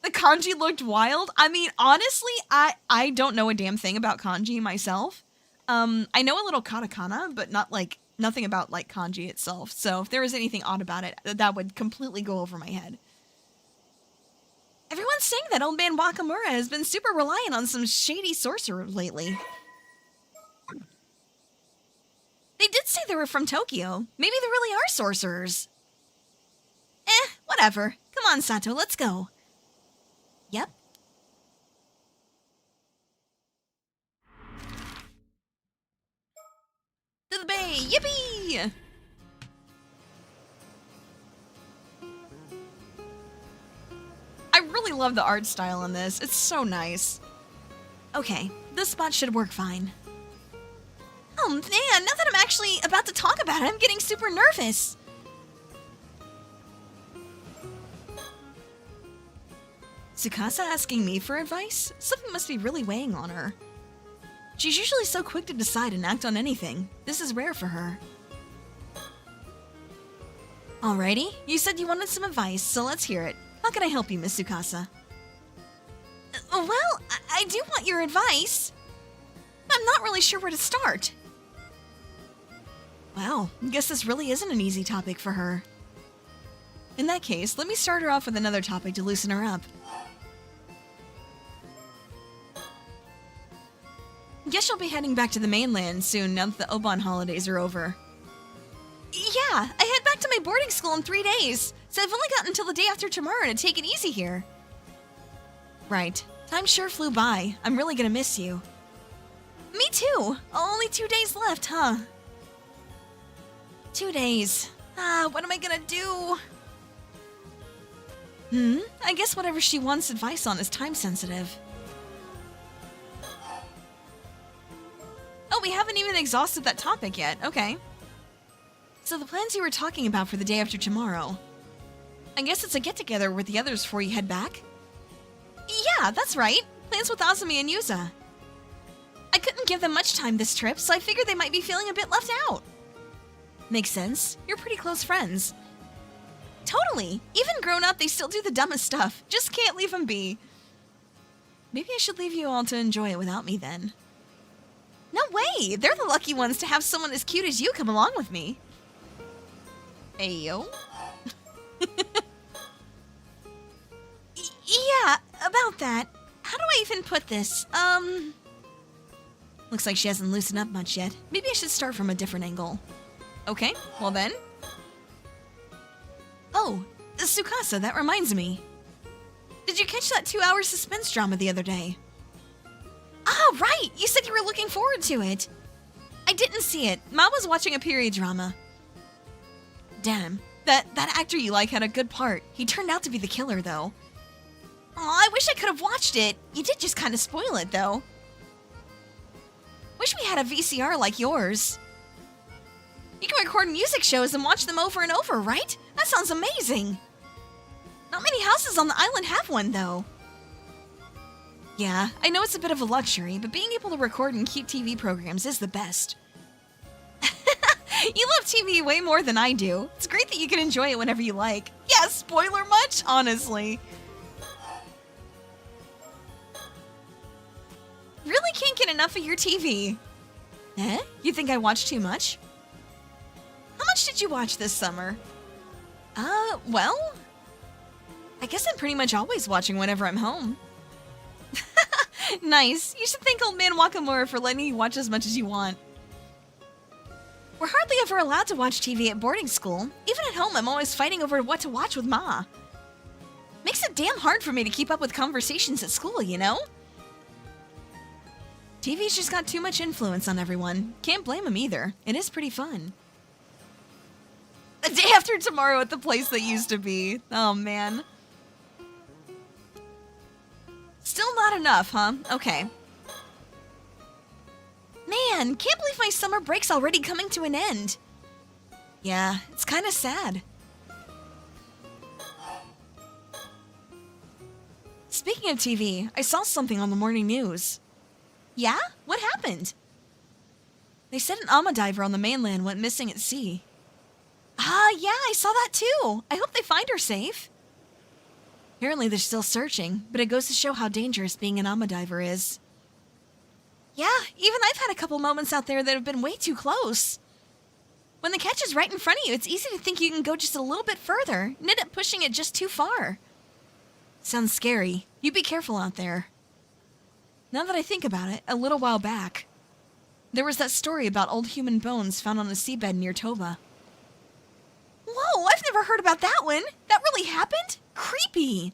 The kanji looked wild. I mean, honestly, I don't know a damn thing about kanji myself. I know a little katakana, but nothing about like kanji itself. So if there was anything odd about it, that would completely go over my head. Everyone's saying that old man Wakamura has been super reliant on some shady sorcerer lately. They did say they were from Tokyo. Maybe they really are sorcerers. Whatever. Come on, Sato, let's go. Yep. To the bay! Yippee! I really love the art style in this. It's so nice. Okay, this spot should work fine. Oh man, now that I'm actually about to talk about it, I'm getting super nervous. Tsukasa asking me for advice? Something must be really weighing on her. She's usually so quick to decide and act on anything. This is rare for her. Alrighty, you said you wanted some advice, so let's hear it. How can I help you, Miss Tsukasa? Well, I do want your advice. I'm not really sure where to start. Wow, I guess this really isn't an easy topic for her. In that case, let me start her off with another topic to loosen her up. Guess you'll be heading back to the mainland soon now that the Obon holidays are over. Yeah, I head back to my boarding school in 3 days, so I've only got until the day after tomorrow to take it easy here. Right. Time sure flew by. I'm really gonna miss you. Me too. Only 2 days left, huh? 2 days. What am I gonna do? I guess whatever she wants advice on is time sensitive. Oh, we haven't even exhausted that topic yet. Okay. So the plans you were talking about for the day after tomorrow. I guess it's a get-together with the others before you head back? Yeah, that's right. Plans with Azumi and Yuza. I couldn't give them much time this trip, so I figured they might be feeling a bit left out. Makes sense. You're pretty close friends. Totally. Even grown up, they still do the dumbest stuff. Just can't leave them be. Maybe I should leave you all to enjoy it without me then. No way! They're the lucky ones to have someone as cute as you come along with me. Ayo. Yeah, about that. How do I even put this? Looks like she hasn't loosened up much yet. Maybe I should start from a different angle. Okay, well then. Oh, Tsukasa, that reminds me. Did you catch that 2-hour suspense drama the other day? Ah, right! You said you were looking forward to it. I didn't see it. Mom was watching a period drama. Damn, that actor you like had a good part. He turned out to be the killer, though. Aw, I wish I could have watched it. You did just kind of spoil it, though. Wish we had a VCR like yours. You can record music shows and watch them over and over, right? That sounds amazing. Not many houses on the island have one, though. Yeah, I know it's a bit of a luxury, but being able to record and keep TV programs is the best. You love TV way more than I do. It's great that you can enjoy it whenever you like. Yeah, spoiler much? Honestly. Really can't get enough of your TV. Eh? You think I watch too much? How much did you watch this summer? Well, I guess I'm pretty much always watching whenever I'm home. Nice. You should thank old man Wakamura for letting you watch as much as you want. We're hardly ever allowed to watch TV at boarding school. Even at home, I'm always fighting over what to watch with Ma. Makes it damn hard for me to keep up with conversations at school, you know? TV's just got too much influence on everyone. Can't blame them either. It is pretty fun. The day after tomorrow at the place that used to be. Oh, man. Still not enough, huh? Okay. Man, can't believe my summer break's already coming to an end. Yeah, it's kind of sad. Speaking of TV, I saw something on the morning news. Yeah? What happened? They said an Ama diver on the mainland went missing at sea. Ah, yeah, I saw that too. I hope they find her safe. Apparently they're still searching, but it goes to show how dangerous being an Ama diver is. Yeah, even I've had a couple moments out there that have been way too close. When the catch is right in front of you, it's easy to think you can go just a little bit further and end up pushing it just too far. Sounds scary. You be careful out there. Now that I think about it, a little while back, there was that story about old human bones found on a seabed near Toba. Whoa, I've never heard about that one. That really happened? Creepy.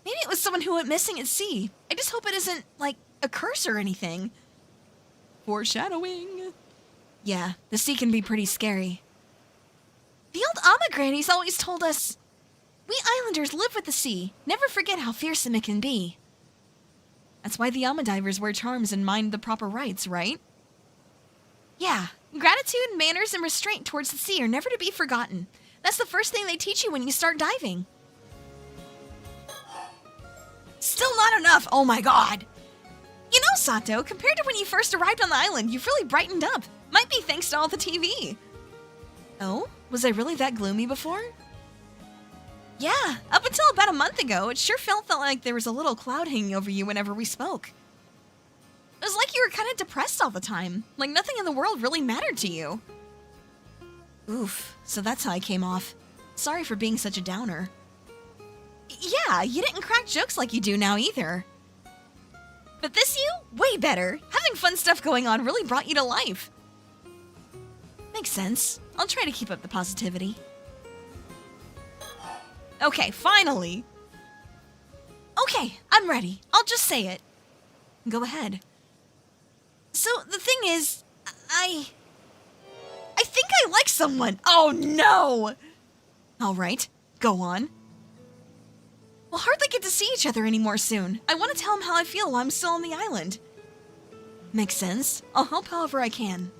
Maybe it was someone who went missing at sea. I just hope it isn't, like, a curse or anything. Foreshadowing. Yeah, the sea can be pretty scary. The old Ama grannies always told us, we islanders live with the sea. Never forget how fearsome it can be. That's why the Ama divers wear charms and mind the proper rites, right? Yeah, gratitude, manners, and restraint towards the sea are never to be forgotten. That's the first thing they teach you when you start diving. Still not enough, oh my god! You know Sato. Compared to when you first arrived on the island, you've really brightened up. Might be thanks to all the TV. Oh? Was I really that gloomy before? Yeah, up until about a month ago, it sure felt like there was a little cloud hanging over you whenever we spoke. It was like you were kind of depressed all the time, like nothing in the world really mattered to you. Oof, so that's how I came off. Sorry for being such a downer. Yeah, you didn't crack jokes like you do now either. But this you? Way better. Having fun stuff going on really brought you to life. Makes sense. I'll try to keep up the positivity. Okay, finally. Okay, I'm ready. I'll just say it. Go ahead. So, the thing is, I think I like someone. Oh no! Alright, go on. We'll hardly get to see each other anymore soon. I want to tell him how I feel while I'm still on the island. Makes sense. I'll help however I can.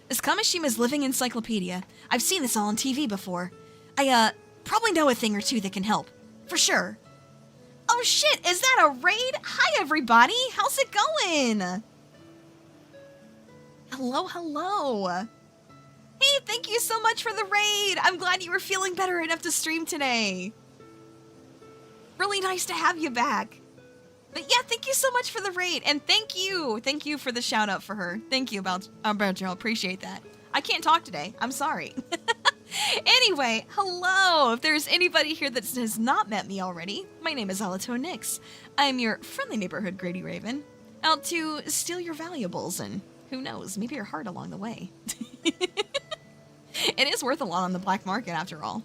Is Kamishima living encyclopedia? I've seen this all on TV before. I, probably know a thing or two that can help. For sure. Oh shit, is that a raid? Hi everybody, how's it going? Hello, hello. Hey, thank you so much for the raid. I'm glad you were feeling better enough to stream today. Really nice to have you back. But yeah, thank you so much for the raid, and thank you for the shout out for her. Thank you, Alberto, appreciate that. I can't talk today, I'm sorry. Anyway, hello! If there's anybody here that has not met me already, my name is Alato Nix. I'm your friendly neighborhood Grady Raven, out to steal your valuables and, who knows, maybe your heart along the way. It is worth a lot on the black market after all.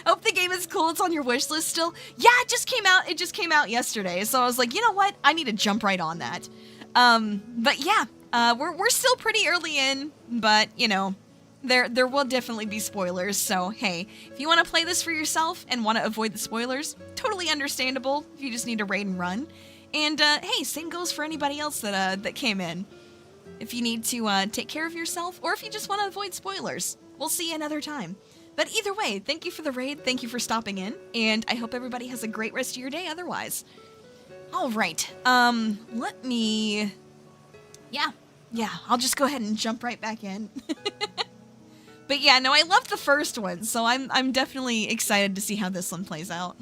Hope the game is cool, it's on your wish list still. Yeah, it just came out yesterday, so I was like, you know what, I need to jump right on that. But yeah, we're still pretty early in, but, you know, there will definitely be spoilers, so hey, if you want to play this for yourself and want to avoid the spoilers, totally understandable if you just need to raid and run. And hey, same goes for anybody else that came in. If you need to take care of yourself, or if you just want to avoid spoilers, we'll see you another time. But either way, thank you for the raid, thank you for stopping in, and I hope everybody has a great rest of your day otherwise. Alright, let me... Yeah, I'll just go ahead and jump right back in. But yeah, no, I loved the first one, so I'm definitely excited to see how this one plays out.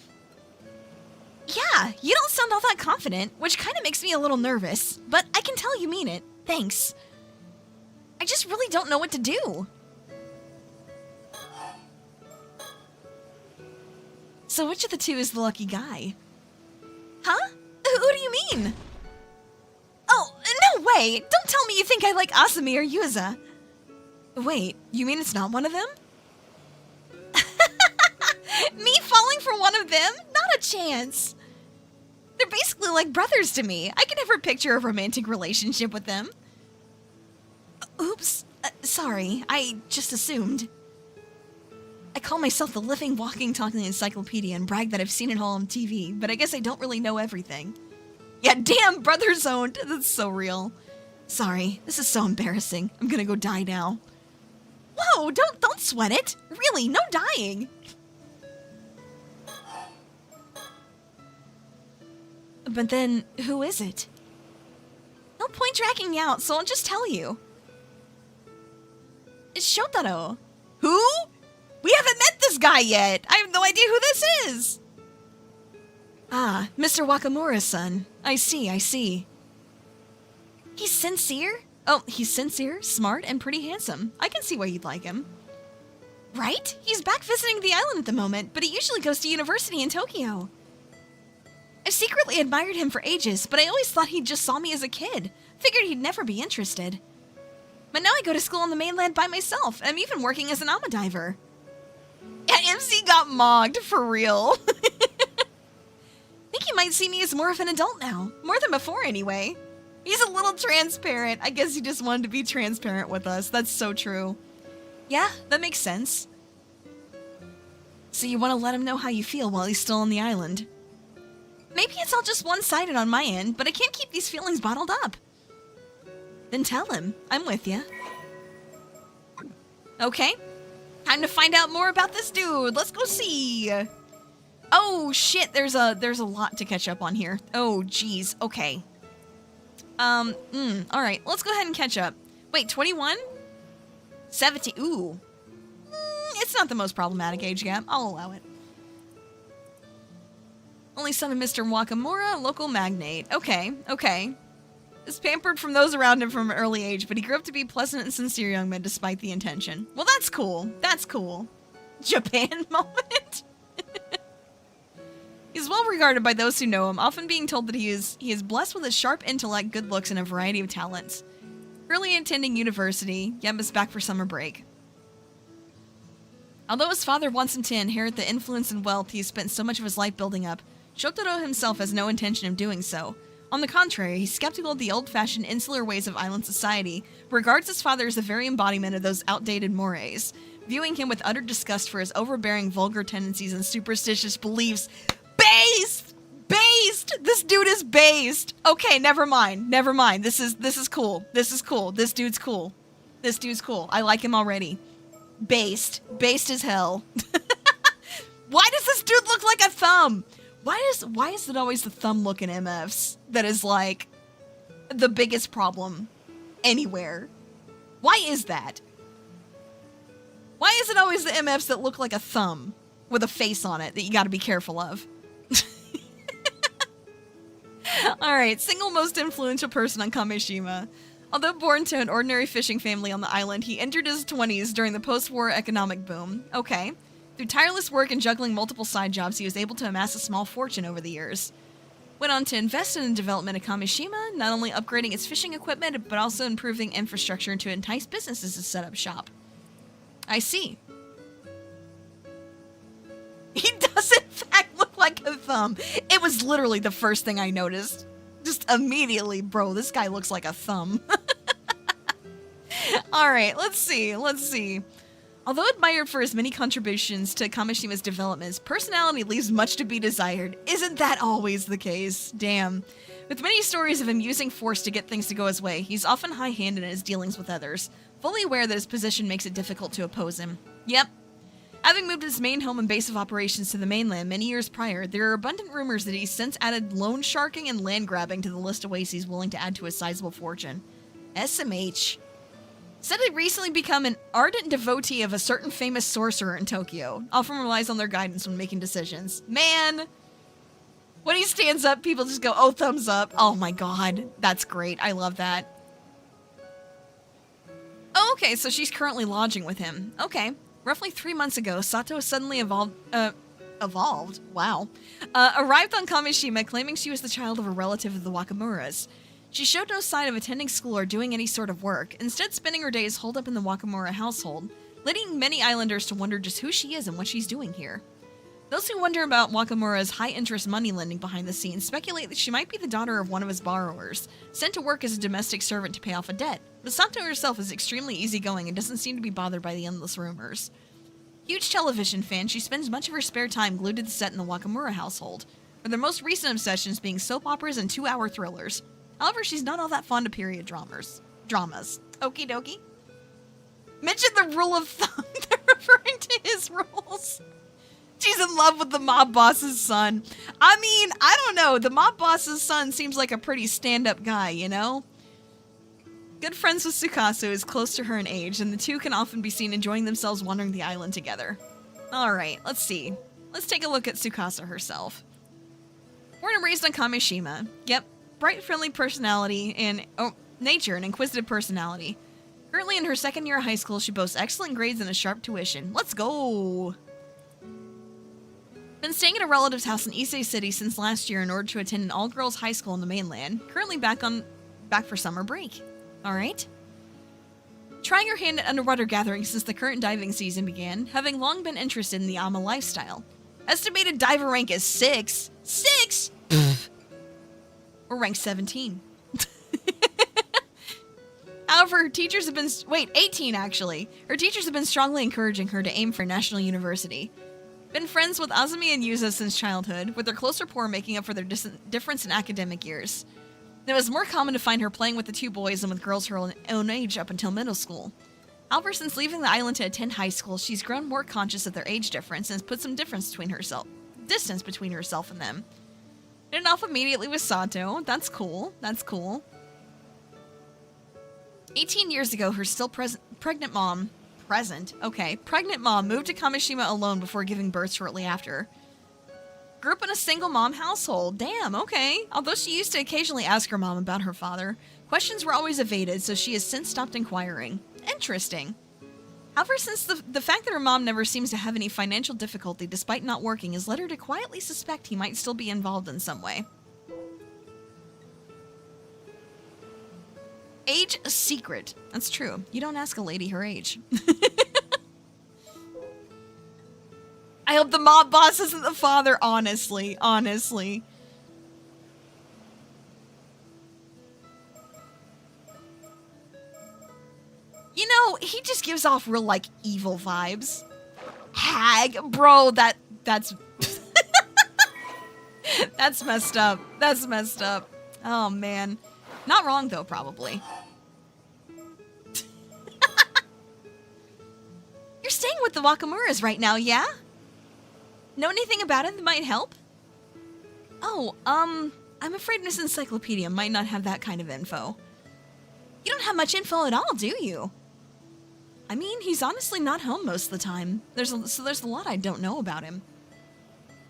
Yeah, you don't sound all that confident, which kind of makes me a little nervous, but I can tell you mean it. Thanks. I just really don't know what to do. So which of the two is the lucky guy? Huh? Who do you mean? Oh, no way! Don't tell me you think I like Asami or Yuza. Wait, you mean it's not one of them? Me falling for one of them? Not a chance. They're basically like brothers to me. I can never picture a romantic relationship with them. Oops. Sorry, I just assumed. I call myself the living, walking, talking encyclopedia and brag that I've seen it all on TV, but I guess I don't really know everything. Yeah, damn, brothers owned. That's so real. Sorry, this is so embarrassing. I'm gonna go die now. Whoa, don't sweat it. Really, no dying. But then, who is it? No point dragging me out, so I'll just tell you. It's Shotaro. Who? We haven't met this guy yet. I have no idea who this is. Ah, Mr. Wakamura's son. I see. He's sincere? Oh, he's sincere, smart, and pretty handsome. I can see why you'd like him. Right? He's back visiting the island at the moment, but he usually goes to university in Tokyo. I've secretly admired him for ages, but I always thought he just saw me as a kid. Figured he'd never be interested. But now I go to school on the mainland by myself, and I'm even working as an ama diver. Yeah, MC got mogged, for real. I think he might see me as more of an adult now. More than before, anyway. He's a little transparent. I guess he just wanted to be transparent with us. That's so true. Yeah, that makes sense. So you want to let him know how you feel while he's still on the island. Maybe it's all just one-sided on my end, but I can't keep these feelings bottled up. Then tell him. I'm with you. Okay. Time to find out more about this dude. Let's go see. Oh shit, there's a lot to catch up on here. Oh geez, okay. Alright, let's go ahead and catch up. Wait, 21? 17, ooh. It's not the most problematic age gap, I'll allow it. Only son of Mr. Wakamura, local magnate. Okay, okay. Is pampered from those around him from an early age, but he grew up to be a pleasant and sincere young man despite the intention. Well, that's cool. That's cool. Japan moment? He's well regarded by those who know him, often being told that he is blessed with a sharp intellect, good looks, and a variety of talents. Currently attending university, Yem is back for summer break. Although his father wants him to inherit the influence and wealth he has spent so much of his life building up, Shotaro himself has no intention of doing so. On the contrary, he's skeptical of the old-fashioned insular ways of island society, regards his father as the very embodiment of those outdated mores, viewing him with utter disgust for his overbearing vulgar tendencies and superstitious beliefs. Based! Based! This dude is based! Okay, never mind. Never mind. This is cool. This is cool. This dude's cool. This dude's cool. I like him already. Based. Based as hell. Why does this dude look like a thumb? Why is it always the thumb look in MFs that is like the biggest problem anywhere? Why is that? Why is it always the MFs that look like a thumb with a face on it that you gotta be careful of? Alright, single most influential person on Kamishima. Although born to an ordinary fishing family on the island, he entered his 20s during the post-war economic boom. Okay. Through tireless work and juggling multiple side jobs, he was able to amass a small fortune over the years. Went on to invest in the development of Kamishima, not only upgrading its fishing equipment, but also improving infrastructure to entice businesses to set up shop. I see. He does in fact look like a thumb. It was literally the first thing I noticed. Just immediately, bro, this guy looks like a thumb. Alright, let's see. Although admired for his many contributions to Kamishima's development, his personality leaves much to be desired. Isn't that always the case? Damn. With many stories of him using force to get things to go his way, he's often high-handed in his dealings with others, fully aware that his position makes it difficult to oppose him. Yep. Having moved his main home and base of operations to the mainland many years prior, there are abundant rumors that he's since added loan sharking and land grabbing to the list of ways he's willing to add to his sizable fortune. SMH. Said he'd recently become an ardent devotee of a certain famous sorcerer in Tokyo, often relies on their guidance when making decisions. Man! When he stands up, people just go, oh, thumbs up. Oh my god, that's great. I love that. Oh, okay, so she's currently lodging with him. Okay. Roughly 3 months ago, Sato suddenly arrived on Kamishima claiming she was the child of a relative of the Wakamuras. She showed no sign of attending school or doing any sort of work, instead spending her days holed up in the Wakamura household, leading many islanders to wonder just who she is and what she's doing here. Those who wonder about Wakamura's high-interest money lending behind the scenes speculate that she might be the daughter of one of his borrowers, sent to work as a domestic servant to pay off a debt. But Sato herself is extremely easygoing and doesn't seem to be bothered by the endless rumors. Huge television fan, she spends much of her spare time glued to the set in the Wakamura household, with her most recent obsessions being soap operas and 2-hour thrillers. However, she's not all that fond of period dramas. Okie dokie. Mention the rule of thumb. They're referring to his rules. She's in love with the mob boss's son. I mean, I don't know. The mob boss's son seems like a pretty stand-up guy, you know? Good friends with Tsukasa, is close to her in age, and the two can often be seen enjoying themselves wandering the island together. Alright, let's see. Let's take a look at Tsukasa herself. Born and raised on Kamishima. Yep, bright, friendly personality and nature and inquisitive personality. Currently in her second year of high school, she boasts excellent grades and a sharp tuition. Let's go! Been staying at a relative's house in Ise City since last year in order to attend an all-girls high school in the mainland. Currently back for summer break. Alright. Trying her hand at underwater gathering since the current diving season began, having long been interested in the AMA lifestyle. Estimated diver rank is 6. 6?! Or rank 17. However, her teachers have been... Wait, 18 actually. Her teachers have been strongly encouraging her to aim for National University. Been friends with Azumi and Yuza since childhood, with their close rapport making up for their difference in academic years. It was more common to find her playing with the two boys than with girls her own age up until middle school. However, since leaving the island to attend high school, she's grown more conscious of their age difference and has put some distance between herself distance between herself and them. Hit it off immediately with Sato. That's cool. That's cool. 18 years ago, her still pregnant mom moved to Kamishima alone before giving birth shortly after. Grew up in a single mom household. Damn, okay. Although she used to occasionally ask her mom about her father, questions were always evaded, so she has since stopped inquiring. Interesting. However, since the fact that her mom never seems to have any financial difficulty despite not working has led her to quietly suspect he might still be involved in some way. Age a secret. That's true. You don't ask a lady her age. I hope the mob boss isn't the father, honestly. Honestly. You know, he just gives off real, like, evil vibes. Hag. Bro, that's... That's messed up. That's messed up. Oh, man. Not wrong, though, probably. You're staying with the Wakamuras right now, yeah? Know anything about it that might help? Oh, I'm afraid Miss Encyclopedia might not have that kind of info. You don't have much info at all, do you? I mean, he's honestly not home most of the time. There's a lot I don't know about him.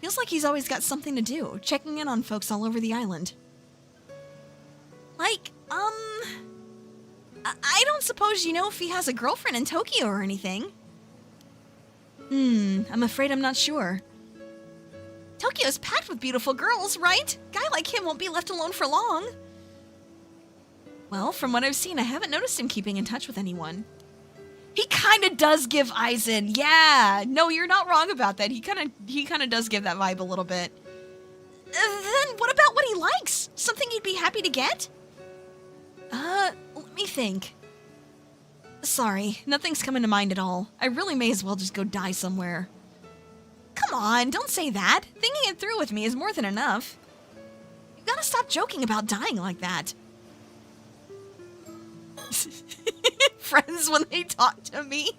Feels like he's always got something to do, checking in on folks all over the island. Like, I don't suppose you know if he has a girlfriend in Tokyo or anything. I'm afraid I'm not sure. Tokyo's packed with beautiful girls, right? Guy like him won't be left alone for long. Well, from what I've seen, I haven't noticed him keeping in touch with anyone. He kinda does give Aizen, yeah! No, you're not wrong about that. He kinda does give that vibe a little bit. Then what about what he likes? Something you'd be happy to get? Let me think. Sorry, nothing's coming to mind at all. I really may as well just go die somewhere. Come on, don't say that. Thinking it through with me is more than enough. You gotta stop joking about dying like that. Friends when they talk to me.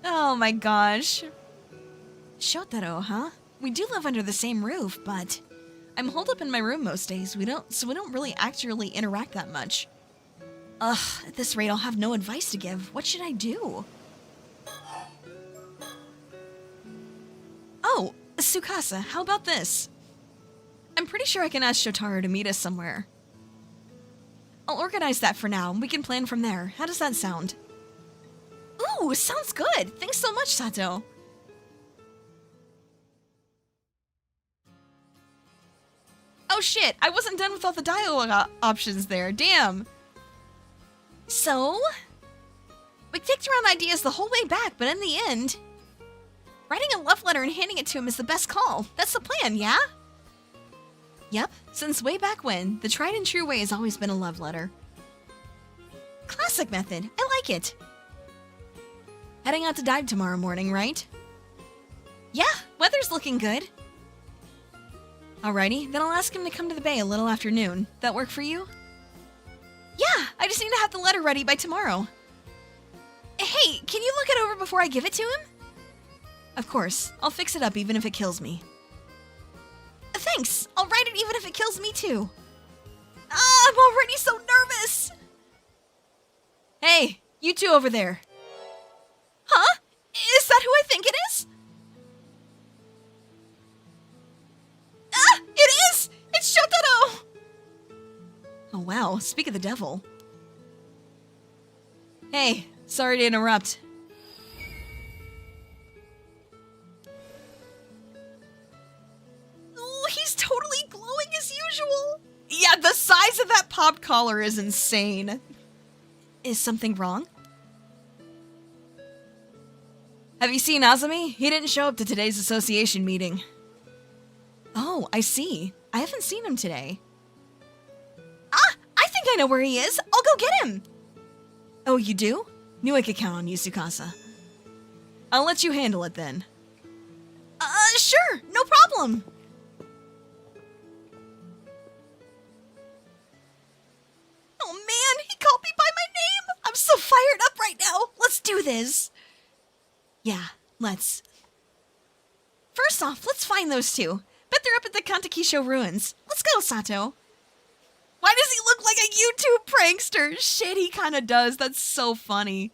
Oh my gosh. Shotaro, huh? We do live under the same roof, but I'm holed up in my room most days. So we don't really actually interact that much. Ugh, at this rate I'll have no advice to give. What should I do? Oh, Tsukasa, how about this? I'm pretty sure I can ask Shotaro to meet us somewhere. I'll organize that for now, and we can plan from there. How does that sound? Ooh, sounds good! Thanks so much, Sato. Oh shit, I wasn't done with all the dialogue options there, damn. So, we kicked around ideas the whole way back, but in the end, writing a love letter and handing it to him is the best call. That's the plan, yeah? Yep, since way back when, the tried and true way has always been a love letter. Classic method, I like it. Heading out to dive tomorrow morning, right? Yeah, weather's looking good. Alrighty, then I'll ask him to come to the bay a little after noon. That work for you? Yeah, I just need to have the letter ready by tomorrow. Hey, can you look it over before I give it to him? Of course, I'll fix it up even if it kills me. Thanks, I'll write it even if it kills me too. Ah, I'm already so nervous. Hey, you two over there. Huh? Is that who I think it is? Ah, it is! It's Shotaro! Oh wow, speak of the devil. Hey, sorry to interrupt. Oh, he's totally glowing as usual. Yeah, the size of that pop collar is insane. Is something wrong? Have you seen Azumi? He didn't show up to today's association meeting. Oh, I see. I haven't seen him today. Ah, I think I know where he is. I'll go get him. Oh, you do? Knew I could count on you, Tsukasa. I'll let you handle it then. Sure, no problem. Oh man, he called me by my name. I'm so fired up right now. Let's do this. Yeah, let's. First off, let's find those two. Bet they're up at the Kantakisho ruins. Let's go, Sato. Why does he look like a YouTube prankster? Shit, he kind of does. That's so funny.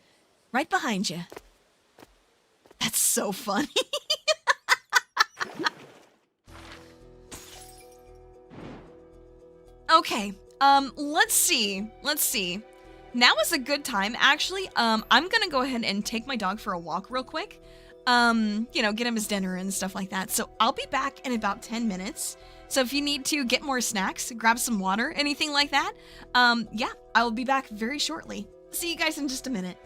Right behind you. That's so funny. Okay, let's see. Now is a good time. Actually, I'm gonna go ahead and take my dog for a walk real quick. You know, get him his dinner and stuff like that. So I'll be back in about 10 minutes. So if you need to get more snacks, grab some water, anything like that, yeah, I will be back very shortly. See you guys in just a minute.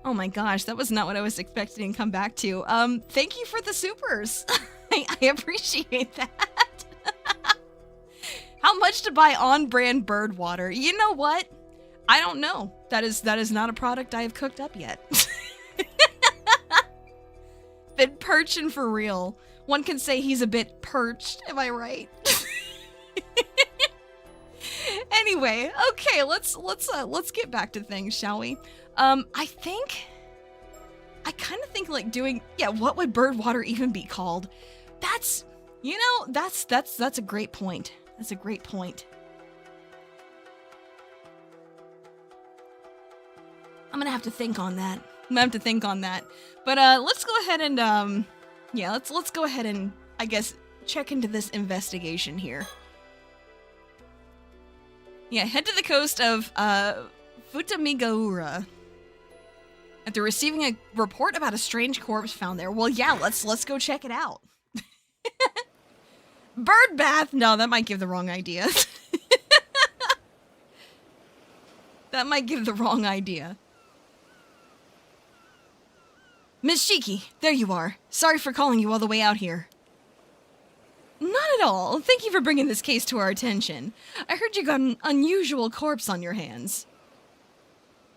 Oh my gosh, that was not what I was expecting to come back to. Thank you for the supers. I appreciate that. How much to buy on-brand bird water? You know what? I don't know. That is not a product I have cooked up yet. Been perching for real. One can say he's a bit perched, am I right? Anyway, okay, let's get back to things, shall we? I kind of think like doing, yeah, what would bird water even be called? That's, you know, that's a great point. That's a great point. I'm gonna have to think on that. But let's go ahead and yeah, let's go ahead and I guess check into this investigation here. Yeah, head to the coast of Futamigaura after receiving a report about a strange corpse found there. Well, yeah, let's go check it out. Bird bath? No, that might give the wrong idea. That might give the wrong idea. Miss Shiki, there you are. Sorry for calling you all the way out here. Not at all. Thank you for bringing this case to our attention. I heard you got an unusual corpse on your hands.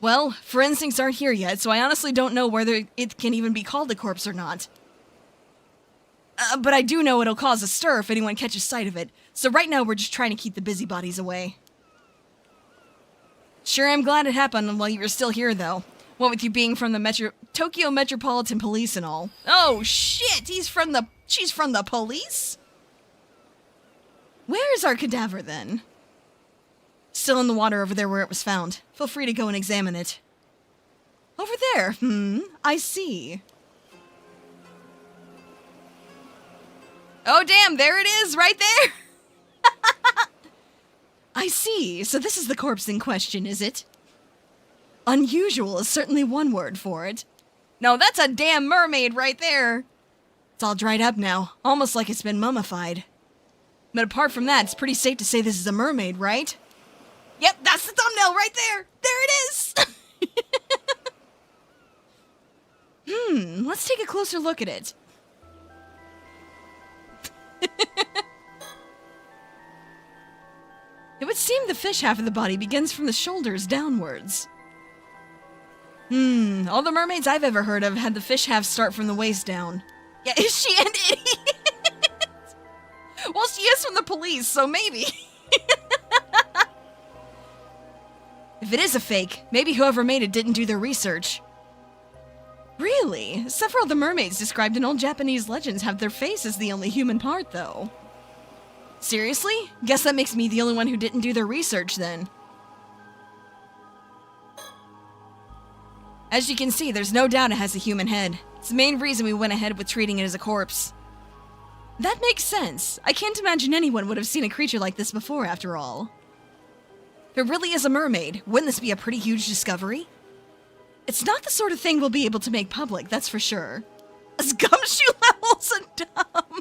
Well, forensics aren't here yet, so I honestly don't know whether it can even be called a corpse or not. But I do know it'll cause a stir if anyone catches sight of it, so right now we're just trying to keep the busybodies away. Sure, I'm glad it happened while you were still here, though. What with you being from the Tokyo Metropolitan Police and all. Oh, shit! She's from the police? Where is our cadaver, then? Still in the water over there where it was found. Feel free to go and examine it. Over there? I see. Oh, damn, there it is, right there! I see. So this is the corpse in question, is it? Unusual is certainly one word for it. No, that's a damn mermaid right there. It's all dried up now, almost like it's been mummified. But apart from that, it's pretty safe to say this is a mermaid, right? Yep, that's the thumbnail right there. There it is. Let's take a closer look at it. It would seem the fish half of the body begins from the shoulders downwards. All the mermaids I've ever heard of had the fish half start from the waist down. Yeah, is she an idiot? Well, she is from the police, so maybe. If it is a fake, maybe whoever made it didn't do their research. Really? Several of the mermaids described in old Japanese legends have their face as the only human part, though. Seriously? Guess that makes me the only one who didn't do their research, then. As you can see, there's no doubt it has a human head. It's the main reason we went ahead with treating it as a corpse. That makes sense. I can't imagine anyone would have seen a creature like this before, after all. If it really is a mermaid, wouldn't this be a pretty huge discovery? It's not the sort of thing we'll be able to make public, that's for sure. As gumshoe levels and dumb.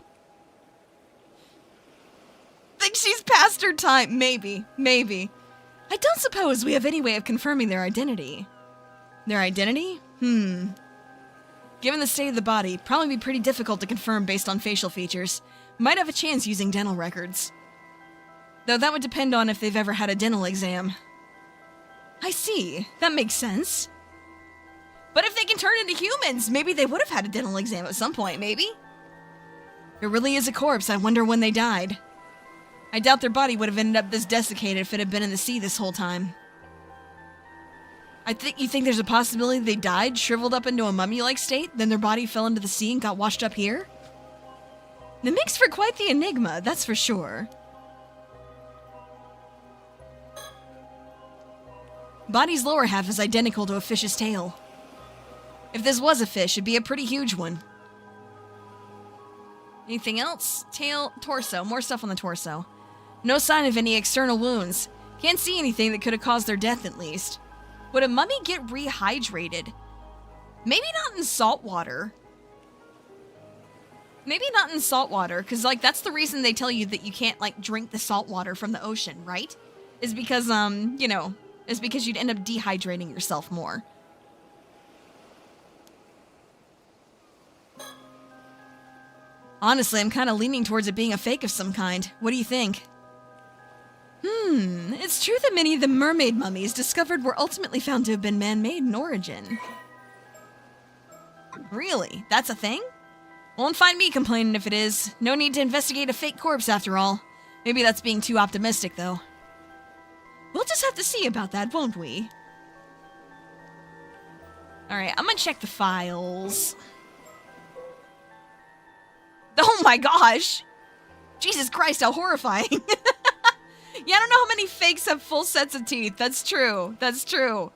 Think she's past her time? Maybe. I don't suppose we have any way of confirming their identity. Their identity? Given the state of the body, probably be pretty difficult to confirm based on facial features. Might have a chance using dental records. Though that would depend on if they've ever had a dental exam. I see. That makes sense. But if they can turn into humans, maybe they would have had a dental exam at some point, maybe? If it really is a corpse, I wonder when they died. I doubt their body would have ended up this desiccated if it had been in the sea this whole time. You think there's a possibility they died, shriveled up into a mummy-like state, then their body fell into the sea and got washed up here? It makes for quite the enigma, that's for sure. Body's lower half is identical to a fish's tail. If this was a fish, it'd be a pretty huge one. Anything else? Tail, torso, more stuff on the torso. No sign of any external wounds. Can't see anything that could have caused their death, at least. Would a mummy get rehydrated? Maybe not in salt water. Maybe not in salt water, because, like, that's the reason they tell you that you can't, like, drink the salt water from the ocean, right? Is because, you know, is because you'd end up dehydrating yourself more. Honestly, I'm kind of leaning towards it being a fake of some kind. What do you think? It's true that many of the mermaid mummies discovered were ultimately found to have been man-made in origin. Really? That's a thing? Won't find me complaining if it is. No need to investigate a fake corpse after all. Maybe that's being too optimistic, though. We'll just have to see about that, won't we? Alright, I'm gonna check the files. Oh my gosh! Jesus Christ, how horrifying! Yeah, I don't know how many fakes have full sets of teeth. That's true. That's true.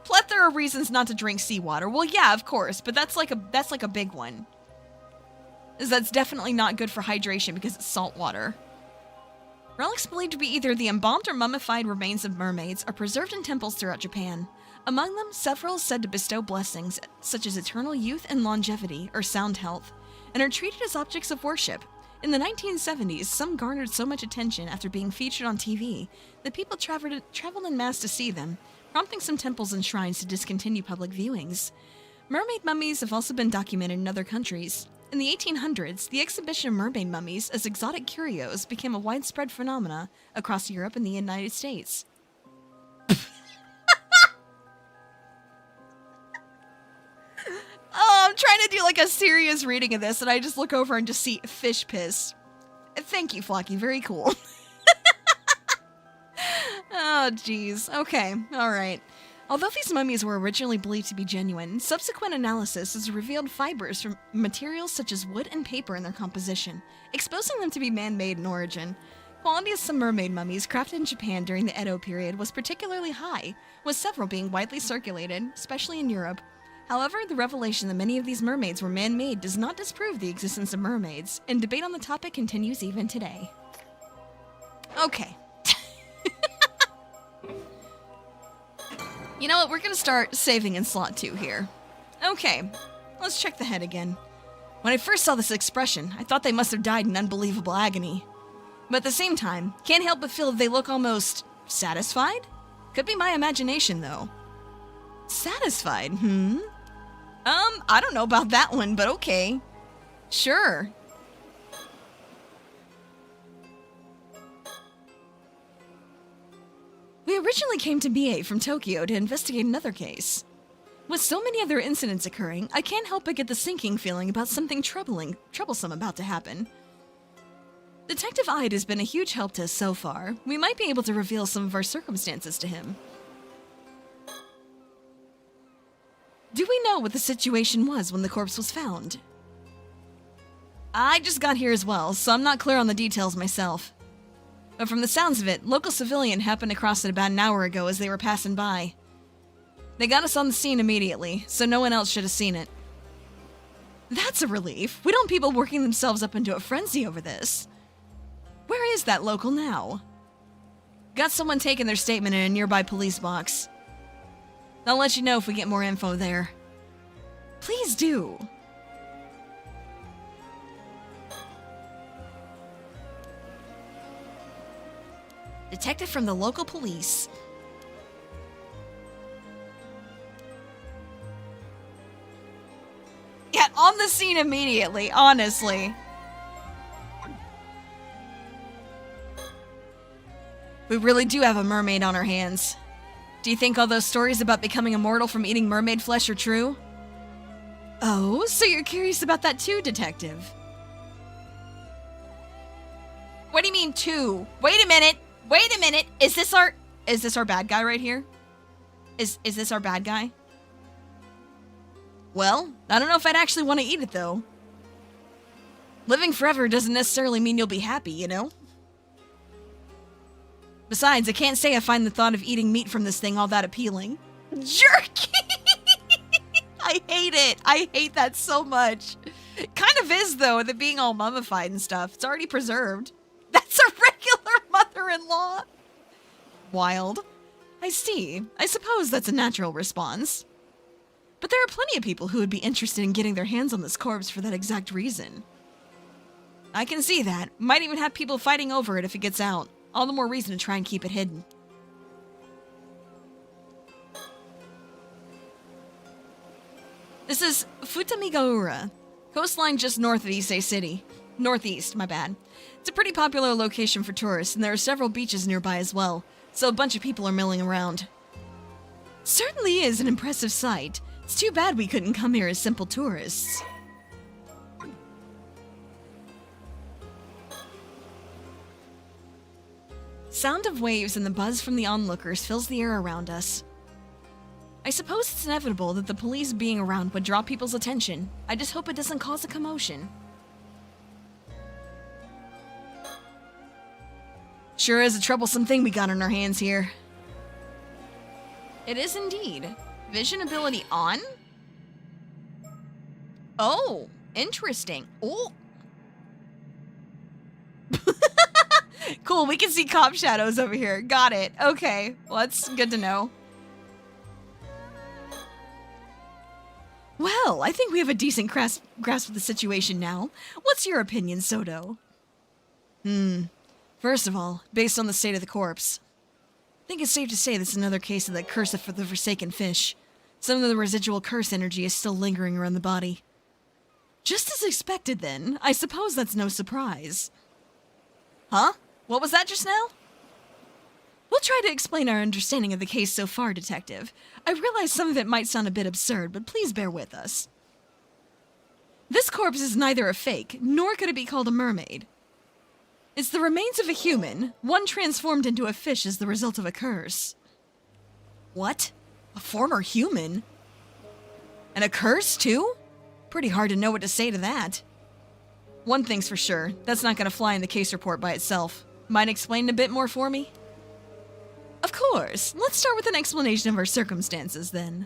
Plethora of reasons not to drink seawater. Well, yeah, of course, but that's like a big one. That's definitely not good for hydration because it's salt water. Relics believed to be either the embalmed or mummified remains of mermaids are preserved in temples throughout Japan. Among them, several said to bestow blessings such as eternal youth and longevity or sound health, and are treated as objects of worship. In the 1970s, some garnered so much attention after being featured on TV that people traveled en masse to see them, prompting some temples and shrines to discontinue public viewings. Mermaid mummies have also been documented in other countries. In the 1800s, the exhibition of mermaid mummies as exotic curios became a widespread phenomena across Europe and the United States. Oh, I'm trying to do like a serious reading of this, and I just look over and just see fish piss. Thank you, Flocky. Very cool. Oh, jeez. Okay. All right. Although these mummies were originally believed to be genuine, subsequent analysis has revealed fibers from materials such as wood and paper in their composition, exposing them to be man-made in origin. Quality of some mermaid mummies crafted in Japan during the Edo period was particularly high, with several being widely circulated, especially in Europe. However, the revelation that many of these mermaids were man-made does not disprove the existence of mermaids, and debate on the topic continues even today. Okay. You know what, we're gonna start saving in slot 2 here. Okay, let's check the head again. When I first saw this expression, I thought they must have died in unbelievable agony. But at the same time, can't help but feel that they look almost satisfied? Could be my imagination, though. Satisfied, I don't know about that one, but okay. Sure. We originally came to BA from Tokyo to investigate another case. With so many other incidents occurring, I can't help but get the sinking feeling about something troublesome about to happen. Detective Ide has been a huge help to us so far. We might be able to reveal some of our circumstances to him. Do we know what the situation was when the corpse was found? I just got here as well, so I'm not clear on the details myself. But from the sounds of it, local civilian happened across it about an hour ago as they were passing by. They got us on the scene immediately, so no one else should have seen it. That's a relief. We don't want people working themselves up into a frenzy over this. Where is that local now? Got someone taking their statement in a nearby police box. I'll let you know if we get more info there. Please do. Detective from the local police. Yeah, on the scene immediately, honestly. We really do have a mermaid on our hands. Do you think all those stories about becoming immortal from eating mermaid flesh are true? Oh, so you're curious about that too, Detective? What do you mean too? Wait a minute! Wait a minute! Is this our bad guy right here? Is this our bad guy? Well, I don't know if I'd actually want to eat it though. Living forever doesn't necessarily mean you'll be happy, you know? Besides, I can't say I find the thought of eating meat from this thing all that appealing. Jerky! I hate it. I hate that so much. It kind of is, though, with it being all mummified and stuff. It's already preserved. That's a regular mother-in-law. Wild. I see. I suppose that's a natural response. But there are plenty of people who would be interested in getting their hands on this corpse for that exact reason. I can see that. Might even have people fighting over it if it gets out. All the more reason to try and keep it hidden. This is Futamigaura. Coastline just north of Issei City. Northeast, my bad. It's a pretty popular location for tourists, and there are several beaches nearby as well, so a bunch of people are milling around. Certainly is an impressive sight. It's too bad we couldn't come here as simple tourists. Sound of waves and the buzz from the onlookers fills the air around us. I suppose it's inevitable that the police being around would draw people's attention. I just hope it doesn't cause a commotion. Sure is a troublesome thing we got on our hands here. It is indeed. Vision ability on? Oh, interesting. Oh. Cool, we can see cop shadows over here. Got it. Okay, well, that's good to know. Well, I think we have a decent grasp of the situation now. What's your opinion, Soto? First of all, based on the state of the corpse, I think it's safe to say this is another case of the curse of the forsaken fish. Some of the residual curse energy is still lingering around the body. Just as expected, then. I suppose that's no surprise. Huh? What was that just now? We'll try to explain our understanding of the case so far, Detective. I realize some of it might sound a bit absurd, but please bear with us. This corpse is neither a fake, nor could it be called a mermaid. It's the remains of a human, one transformed into a fish as the result of a curse. What? A former human? And a curse, too? Pretty hard to know what to say to that. One thing's for sure, that's not going to fly in the case report by itself. Mind explaining a bit more for me? Of course. Let's start with an explanation of our circumstances, then.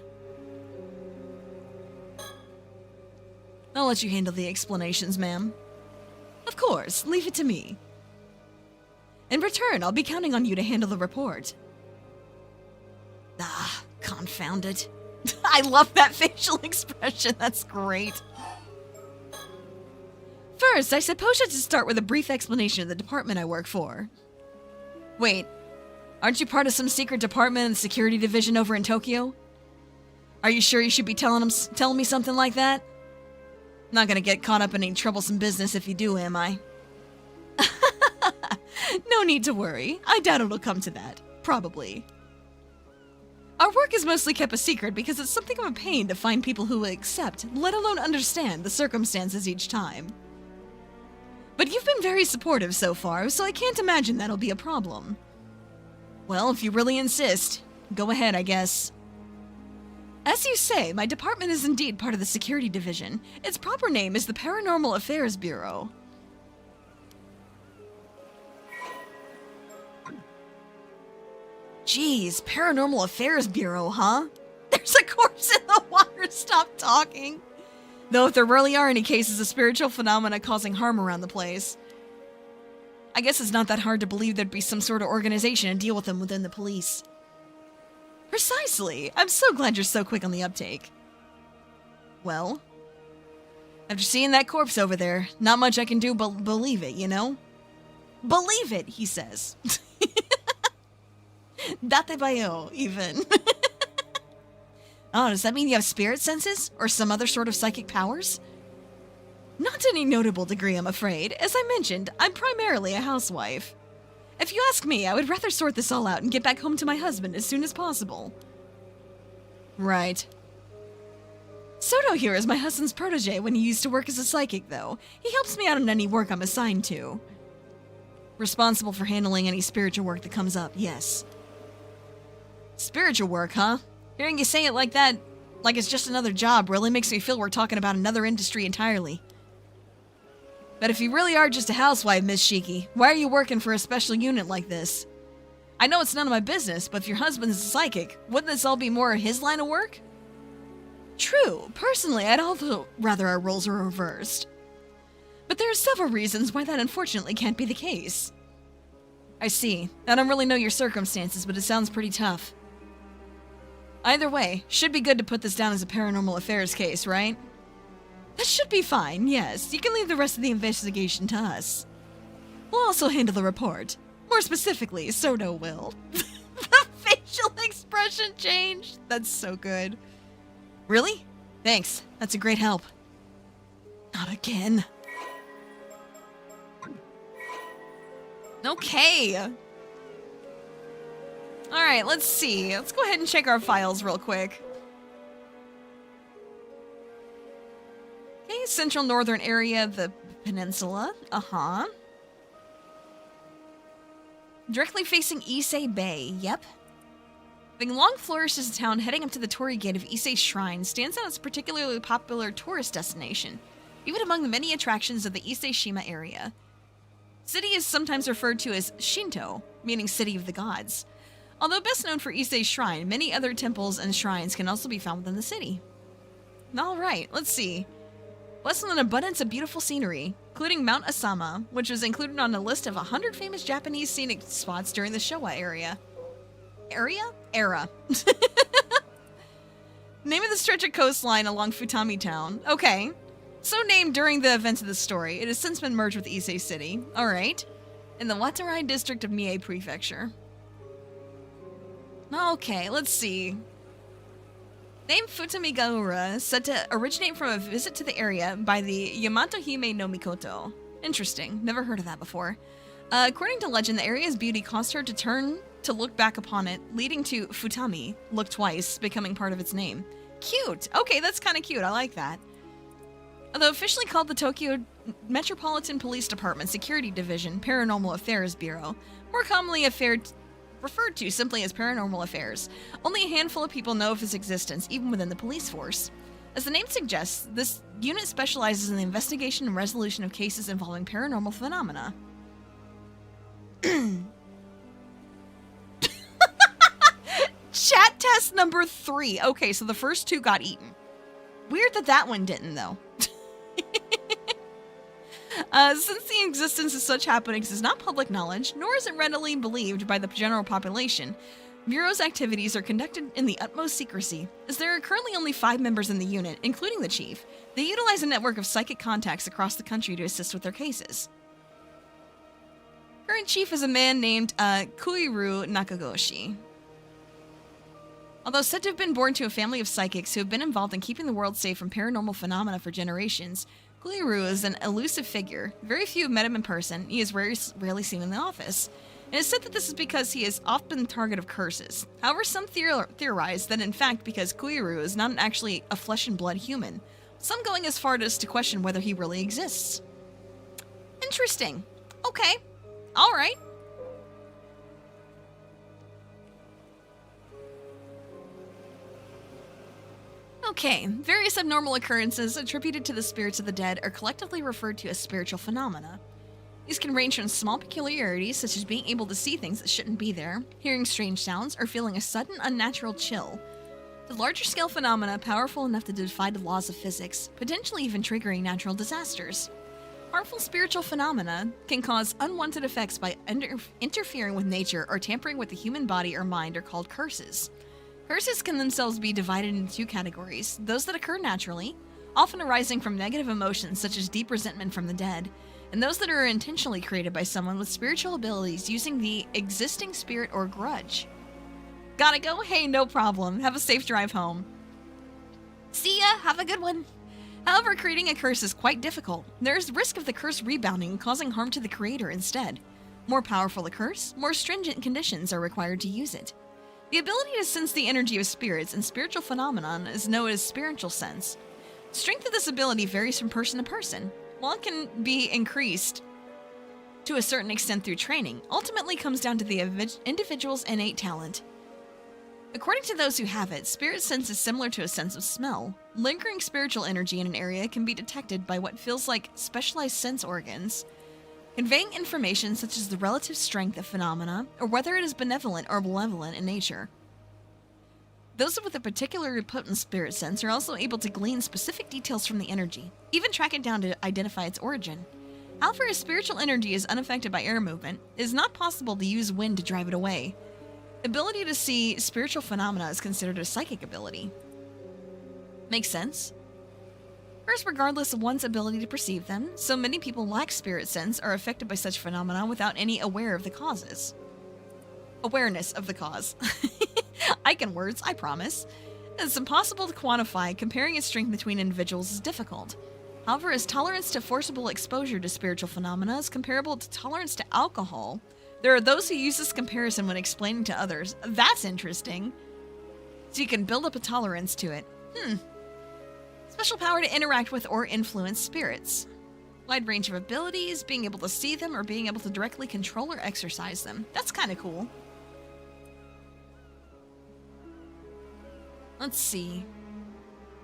I'll let you handle the explanations, ma'am. Of course, leave it to me. In return, I'll be counting on you to handle the report. Ah, confound it. I love that facial expression, that's great. First, I suppose I should start with a brief explanation of the department I work for. Wait, aren't you part of some secret department in the security division over in Tokyo? Are you sure you should be telling me something like that? Not gonna get caught up in any troublesome business if you do, am I? No need to worry. I doubt it'll come to that. Probably. Our work is mostly kept a secret because it's something of a pain to find people who will accept, let alone understand, the circumstances each time. But you've been very supportive so far, so I can't imagine that'll be a problem. Well, if you really insist, go ahead, I guess. As you say, my department is indeed part of the security division. Its proper name is the Paranormal Affairs Bureau. Geez, Paranormal Affairs Bureau, huh? There's a corpse in the water, stop talking. Though if there really are any cases of spiritual phenomena causing harm around the place, I guess it's not that hard to believe there'd be some sort of organization to deal with them within the police. Precisely. I'm so glad you're so quick on the uptake. Well, after seeing that corpse over there, not much I can do but believe it, you know? Believe it, he says. Date bayo, even. Oh, does that mean you have spirit senses? Or some other sort of psychic powers? Not to any notable degree, I'm afraid. As I mentioned, I'm primarily a housewife. If you ask me, I would rather sort this all out and get back home to my husband as soon as possible. Right. Soto here is my husband's protege when he used to work as a psychic, though. He helps me out on any work I'm assigned to. Responsible for handling any spiritual work that comes up, yes. Spiritual work, huh? Hearing you say it like that, like it's just another job, really makes me feel we're talking about another industry entirely. But if you really are just a housewife, Miss Shiki, why are you working for a special unit like this? I know it's none of my business, but if your husband's a psychic, wouldn't this all be more his line of work? True. Personally, I'd also rather our roles are reversed. But there are several reasons why that unfortunately can't be the case. I see. I don't really know your circumstances, but it sounds pretty tough. Either way, should be good to put this down as a paranormal affairs case, right? That should be fine, yes. You can leave the rest of the investigation to us. We'll also handle the report. More specifically, Soto will. The facial expression changed. That's so good. Really? Thanks. That's a great help. Not again. Okay. Alright, let's see. Let's go ahead and check our files real quick. Okay, central northern area of the peninsula. Uh-huh. Directly facing Issei Bay. Yep. The long flourished as a town heading up to the torii gate of Issei Shrine stands out as a particularly popular tourist destination, even among the many attractions of the Issei Shima area. The city is sometimes referred to as Shinto, meaning City of the Gods. Although best known for Issei Shrine, many other temples and shrines can also be found within the city. Alright, let's see. Blessed with an abundance of beautiful scenery, including Mount Asama, which was included on a list of 100 famous Japanese scenic spots during the Showa era. Era. Name of the stretch of coastline along Futami Town. Okay. So named during the events of the story, it has since been merged with Issei City. Alright. In the Watarai district of Mie Prefecture. Okay, let's see. Name Futamigaura, said to originate from a visit to the area by the Yamato Hime no Mikoto. Interesting, never heard of that before. According to legend, the area's beauty caused her to turn to look back upon it, leading to Futami, look twice, becoming part of its name. Cute! Okay, that's kind of cute, I like that. Although officially called the Tokyo Metropolitan Police Department Security Division Paranormal Affairs Bureau, more commonly referred to simply as Paranormal Affairs, only a handful of people know of its existence, even within the police force. As the name suggests, this unit specializes in the investigation and resolution of cases involving paranormal phenomena. Chat test number 3. Okay, so the first 2 got eaten. Weird that that one didn't, though. Since the existence of such happenings is not public knowledge, nor is it readily believed by the general population, Bureau's activities are conducted in the utmost secrecy. As there are currently only 5 members in the unit, including the chief, they utilize a network of psychic contacts across the country to assist with their cases. Current chief is a man named Kuiru Nakagoshi. Although said to have been born to a family of psychics who have been involved in keeping the world safe from paranormal phenomena for generations, Kuiru is an elusive figure. Very few have met him in person. He is rarely seen in the office. It is said that this is because he is often the target of curses. However, some theorize that in fact because Kuiru is not actually a flesh and blood human, some going as far as to question whether he really exists. Interesting. Okay. Alright. Okay, various abnormal occurrences attributed to the spirits of the dead are collectively referred to as spiritual phenomena. These can range from small peculiarities such as being able to see things that shouldn't be there, hearing strange sounds, or feeling a sudden unnatural chill, to larger scale phenomena powerful enough to defy the laws of physics, potentially even triggering natural disasters. Harmful spiritual phenomena can cause unwanted effects by interfering with nature or tampering with the human body or mind are called curses. Curses can themselves be divided into 2 categories, those that occur naturally, often arising from negative emotions such as deep resentment from the dead, and those that are intentionally created by someone with spiritual abilities using the existing spirit or grudge. Gotta go? Hey, no problem. Have a safe drive home. See ya! Have a good one! However, creating a curse is quite difficult. There is risk of the curse rebounding and causing harm to the creator instead. More powerful the curse, more stringent conditions are required to use it. The ability to sense the energy of spirits and spiritual phenomenon is known as spiritual sense. Strength of this ability varies from person to person. While it can be increased to a certain extent through training, ultimately comes down to the individual's innate talent. According to those who have it, spirit sense is similar to a sense of smell. Lingering spiritual energy in an area can be detected by what feels like specialized sense organs, conveying information such as the relative strength of phenomena, or whether it is benevolent or malevolent in nature. Those with a particularly potent spirit sense are also able to glean specific details from the energy, even track it down to identify its origin. However, as spiritual energy is unaffected by air movement, it is not possible to use wind to drive it away. Ability to see spiritual phenomena is considered a psychic ability. Makes sense? First, regardless of one's ability to perceive them, so many people lack spirit sense are affected by such phenomena without any awareness of the cause. I can words, I promise. It's impossible to quantify. Comparing its strength between individuals is difficult. However, as tolerance to forcible exposure to spiritual phenomena is comparable to tolerance to alcohol, there are those who use this comparison when explaining to others. That's interesting. So you can build up a tolerance to it. Special power to interact with or influence spirits. Wide range of abilities, being able to see them or being able to directly control or exercise them. That's kind of cool. Let's see.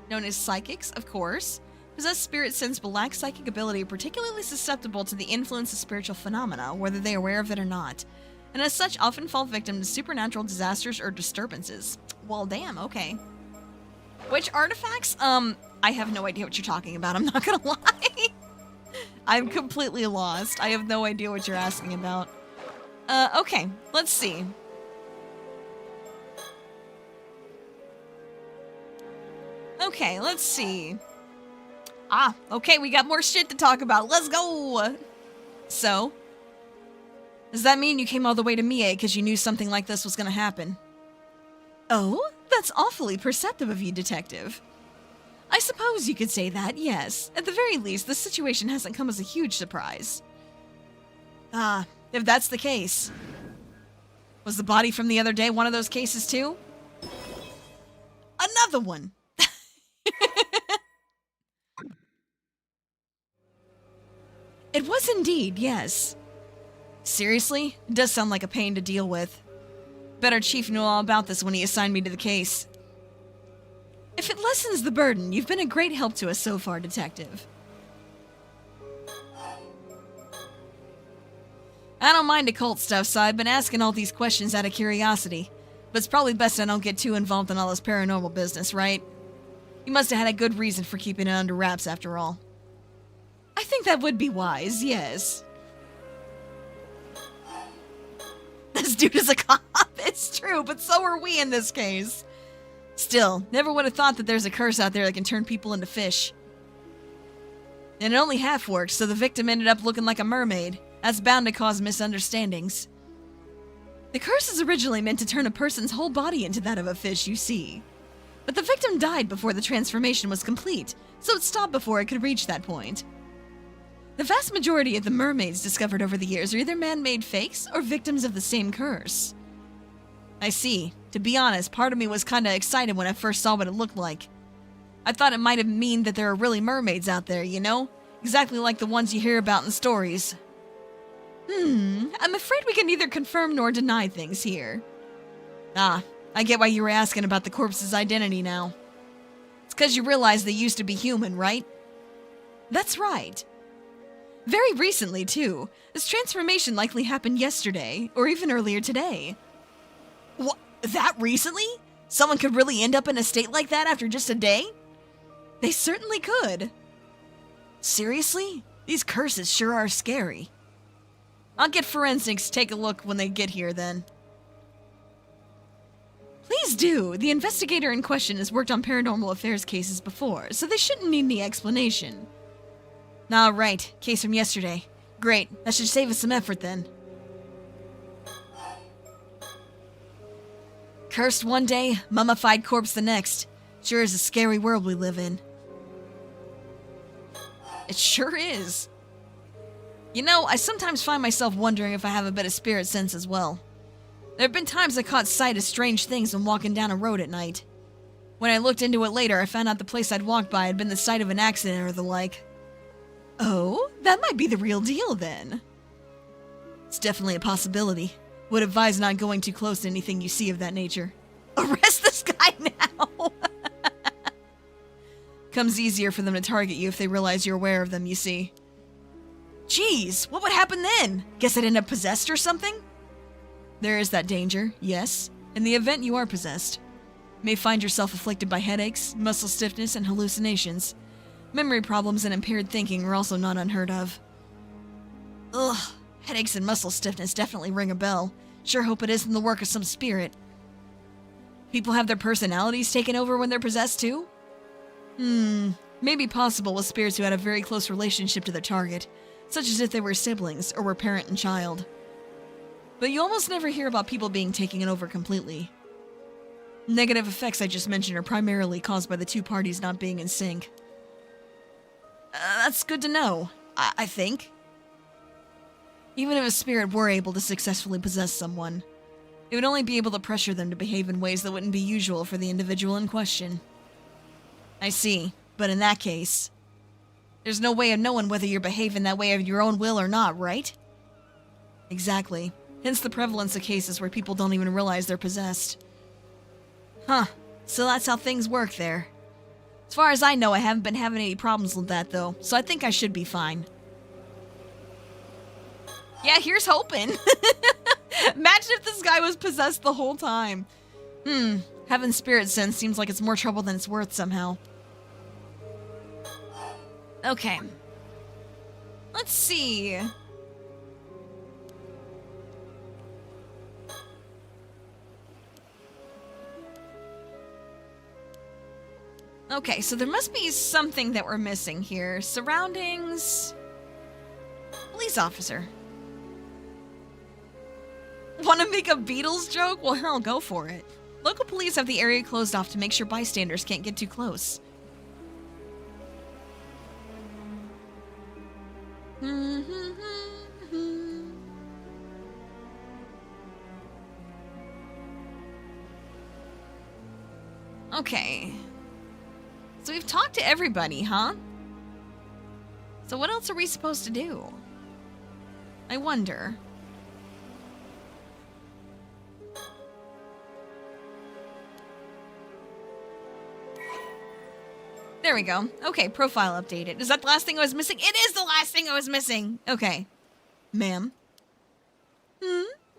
Known as psychics, of course. Possessed spirits sense lack psychic ability, particularly susceptible to the influence of spiritual phenomena, whether they are aware of it or not, and as such often fall victim to supernatural disasters or disturbances. Well, damn, okay. Which artifacts? I have no idea what you're talking about, I'm not gonna lie. I'm completely lost. I have no idea what you're asking about. Okay, let's see. Okay, let's see. Ah, okay, we got more shit to talk about. Let's go! So, does that mean you came all the way to Mie because you knew something like this was gonna happen? Oh, that's awfully perceptive of you, Detective. I suppose you could say that, yes. At the very least, the situation hasn't come as a huge surprise. Ah, if that's the case. Was the body from the other day one of those cases too? Another one! It was indeed, yes. Seriously? It does sound like a pain to deal with. Bet our chief knew all about this when he assigned me to the case. If it lessens the burden, you've been a great help to us so far, Detective. I don't mind occult stuff, so I've been asking all these questions out of curiosity. But it's probably best I don't get too involved in all this paranormal business, right? You must have had a good reason for keeping it under wraps after all. I think that would be wise, yes. This dude is a cop, it's true, but so are we in this case. Still, never would have thought that there's a curse out there that can turn people into fish. And it only half worked, so the victim ended up looking like a mermaid. That's bound to cause misunderstandings. The curse is originally meant to turn a person's whole body into that of a fish, you see. But the victim died before the transformation was complete, so it stopped before it could reach that point. The vast majority of the mermaids discovered over the years are either man-made fakes or victims of the same curse. I see. To be honest, part of me was kinda excited when I first saw what it looked like. I thought it might have mean that there are really mermaids out there, you know? Exactly like the ones you hear about in stories. I'm afraid we can neither confirm nor deny things here. Ah, I get why you were asking about the corpse's identity now. It's 'cause you realize they used to be human, right? That's right. Very recently, too. This transformation likely happened yesterday, or even earlier today. What? That recently? Someone could really end up in a state like that after just a day? They certainly could. Seriously? These curses sure are scary. I'll get forensics to take a look when they get here, then. Please do. The investigator in question has worked on paranormal affairs cases before, so they shouldn't need any explanation. All right, case from yesterday. Great, that should save us some effort then. Cursed one day, mummified corpse the next. Sure is a scary world we live in. It sure is. You know, I sometimes find myself wondering if I have a bit of spirit sense as well. There have been times I caught sight of strange things when walking down a road at night. When I looked into it later, I found out the place I'd walked by had been the site of an accident or the like. Oh, that might be the real deal then. It's definitely a possibility. Would advise not going too close to anything you see of that nature. Arrest this guy now! Comes easier for them to target you if they realize you're aware of them, you see. Jeez, what would happen then? Guess I'd end up possessed or something? There is that danger, yes. In the event you are possessed, you may find yourself afflicted by headaches, muscle stiffness, and hallucinations. Memory problems and impaired thinking are also not unheard of. Ugh, headaches and muscle stiffness definitely ring a bell. Sure hope it isn't the work of some spirit. People have their personalities taken over when they're possessed too? Maybe possible with spirits who had a very close relationship to their target, such as if they were siblings or were parent and child. But you almost never hear about people being taken over completely. Negative effects I just mentioned are primarily caused by the two parties not being in sync. That's good to know, I think. Even if a spirit were able to successfully possess someone, it would only be able to pressure them to behave in ways that wouldn't be usual for the individual in question. I see, but in that case, there's no way of knowing whether you're behaving that way of your own will or not, right? Exactly. Hence the prevalence of cases where people don't even realize they're possessed. Huh. So that's how things work there. As far as I know, I haven't been having any problems with that, though, so I think I should be fine. Yeah, here's hoping. Imagine if this guy was possessed the whole time. Having spirit sense seems like it's more trouble than it's worth somehow. Okay. Let's see. Okay, so there must be something that we're missing here. Surroundings. Police officer. Want to make a Beatles joke? Well, hell, go for it. Local police have the area closed off to make sure bystanders can't get too close. Okay. So we've talked to everybody, huh? So what else are we supposed to do? I wonder. There we go. Okay, profile updated. Is that the last thing I was missing? It is the last thing I was missing! Okay. Ma'am?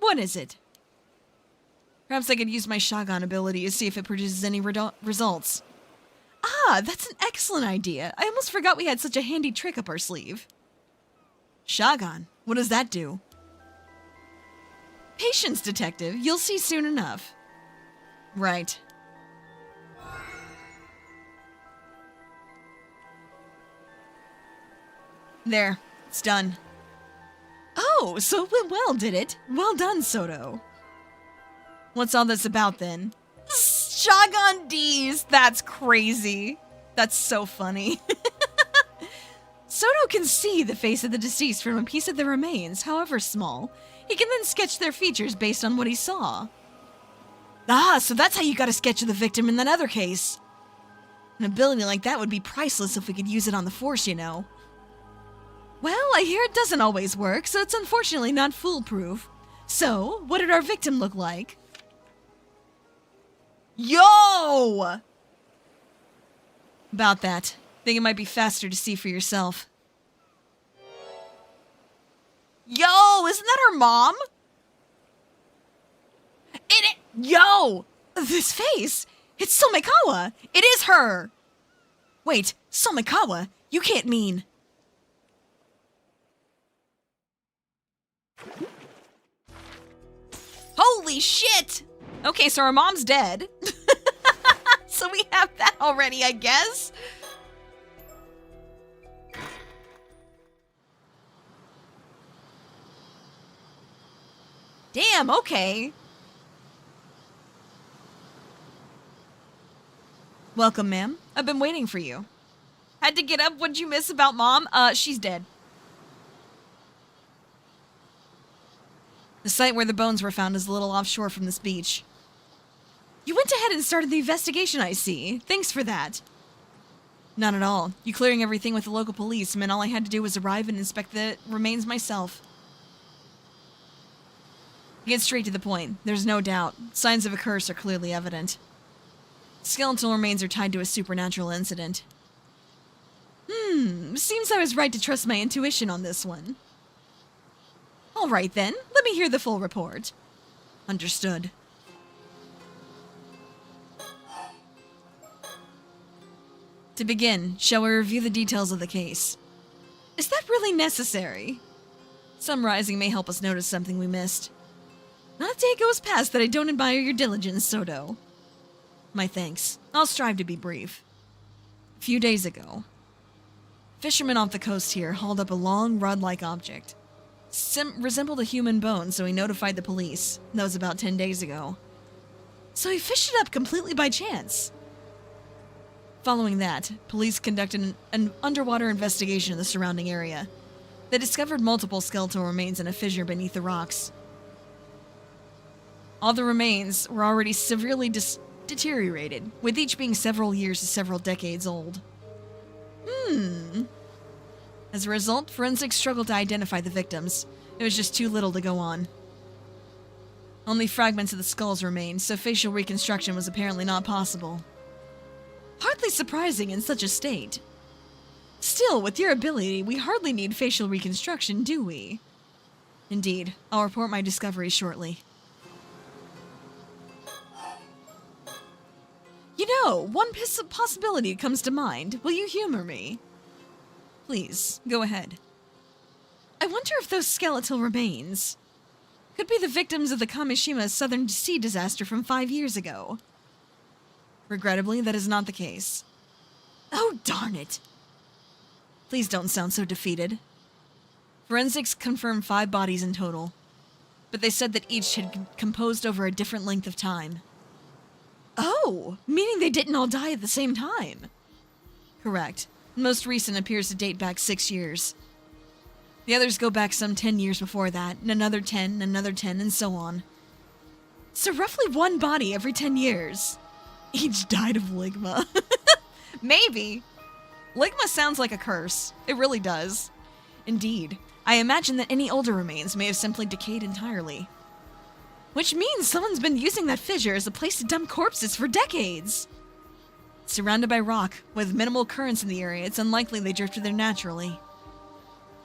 What is it? Perhaps I could use my shotgun ability to see if it produces any results. Ah, that's an excellent idea. I almost forgot we had such a handy trick up our sleeve. Shotgun? What does that do? Patience, detective. You'll see soon enough. Right. There. It's done. Oh, so it went well, did it? Well done, Soto. What's all this about, then? Shotgun D's! That's crazy. That's so funny. Soto can see the face of the deceased from a piece of the remains, however small. He can then sketch their features based on what he saw. Ah, so that's how you got a sketch of the victim in that other case. An ability like that would be priceless if we could use it on the Force, you know. Well, I hear it doesn't always work, so it's unfortunately not foolproof. So, what did our victim look like? Yo! About that. Think it might be faster to see for yourself. Yo, isn't that her mom? Yo! This face! It's Somikawa! It is her! Wait, Somikawa? You can't mean... Holy shit! Okay, so our mom's dead. So we have that already, I guess. Damn, okay. Welcome, ma'am. I've been waiting for you. Had to get up. What'd you miss about Mom? She's dead. The site where the bones were found is a little offshore from this beach. You went ahead and started the investigation, I see. Thanks for that. Not at all. You clearing everything with the local police meant all I had to do was arrive and inspect the remains myself. Get straight to the point. There's no doubt. Signs of a curse are clearly evident. Skeletal remains are tied to a supernatural incident. Seems I was right to trust my intuition on this one. All right then, let me hear the full report. Understood. To begin, shall we review the details of the case? Is that really necessary? Summarizing may help us notice something we missed. Not a day goes past that I don't admire your diligence, Soto. My thanks. I'll strive to be brief. A few days ago, fishermen off the coast here hauled up a long, rod-like object. Resembled a human bone, so he notified the police. That was about 10 days ago. So he fished it up completely by chance. Following that, police conducted an underwater investigation of the surrounding area. They discovered multiple skeletal remains in a fissure beneath the rocks. All the remains were already severely deteriorated, with each being several years to several decades old. As a result, forensics struggled to identify the victims. It was just too little to go on. Only fragments of the skulls remained, so facial reconstruction was apparently not possible. Hardly surprising in such a state. Still, with your ability, we hardly need facial reconstruction, do we? Indeed, I'll report my discovery shortly. You know, one possibility comes to mind. Will you humor me? Please, go ahead. I wonder if those skeletal remains could be the victims of the Kamishima Southern Sea disaster from 5 years ago. Regrettably, that is not the case. Oh, darn it. Please don't sound so defeated. Forensics confirmed 5 bodies in total, but they said that each had composed over a different length of time. Oh, meaning they didn't all die at the same time. Correct. Most recent appears to date back 6 years. The others go back some 10 years before that, and another 10, and so on. So roughly 1 body every 10 years. Each died of ligma. Maybe. Ligma sounds like a curse. It really does. Indeed. I imagine that any older remains may have simply decayed entirely. Which means someone's been using that fissure as a place to dump corpses for decades. Surrounded by rock, with minimal currents in the area, it's unlikely they drifted there naturally.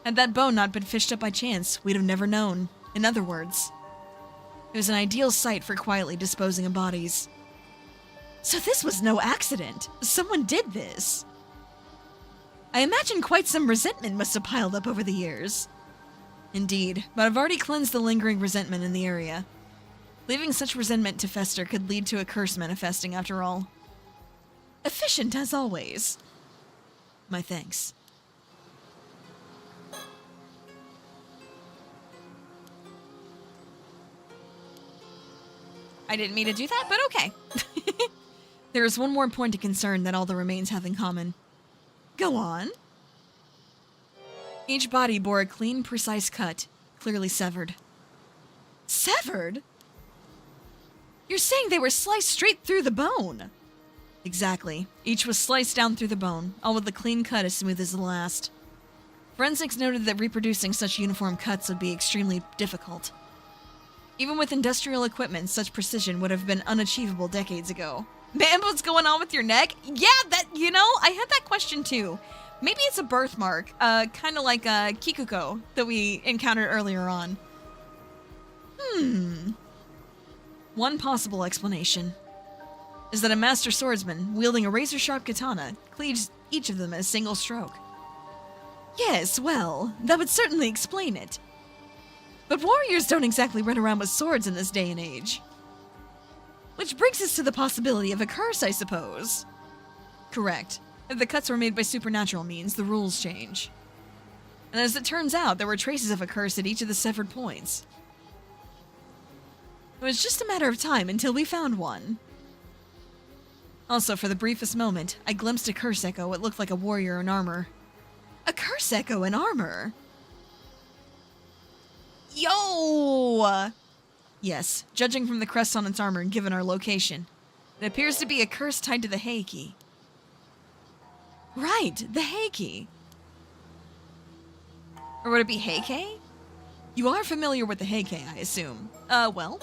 Had that bone not been fished up by chance, we'd have never known. In other words, it was an ideal site for quietly disposing of bodies. So this was no accident. Someone did this. I imagine quite some resentment must have piled up over the years. Indeed, but I've already cleansed the lingering resentment in the area. Leaving such resentment to fester could lead to a curse manifesting after all. Efficient as always. My thanks. I didn't mean to do that, but okay. There is one more point of concern that all the remains have in common. Go on. Each body bore a clean, precise cut, clearly severed. Severed? You're saying they were sliced straight through the bone? Exactly. Each was sliced down through the bone, all with a clean cut as smooth as the last. Forensics noted that reproducing such uniform cuts would be extremely difficult. Even with industrial equipment, such precision would have been unachievable decades ago. Man, what's going on with your neck? Yeah, I had that question too. Maybe it's a birthmark, kind of like Kikuko that we encountered earlier on. One possible explanation is that a master swordsman, wielding a razor-sharp katana, cleaves each of them in a single stroke. Yes, well, that would certainly explain it. But warriors don't exactly run around with swords in this day and age. Which brings us to the possibility of a curse, I suppose. Correct. If the cuts were made by supernatural means, the rules change. And as it turns out, there were traces of a curse at each of the severed points. It was just a matter of time until we found one. Also, for the briefest moment, I glimpsed a curse echo. It looked like a warrior in armor. A curse echo in armor? Yo! Yes, judging from the crest on its armor and given our location, it appears to be a curse tied to the Heiki. Right, the Heiki. Or would it be Heike? You are familiar with the Heike, I assume. Well.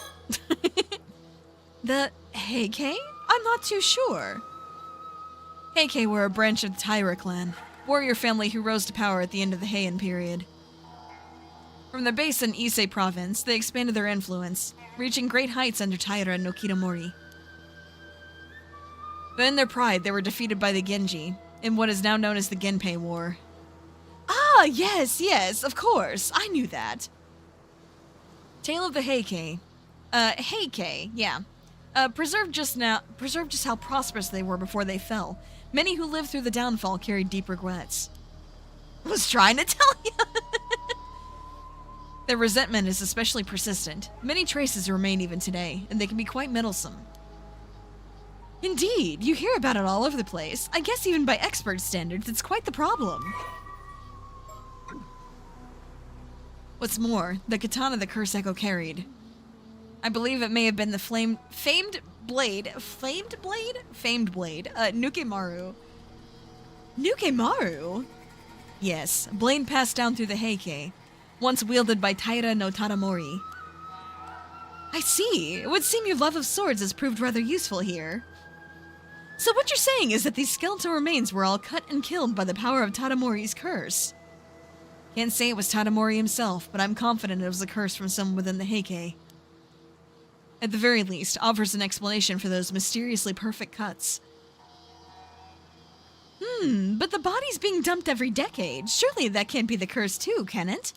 The Heike? I'm not too sure. Heike were a branch of the Taira clan, warrior family who rose to power at the end of the Heian period. From their base in Ise province, they expanded their influence, reaching great heights under Taira no Kitamori. But in their pride, they were defeated by the Genji, in what is now known as the Genpei War. Ah, yes, of course, I knew that. Tale of the Heike. Heike, yeah. Preserved just how prosperous they were before they fell. Many who lived through the downfall carried deep regrets. I was trying to tell you. Their resentment is especially persistent. Many traces remain even today, and they can be quite meddlesome. Indeed, you hear about it all over the place. I guess even by expert standards, it's quite the problem. What's more, the katana the curse echo carried. I believe it may have been the famed blade, Nukemaru. Nukemaru? Yes, a blade passed down through the Heike, once wielded by Taira no Tadamori. I see. It would seem your love of swords has proved rather useful here. So what you're saying is that these skeletal remains were all cut and killed by the power of Tadamori's curse. Can't say it was Tadamori himself, but I'm confident it was a curse from someone within the Heike. At the very least, offers an explanation for those mysteriously perfect cuts. But the body's being dumped every decade. Surely that can't be the curse too, can it?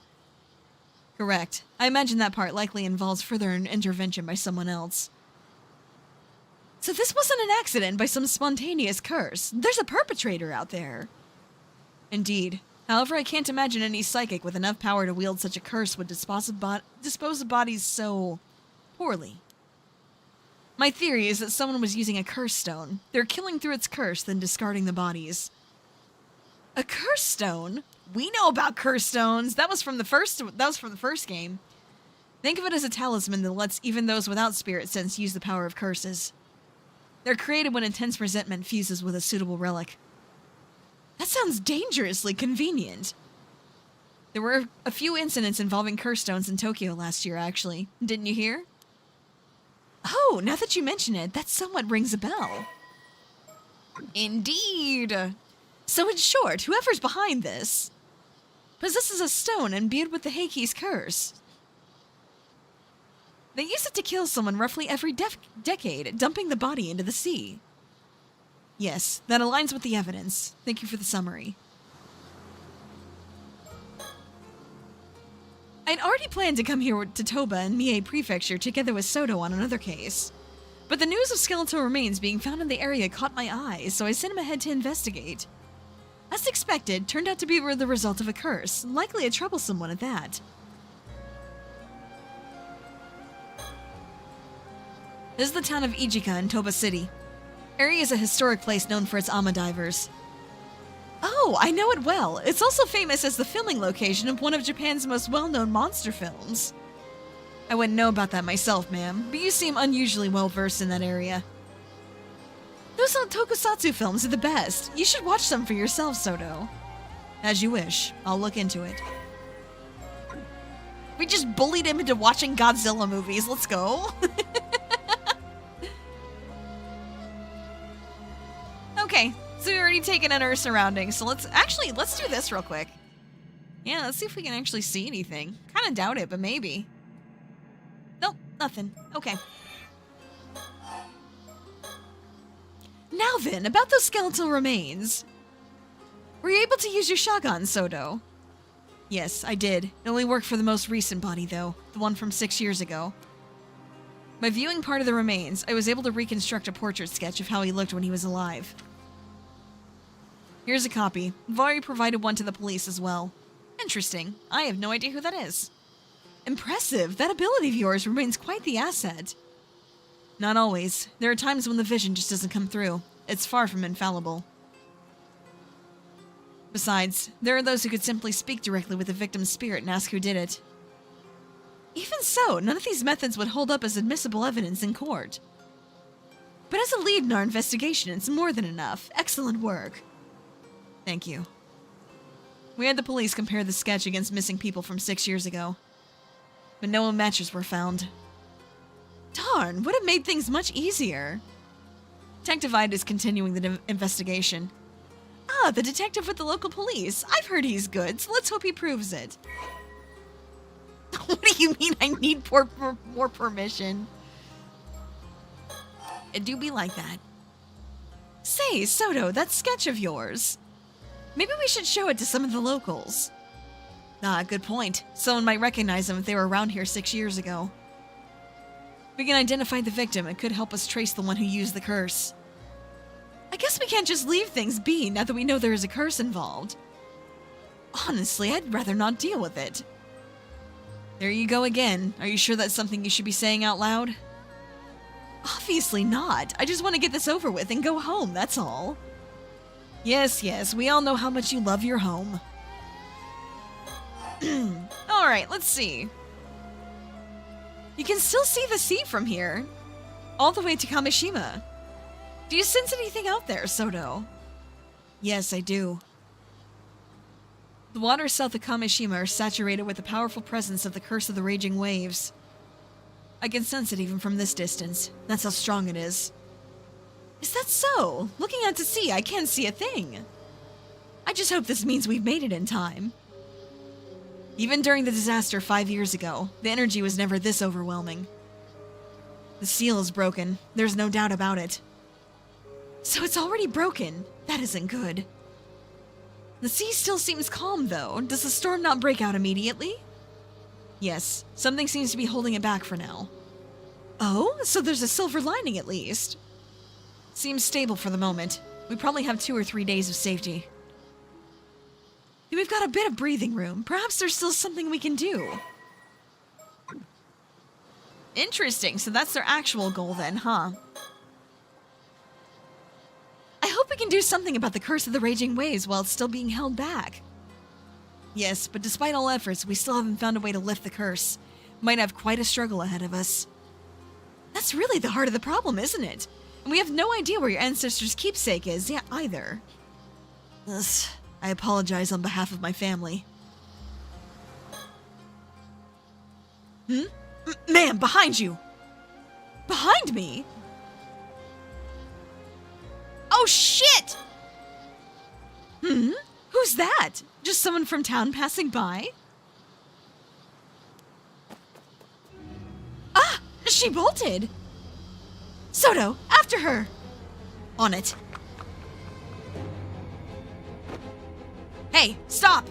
Correct. I imagine that part likely involves further intervention by someone else. So this wasn't an accident by some spontaneous curse. There's a perpetrator out there. Indeed. However, I can't imagine any psychic with enough power to wield such a curse would dispose of bodies so poorly. My theory is that someone was using a curse stone. They're killing through its curse, then discarding the bodies. A curse stone? We know about curse stones. That was from the first game. Think of it as a talisman that lets even those without spirit sense use the power of curses. They're created when intense resentment fuses with a suitable relic. That sounds dangerously convenient. There were a few incidents involving curse stones in Tokyo last year, actually. Didn't you hear? Oh, now that you mention it, that somewhat rings a bell. Indeed. So in short, whoever's behind this possesses a stone imbued with the Heike's curse. They use it to kill someone roughly every decade, dumping the body into the sea. Yes, that aligns with the evidence. Thank you for the summary. I'd already planned to come here to Toba and Mie Prefecture together with Soto on another case. But the news of skeletal remains being found in the area caught my eye, so I sent him ahead to investigate. As expected, turned out to be the result of a curse, likely a troublesome one at that. This is the town of Ijika in Toba City. Area is a historic place known for its ama divers. Oh, I know it well. It's also famous as the filming location of one of Japan's most well-known monster films. I wouldn't know about that myself, ma'am, but you seem unusually well-versed in that area. Those tokusatsu films are the best. You should watch some for yourself, Soto. As you wish. I'll look into it. We just bullied him into watching Godzilla movies. Let's go. Okay, so we already taken in our surroundings, so let's do this real quick. Yeah, let's see if we can actually see anything. Kinda doubt it, but maybe. Nope, nothing. Okay. Now then, about those skeletal remains. Were you able to use your shotgun, Soto? Yes, I did. It only worked for the most recent body, though. The one from 6 years ago. By viewing part of the remains, I was able to reconstruct a portrait sketch of how he looked when he was alive. Here's a copy. I've already provided one to the police as well. Interesting. I have no idea who that is. Impressive. That ability of yours remains quite the asset. Not always. There are times when the vision just doesn't come through. It's far from infallible. Besides, there are those who could simply speak directly with the victim's spirit and ask who did it. Even so, none of these methods would hold up as admissible evidence in court. But as a lead in our investigation, it's more than enough. Excellent work. Thank you. We had the police compare the sketch against missing people from 6 years ago. But no matches were found. Darn, would have made things much easier. Detective Ida is continuing the investigation. Ah, the detective with the local police. I've heard he's good, so let's hope he proves it. What do you mean I need more permission? It do be like that. Say, Soto, that sketch of yours. Maybe we should show it to some of the locals. Ah, good point. Someone might recognize them if they were around here 6 years ago. We can identify the victim. It could help us trace the one who used the curse. I guess we can't just leave things be now that we know there is a curse involved. Honestly, I'd rather not deal with it. There you go again. Are you sure that's something you should be saying out loud? Obviously not. I just want to get this over with and go home, that's all. Yes, yes, we all know how much you love your home. Alright, let's see. You can still see the sea from here. All the way to Kamishima. Do you sense anything out there, Soto? Yes, I do. The waters south of Kamishima are saturated with the powerful presence of the curse of the raging waves. I can sense it even from this distance. That's how strong it is. Is that so? Looking out to sea, I can't see a thing. I just hope this means we've made it in time. Even during the disaster 5 years ago, the energy was never this overwhelming. The seal is broken. There's no doubt about it. So it's already broken. That isn't good. The sea still seems calm, though. Does the storm not break out immediately? Yes, something seems to be holding it back for now. Oh, so there's a silver lining at least. Seems stable for the moment. We probably have 2 or 3 days of safety. We've got a bit of breathing room. Perhaps there's still something we can do. Interesting, so that's their actual goal then, huh? I hope we can do something about the curse of the raging waves while it's still being held back. Yes, but despite all efforts, we still haven't found a way to lift the curse. Might have quite a struggle ahead of us. That's really the heart of the problem, isn't it? And we have no idea where your ancestors' keepsake is yet either. Ugh, I apologize on behalf of my family. Ma'am, behind you! Behind me? Oh, shit! Who's that? Just someone from town passing by? Ah! She bolted! Soto, after her! On it. Hey, stop!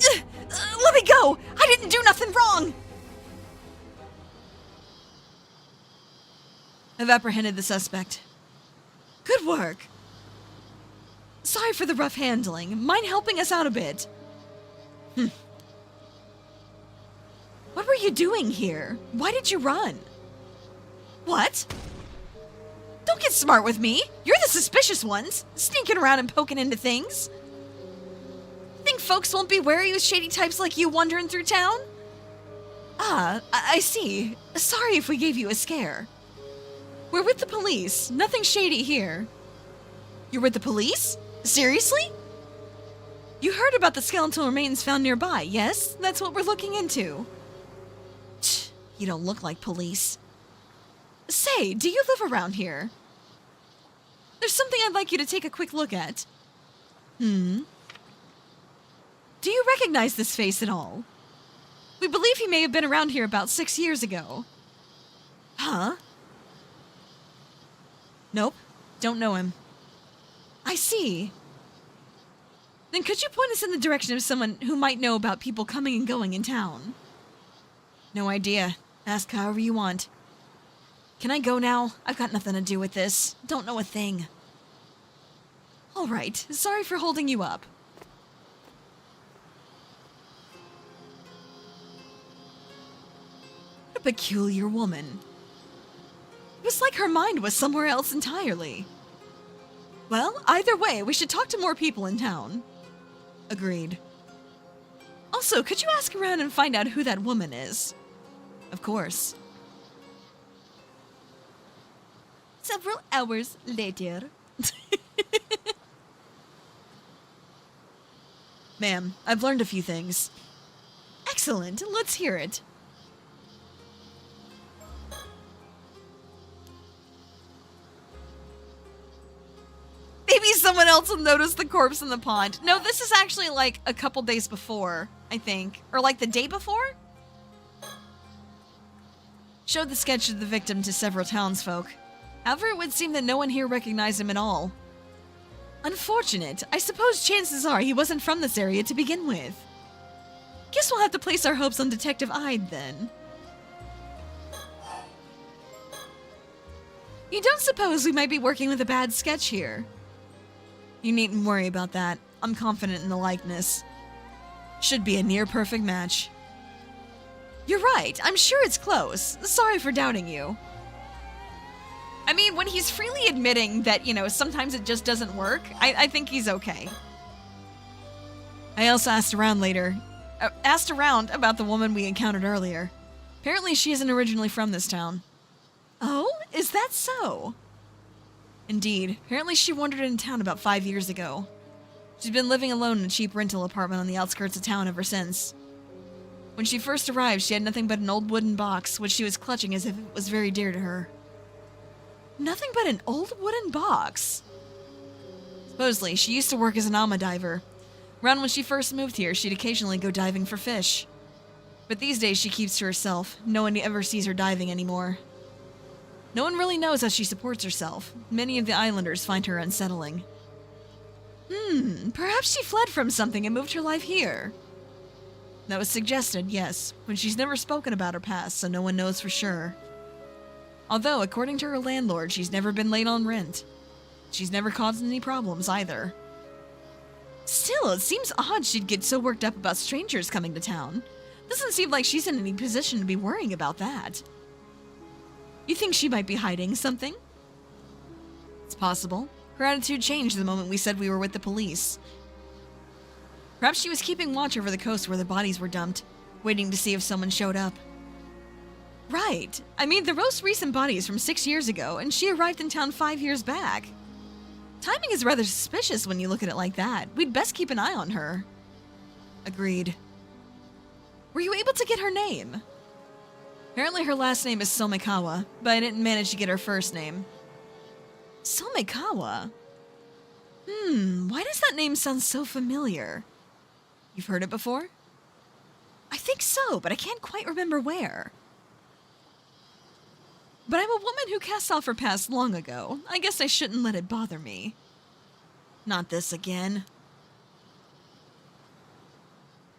Let me go! I didn't do nothing wrong! I've apprehended the suspect. Good work. Sorry for the rough handling. Mind helping us out a bit? What were you doing here? Why did you run? What? Don't get smart with me. You're the suspicious ones, sneaking around and poking into things. Think folks won't be wary with shady types like you wandering through town? Ah, I see. Sorry if we gave you a scare. We're with the police. Nothing shady here. You're with the police? Seriously? You heard about the skeletal remains found nearby, yes? That's what we're looking into. You don't look like police. Say, do you live around here? There's something I'd like you to take a quick look at. Do you recognize this face at all? We believe he may have been around here about 6 years ago. Huh? Nope, don't know him. I see. Then could you point us in the direction of someone who might know about people coming and going in town? No idea. Ask however you want. Can I go now? I've got nothing to do with this. Don't know a thing. All right, sorry for holding you up. What a peculiar woman. It was like her mind was somewhere else entirely. Well, either way, we should talk to more people in town. Agreed. Also, could you ask around and find out who that woman is? Of course. Several hours later. Ma'am, I've learned a few things. Excellent, let's hear it. Maybe someone else will notice the corpse in the pond. No, this is actually like a couple days before, I think. Or like the day before? Showed the sketch of the victim to several townsfolk. However, it would seem that no one here recognized him at all. Unfortunate. I suppose chances are he wasn't from this area to begin with. Guess we'll have to place our hopes on Detective Ide then. You don't suppose we might be working with a bad sketch here? You needn't worry about that. I'm confident in the likeness. Should be a near-perfect match. You're right. I'm sure it's close. Sorry for doubting you. I mean, when he's freely admitting that, you know, sometimes it just doesn't work, I think he's okay. I also asked around about the woman we encountered earlier. Apparently she isn't originally from this town. Oh, is that so? Indeed. Apparently she wandered into town about 5 years ago. She's been living alone in a cheap rental apartment on the outskirts of town ever since. When she first arrived, she had nothing but an old wooden box, which she was clutching as if it was very dear to her. Nothing but an old wooden box? Supposedly, she used to work as an alma diver. Around when she first moved here, she'd occasionally go diving for fish. But these days she keeps to herself. No one ever sees her diving anymore. No one really knows how she supports herself. Many of the islanders find her unsettling. Perhaps she fled from something and moved her life here. That was suggested, yes, when she's never spoken about her past, so no one knows for sure. Although, according to her landlord, she's never been late on rent. She's never caused any problems either. Still, it seems odd she'd get so worked up about strangers coming to town. Doesn't seem like she's in any position to be worrying about that. You think she might be hiding something? It's possible. Her attitude changed the moment we said we were with the police. Perhaps she was keeping watch over the coast where the bodies were dumped, waiting to see if someone showed up. Right. I mean, the most recent body is from 6 years ago, and she arrived in town 5 years back. Timing is rather suspicious when you look at it like that. We'd best keep an eye on her. Agreed. Were you able to get her name? Apparently her last name is Somekawa, but I didn't manage to get her first name. Somekawa? Why does that name sound so familiar? You've heard it before? I think so, but I can't quite remember where. But I'm a woman who cast off her past long ago. I guess I shouldn't let it bother me. Not this again.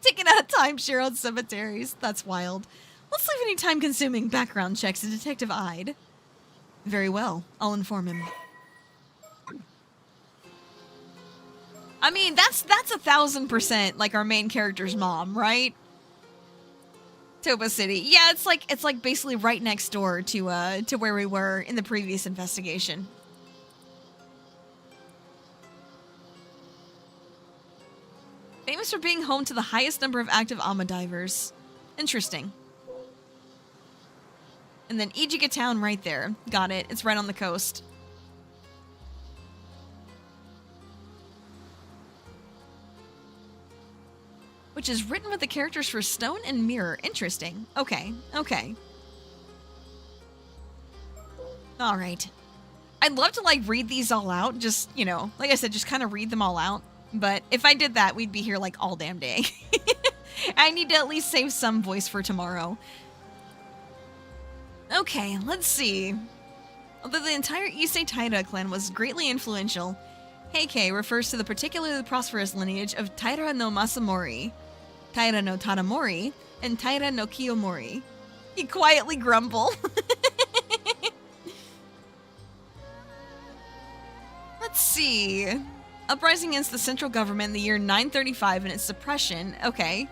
Taking out a timeshare on cemeteries. That's wild. Let's leave any time-consuming background checks to Detective Ide. Very well. I'll inform him. I mean, that's 1000% like our main character's mom, right? Toba City. Yeah, it's like basically right next door to where we were in the previous investigation. Famous for being home to the highest number of active alma divers. Interesting. And then Ijiga Town right there. Got it. It's right on the coast. Which is written with the characters for Stone and Mirror. Interesting. Okay. Okay. Alright. I'd love to, like, read these all out. Just, you know, like I said, just kind of read them all out. But if I did that, we'd be here, like, all damn day. I need to at least save some voice for tomorrow. Okay, let's see. Although the entire Issei Taira clan was greatly influential, Heikei refers to the particularly prosperous lineage of Taira no Masamori, Taira no Tadamori, and Taira no Kiyomori. You quietly grumble. Let's see. Uprising against the central government in the year 935 and its suppression. Okay.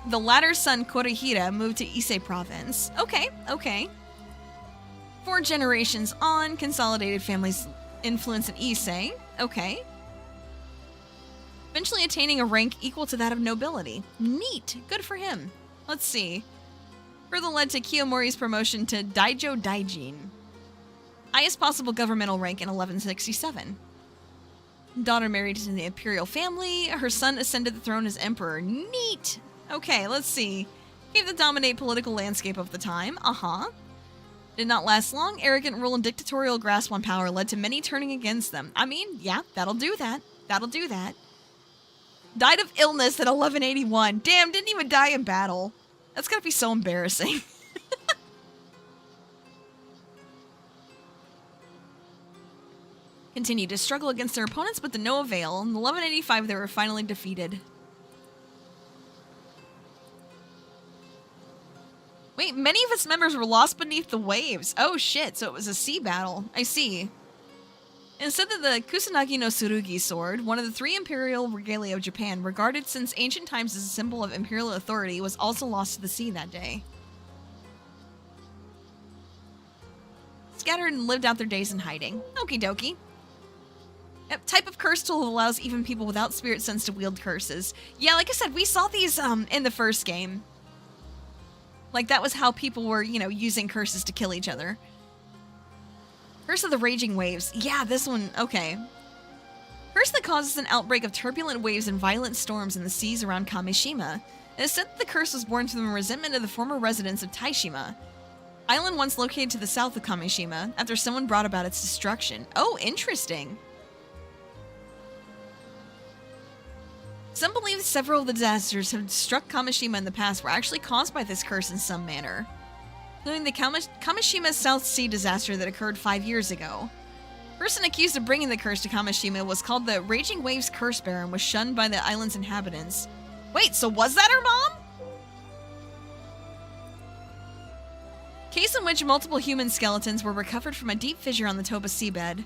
The latter's son, Korihira, moved to Issei province. Okay, okay. 4 generations on, consolidated family's influence in Issei. Okay. Eventually attaining a rank equal to that of nobility. Neat. Good for him. Let's see. Further led to Kiyomori's promotion to Daijo Daijin. Highest possible governmental rank in 1167. Daughter married into the imperial family. Her son ascended the throne as emperor. Neat. Okay, let's see. Gave the dominate political landscape of the time. Did not last long. Arrogant rule and dictatorial grasp on power led to many turning against them. I mean, yeah, that'll do that. That'll do that. Died of illness at 1181. Damn, didn't even die in battle. That's gotta be so embarrassing. Continued to struggle against their opponents, but to no avail. In 1185, they were finally defeated. Wait, many of its members were lost beneath the waves. Oh shit, so it was a sea battle. I see. Instead of the Kusanagi no Tsurugi sword, one of the 3 imperial regalia of Japan, regarded since ancient times as a symbol of imperial authority, was also lost to the sea that day. scattered and lived out their days in hiding. Okie dokie. Yep, type of curse tool allows even people without spirit sense to wield curses. Yeah, like I said, we saw these in the first game. Like, that was how people were, you know, using curses to kill each other. Curse of the Raging Waves. Yeah, this one, okay. Curse that causes an outbreak of turbulent waves and violent storms in the seas around Kamishima. It is said that the curse was born from the resentment of the former residents of Taishima, island once located to the south of Kamishima, after someone brought about its destruction. Oh, interesting. Some believe several of the disasters have struck Kamishima in the past were actually caused by this curse in some manner, including the Kamishima South Sea disaster that occurred 5 years ago. The person accused of bringing the curse to Kamishima was called the Raging Waves Curse Bearer and was shunned by the island's inhabitants. Wait, so was that her mom? Case in which multiple human skeletons were recovered from a deep fissure on the Toba seabed.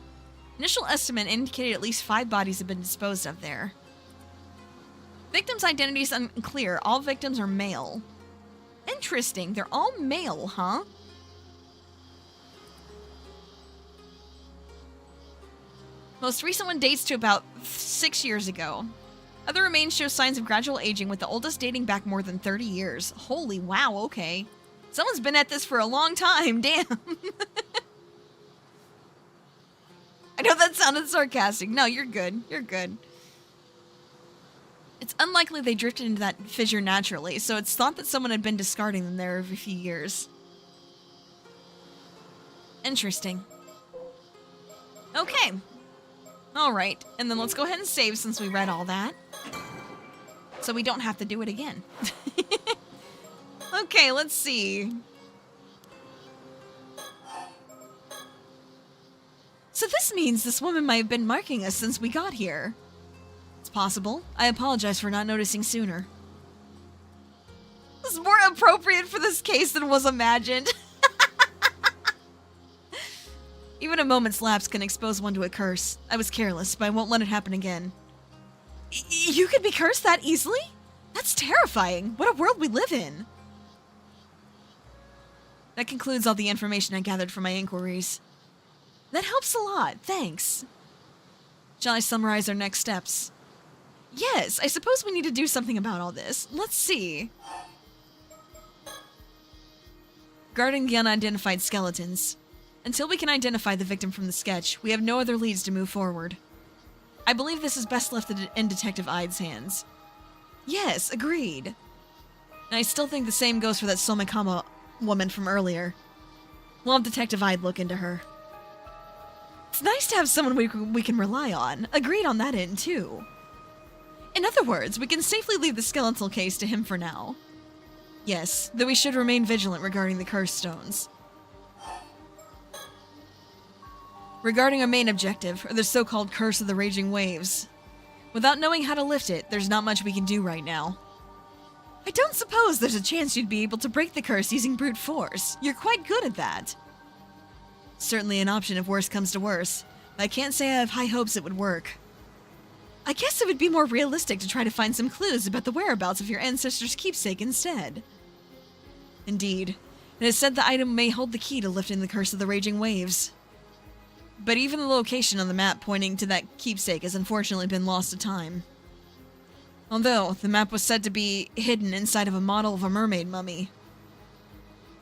Initial estimate indicated at least 5 bodies had been disposed of there. Victims' identities unclear. All victims are male. Interesting. They're all male, huh? Most recent one dates to about 6 years ago. Other remains show signs of gradual aging, with the oldest dating back more than 30 years. Holy wow, okay. Someone's been at this for a long time, damn. I know that sounded sarcastic. No, you're good. You're good. It's unlikely they drifted into that fissure naturally, so it's thought that someone had been discarding them there every few years. Interesting. Okay. Alright, and then let's go ahead and save since we read all that. So we don't have to do it again. Okay, let's see. So this means this woman might have been marking us since we got here. It's possible. I apologize for not noticing sooner. This is more appropriate for this case than was imagined. Even a moment's lapse can expose one to a curse. I was careless, but I won't let it happen again. You could be cursed that easily? That's terrifying. What a world we live in. That concludes all the information I gathered from my inquiries. That helps a lot, thanks. Shall I summarize our next steps? Yes, I suppose we need to do something about all this. Let's see. Guarding the unidentified skeletons. Until we can identify the victim from the sketch, we have no other leads to move forward. I believe this is best left in Detective Ide's hands. Yes, agreed. And I still think the same goes for that Somikama woman from earlier. We'll have Detective Ide look into her. It's nice to have someone we can rely on. Agreed on that end, too. In other words, we can safely leave the skeletal case to him for now. Yes, though we should remain vigilant regarding the cursed stones. Regarding our main objective, or the so-called Curse of the Raging Waves. Without knowing how to lift it, there's not much we can do right now. I don't suppose there's a chance you'd be able to break the curse using brute force. You're quite good at that. Certainly an option if worse comes to worse, but I can't say I have high hopes it would work. I guess it would be more realistic to try to find some clues about the whereabouts of your ancestors' keepsake instead. Indeed, it is said the item may hold the key to lifting the Curse of the Raging Waves. But even the location on the map pointing to that keepsake has unfortunately been lost to time. Although, the map was said to be hidden inside of a model of a mermaid mummy.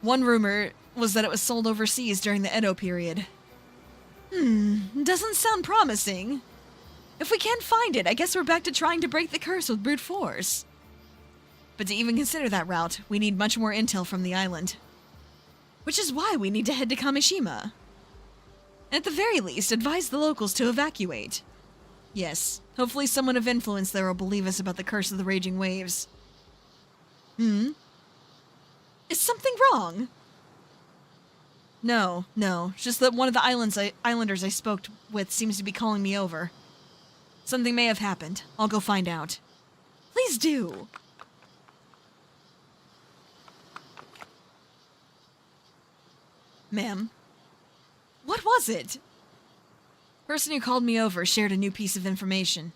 One rumor was that it was sold overseas during the Edo period. Doesn't sound promising. If we can't find it, I guess we're back to trying to break the curse with brute force. But to even consider that route, we need much more intel from the island. Which is why we need to head to Kamishima. And at the very least, advise the locals to evacuate. Yes, hopefully someone of influence there will believe us about the Curse of the Raging Waves. Is something wrong? No, just that one of the islanders I spoke with seems to be calling me over. Something may have happened. I'll go find out. Please do. Ma'am, what was it? Person who called me over shared a new piece of information.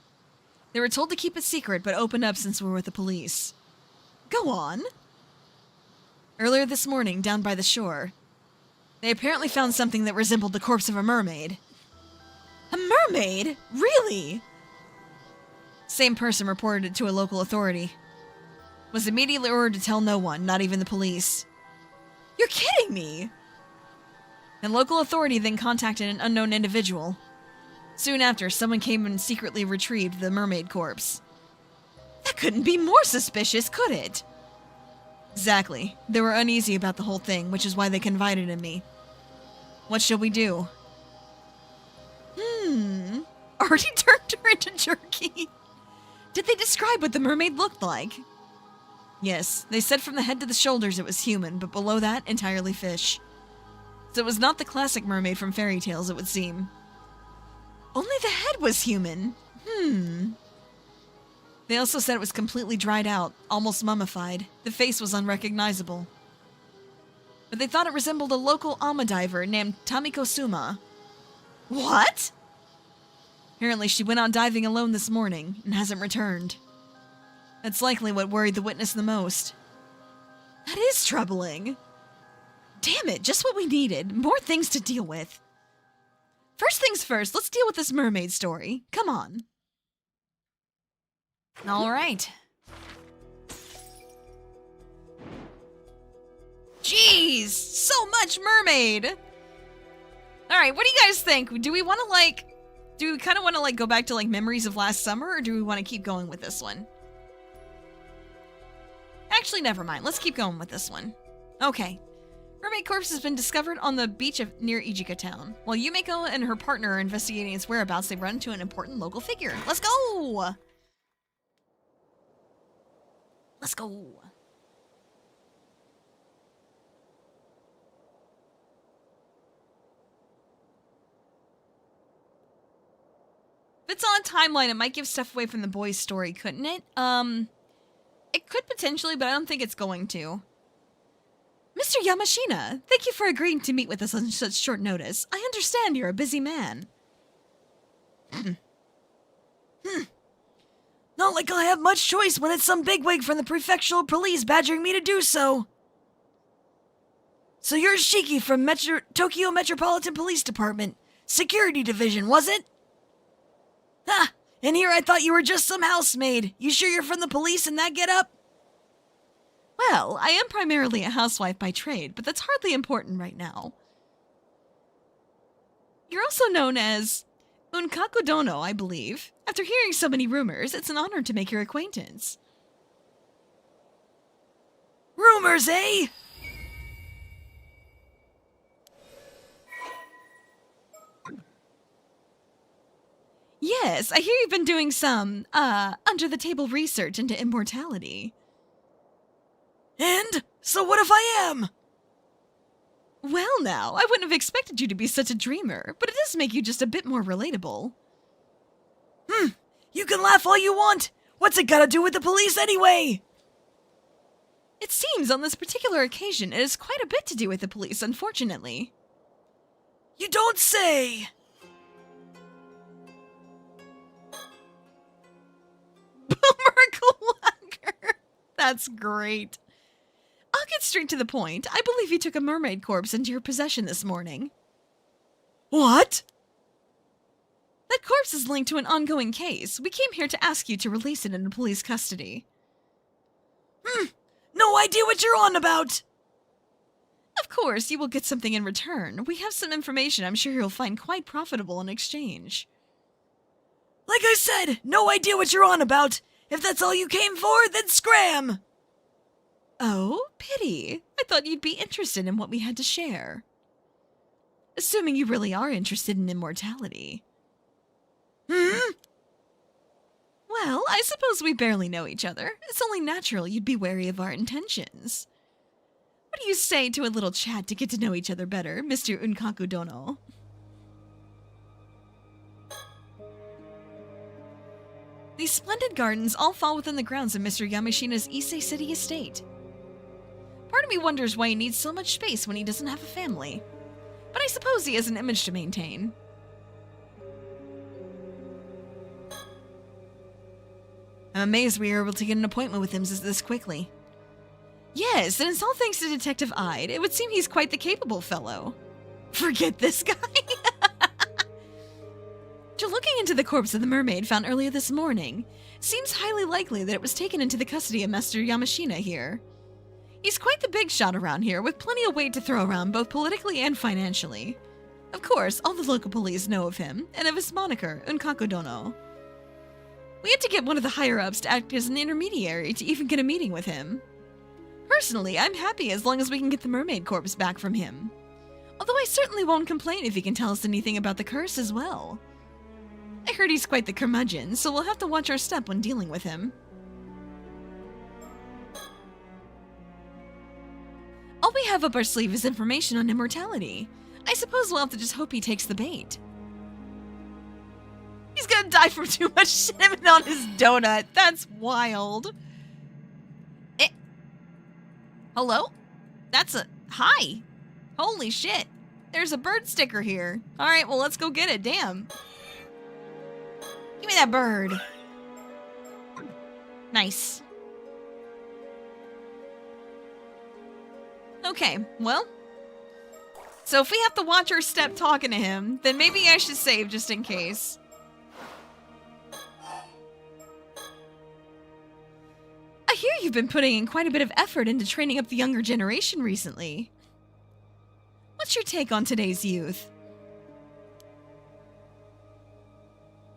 They were told to keep it secret, but opened up since we were with the police. Go on. Earlier this morning, down by the shore, They apparently found something that resembled the corpse of a mermaid. A mermaid? Really? Same person reported it to a local authority. Was immediately ordered to tell no one, not even the police. You're kidding me! The local authority then contacted an unknown individual. Soon after, someone came and secretly retrieved the mermaid corpse. That couldn't be more suspicious, could it? Exactly. They were uneasy about the whole thing, which is why they confided in me. What shall we do? Already turned her into jerky. Did they describe what the mermaid looked like? Yes, they said from the head to the shoulders it was human, but below that, entirely fish. So it was not the classic mermaid from fairy tales, it would seem. Only the head was human. They also said it was completely dried out, almost mummified. The face was unrecognizable. But they thought it resembled a local ama diver named Tamiko Suma. What? Apparently she went out diving alone this morning and hasn't returned. That's likely what worried the witness the most. That is troubling. Damn it, just what we needed. More things to deal with. First things first, let's deal with this mermaid story. Come on. All right. Jeez, so much mermaid. All right, what do you guys think? Do we want to do we kind of want to go back to memories of last summer, or do we want to keep going with this one? Actually, never mind. Let's keep going with this one. Okay. Mermaid corpse has been discovered on the beach near Ijika town. While Yumeko and her partner are investigating its whereabouts, they run into an important local figure. Let's go! Let's go. If it's on a timeline, it might give stuff away from the boys' story, couldn't it? It could potentially, but I don't think it's going to. Mr. Yamashina, thank you for agreeing to meet with us on such short notice. I understand you're a busy man. Not like I have much choice when it's some bigwig from the prefectural police badgering me to do so. So you're Shiki from Tokyo Metropolitan Police Department, Security Division, was it? Ha! And here I thought you were just some housemaid. You sure you're from the police in that getup? Well, I am primarily a housewife by trade, but that's hardly important right now. You're also known as Unkaku Dono, I believe. After hearing so many rumors, it's an honor to make your acquaintance. Rumors, eh? Yes, I hear you've been doing some, under-the-table research into immortality. And? So what if I am? Well now, I wouldn't have expected you to be such a dreamer, but it does make you just a bit more relatable. You can laugh all you want! What's it got to do with the police anyway? It seems on this particular occasion it has quite a bit to do with the police, unfortunately. You don't say! Boomer Clacker! That's great. I'll get straight to the point. I believe you took a mermaid corpse into your possession this morning. What? That corpse is linked to an ongoing case. We came here to ask you to release it into police custody. No idea what you're on about! Of course, you will get something in return. We have some information I'm sure you'll find quite profitable in exchange. Like I said, no idea what you're on about. If that's all you came for, then scram! Oh, pity. I thought you'd be interested in what we had to share. Assuming you really are interested in immortality. Well, I suppose we barely know each other. It's only natural you'd be wary of our intentions. What do you say to a little chat to get to know each other better, Mr. Unkaku Dono? These splendid gardens all fall within the grounds of Mr. Yamashina's Issei City estate. Part of me wonders why he needs so much space when he doesn't have a family. But I suppose he has an image to maintain. I'm amazed we were able to get an appointment with him this quickly. Yes, and it's all thanks to Detective Ide. It would seem he's quite the capable fellow. Forget this guy. After looking into the corpse of the mermaid found earlier this morning, seems highly likely that it was taken into the custody of Master Yamashina here. He's quite the big shot around here, with plenty of weight to throw around both politically and financially. Of course, all the local police know of him, and of his moniker, Unkaku Dono. We had to get one of the higher-ups to act as an intermediary to even get a meeting with him. Personally, I'm happy as long as we can get the mermaid corpse back from him. Although I certainly won't complain if he can tell us anything about the curse as well. I heard he's quite the curmudgeon, so we'll have to watch our step when dealing with him. All we have up our sleeve is information on immortality. I suppose we'll have to just hope he takes the bait. He's gonna die from too much cinnamon on his donut. That's wild. Hello? That's a... Hi. Holy shit. There's a bird sticker here. Alright, well, let's go get it. Damn. Give me that bird. Nice. Okay, well. So if we have to watch our step talking to him, then maybe I should save just in case. I hear you've been putting in quite a bit of effort into training up the younger generation recently. What's your take on today's youth?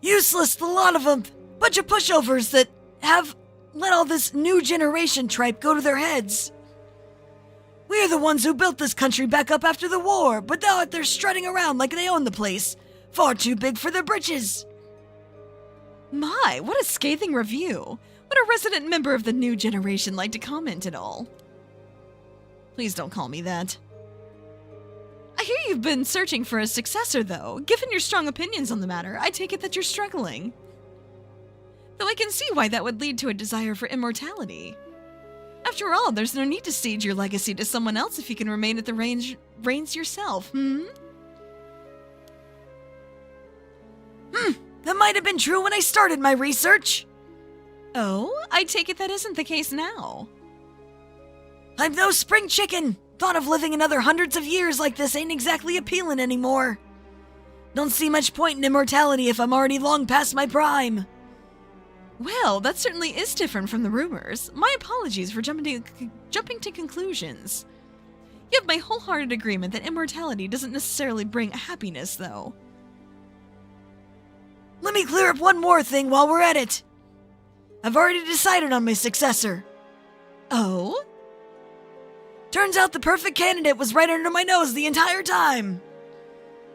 Useless, the lot of them. Bunch of pushovers that have let all this new generation tripe go to their heads. We're the ones who built this country back up after the war, but now they're strutting around like they own the place. Far too big for their britches. My, what a scathing review. Would a resident member of the new generation like to comment at all? Please don't call me that. I hear you've been searching for a successor, though. Given your strong opinions on the matter, I take it that you're struggling. Though I can see why that would lead to a desire for immortality. After all, there's no need to cede your legacy to someone else if you can remain at the reins yourself, That might have been true when I started my research. Oh, I take it that isn't the case now. I'm no spring chicken. Thought of living another hundreds of years like this ain't exactly appealing anymore. Don't see much point in immortality if I'm already long past my prime. Well, that certainly is different from the rumors. My apologies for jumping to conclusions. You have my wholehearted agreement that immortality doesn't necessarily bring happiness, though. Let me clear up one more thing while we're at it. I've already decided on my successor. Oh? Turns out the perfect candidate was right under my nose the entire time.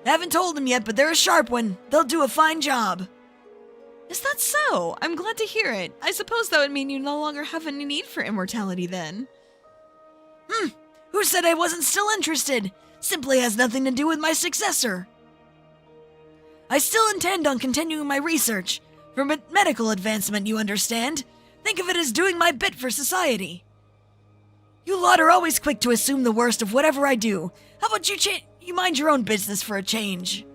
Haven't told them yet, but they're a sharp one. They'll do a fine job. Is that so? I'm glad to hear it. I suppose that would mean you no longer have any need for immortality then. Who said I wasn't still interested? Simply has nothing to do with my successor. I still intend on continuing my research. For medical advancement, you understand. Think of it as doing my bit for society. You lot are always quick to assume the worst of whatever I do. How about you mind your own business for a change?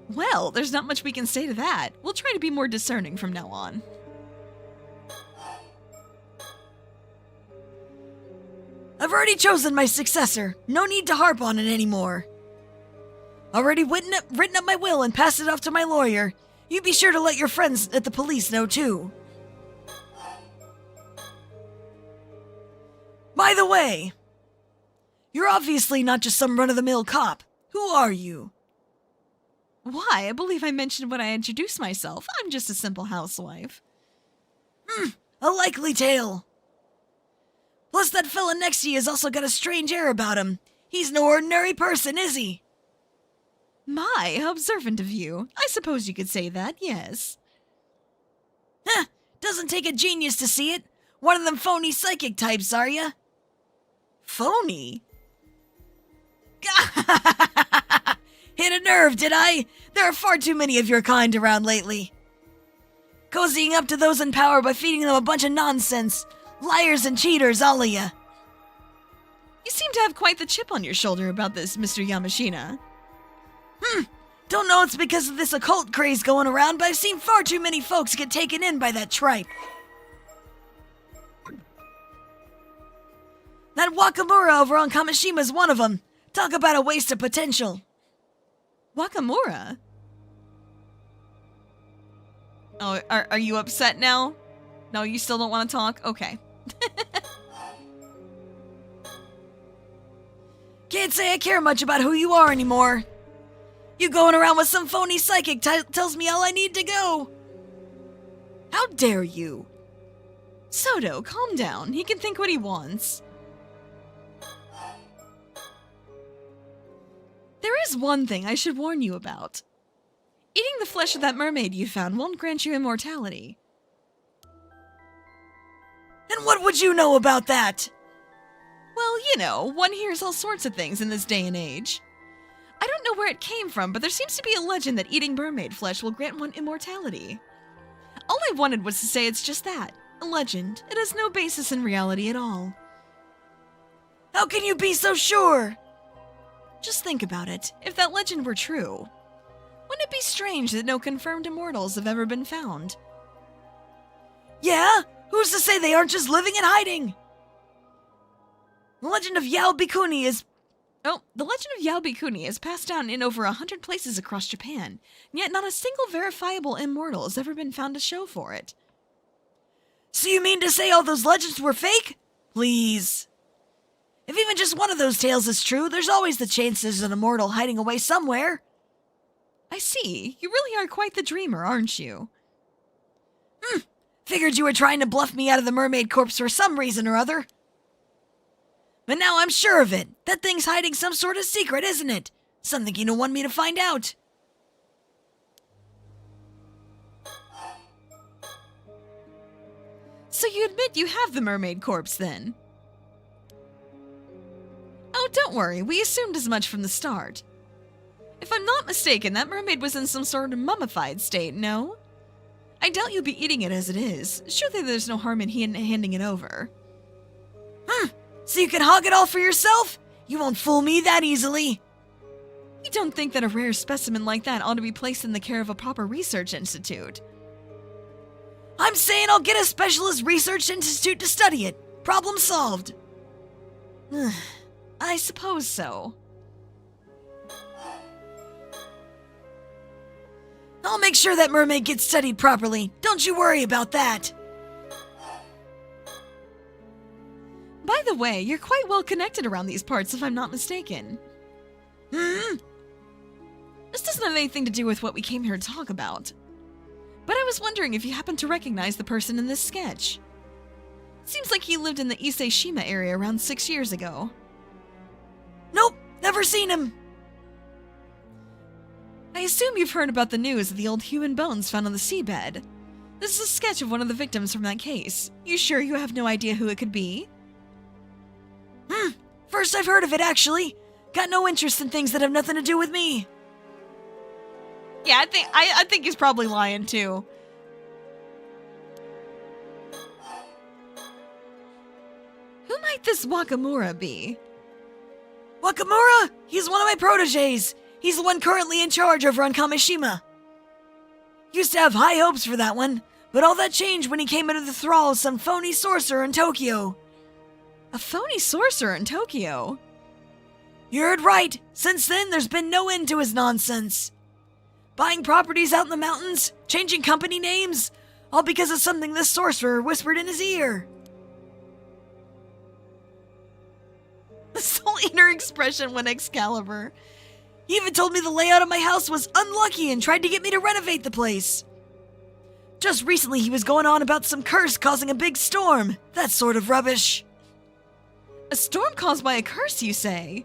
Well, there's not much we can say to that. We'll try to be more discerning from now on. I've already chosen my successor. No need to harp on it anymore. Already written up my will and passed it off to my lawyer. You be sure to let your friends at the police know too. By the way, you're obviously not just some run-of-the-mill cop. Who are you? Why, I believe I mentioned when I introduced myself. I'm just a simple housewife. A likely tale. Plus that fella next to you has also got a strange air about him. He's no ordinary person, is he? My, how observant of you. I suppose you could say that, yes. Doesn't take a genius to see it. One of them phony psychic types, are ya? Phony? Hit a nerve, did I? There are far too many of your kind around lately. Cozying up to those in power by feeding them a bunch of nonsense. Liars and cheaters, all of ya. You seem to have quite the chip on your shoulder about this, Mr. Yamashina. Don't know it's because of this occult craze going around, but I've seen far too many folks get taken in by that tripe. That Wakamura over on Kamishima is one of them. Talk about a waste of potential. Wakamura? Oh, are you upset now? No, you still don't want to talk? Okay. Can't say I care much about who you are anymore. You going around with some phony psychic tells me all I need to go. How dare you? Soto, calm down. He can think what he wants. There is one thing I should warn you about. Eating the flesh of that mermaid you found won't grant you immortality. And what would you know about that? Well, you know, one hears all sorts of things in this day and age. I don't know where it came from, but there seems to be a legend that eating mermaid flesh will grant one immortality. All I wanted was to say it's just that, a legend. It has no basis in reality at all. How can you be so sure? Just think about it. If that legend were true, wouldn't it be strange that no confirmed immortals have ever been found? Yeah? Who's to say they aren't just living and hiding? The legend of Yao Bikuni is... Oh, the legend of Yao Bikuni is passed down in over 100 places across Japan, yet not a single verifiable immortal has ever been found to show for it. So you mean to say all those legends were fake? Please. If even just one of those tales is true, there's always the chance there's an immortal hiding away somewhere. I see. You really are quite the dreamer, aren't you? Figured you were trying to bluff me out of the mermaid corpse for some reason or other. But now I'm sure of it. That thing's hiding some sort of secret, isn't it? Something you don't want me to find out. So you admit you have the mermaid corpse, then? Oh, don't worry. We assumed as much from the start. If I'm not mistaken, that mermaid was in some sort of mummified state, no? I doubt you'll be eating it as it is. Surely there's no harm in handing it over. So you can hog it all for yourself? You won't fool me that easily. You don't think that a rare specimen like that ought to be placed in the care of a proper research institute? I'm saying I'll get a specialist research institute to study it. Problem solved. I suppose so. I'll make sure that mermaid gets studied properly. Don't you worry about that. By the way, you're quite well connected around these parts, if I'm not mistaken. This doesn't have anything to do with what we came here to talk about. But I was wondering if you happen to recognize the person in this sketch. Seems like he lived in the Ise-shima area around 6 years ago. Nope, never seen him. I assume you've heard about the news of the old human bones found on the seabed. This is a sketch of one of the victims from that case. You sure you have no idea who it could be? First I've heard of it, actually. Got no interest in things that have nothing to do with me. Yeah, I think he's probably lying too. Who might this Wakamura be? Wakamura? He's one of my proteges. He's the one currently in charge over on Kamishima. Used to have high hopes for that one, but all that changed when he came into the thrall of some phony sorcerer in Tokyo. A phony sorcerer in Tokyo? You heard right. Since then, there's been no end to his nonsense. Buying properties out in the mountains, changing company names, all because of something this sorcerer whispered in his ear. The sole inner expression when Excalibur. He even told me the layout of my house was unlucky and tried to get me to renovate the place. Just recently he was going on about some curse causing a big storm. That sort of rubbish. A storm caused by a curse, you say?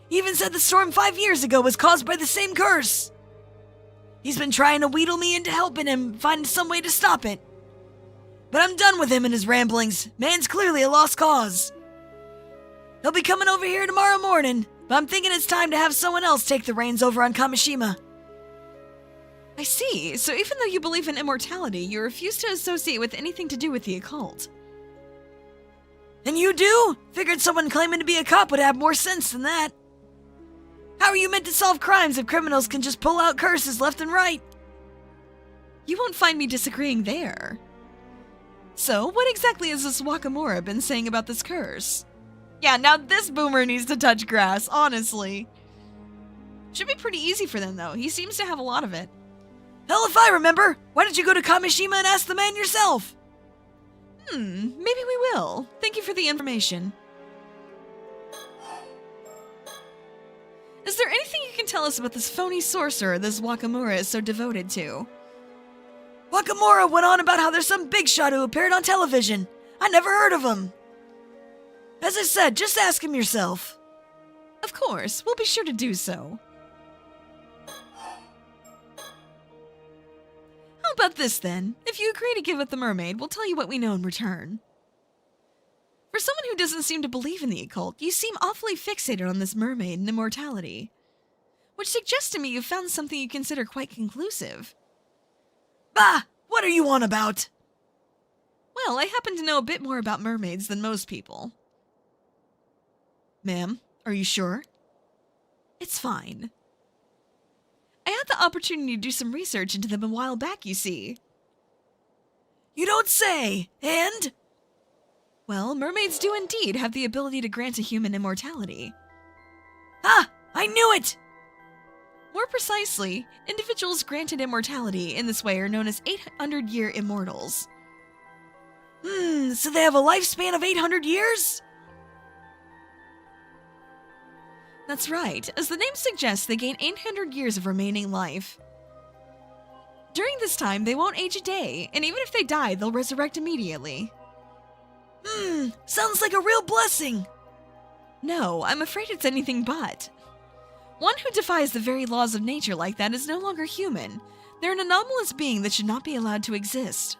He even said the storm 5 years ago was caused by the same curse. He's been trying to wheedle me into helping him find some way to stop it. But I'm done with him and his ramblings. Man's clearly a lost cause. He'll be coming over here tomorrow morning, but I'm thinking it's time to have someone else take the reins over on Kamishima. I see. So even though you believe in immortality, you refuse to associate with anything to do with the occult. And you do? Figured someone claiming to be a cop would have more sense than that. How are you meant to solve crimes if criminals can just pull out curses left and right? You won't find me disagreeing there. So, what exactly has this Wakamura been saying about this curse? Yeah, now this boomer needs to touch grass, honestly. Should be pretty easy for them, though. He seems to have a lot of it. Hell if I remember! Why don't you go to Kamishima and ask the man yourself? Maybe we will. Thank you for the information. Is there anything you can tell us about this phony sorcerer this Wakamura is so devoted to? Wakamura went on about how there's some big shot who appeared on television. I never heard of him. As I said, just ask him yourself. Of course, we'll be sure to do so. How about this then? If you agree to give up the mermaid, we'll tell you what we know in return. For someone who doesn't seem to believe in the occult, you seem awfully fixated on this mermaid and immortality, which suggests to me you've found something you consider quite conclusive. Bah! What are you on about? Well, I happen to know a bit more about mermaids than most people. Ma'am, are you sure? It's fine. I had the opportunity to do some research into them a while back, you see. You don't say! And? Well, mermaids do indeed have the ability to grant a human immortality. Ah! I knew it! More precisely, individuals granted immortality in this way are known as 800-year immortals. So they have a lifespan of 800 years? That's right. As the name suggests, they gain 800 years of remaining life. During this time, they won't age a day, and even if they die, they'll resurrect immediately. Sounds like a real blessing. No, I'm afraid it's anything but. One who defies the very laws of nature like that is no longer human. They're an anomalous being that should not be allowed to exist.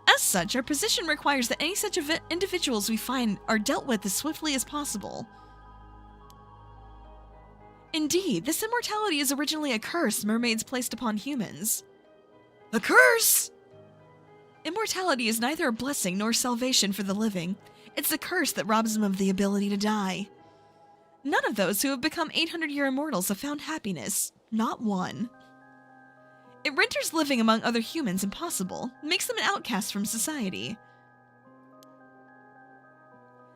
As such, our position requires that any such individuals we find are dealt with as swiftly as possible. Indeed, this immortality is originally a curse mermaids placed upon humans. A curse? Immortality is neither a blessing nor salvation for the living. It's a curse that robs them of the ability to die. None of those who have become 800-year immortals have found happiness. Not one. It renders living among other humans impossible, makes them an outcast from society.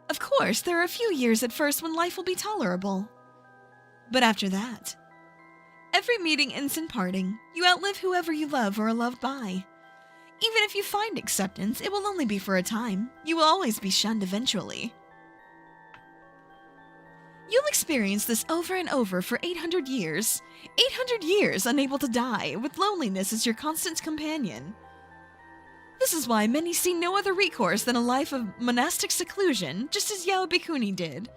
Of course, there are a few years at first when life will be tolerable. But after that, every meeting ends in parting. You outlive whoever you love or are loved by. Even if you find acceptance, it will only be for a time. You will always be shunned eventually. You'll experience this over and over for 800 years. 800 years unable to die, with loneliness as your constant companion. This is why many see no other recourse than a life of monastic seclusion, just as Yao Bikuni did.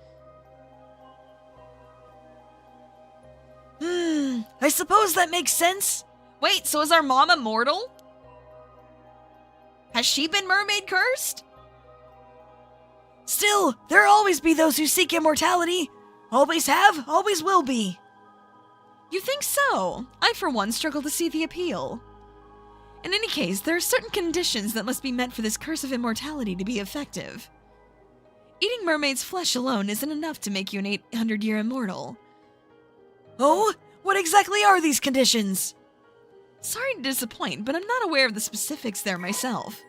I suppose that makes sense. Wait, so is our mom immortal? Has she been mermaid cursed? Still, there'll always be those who seek immortality. Always have, always will be. You think so? I, for one, struggle to see the appeal. In any case, there are certain conditions that must be met for this curse of immortality to be effective. Eating mermaid's flesh alone isn't enough to make you an 800-year immortal. Oh? What exactly are these conditions? Sorry to disappoint, but I'm not aware of the specifics there myself.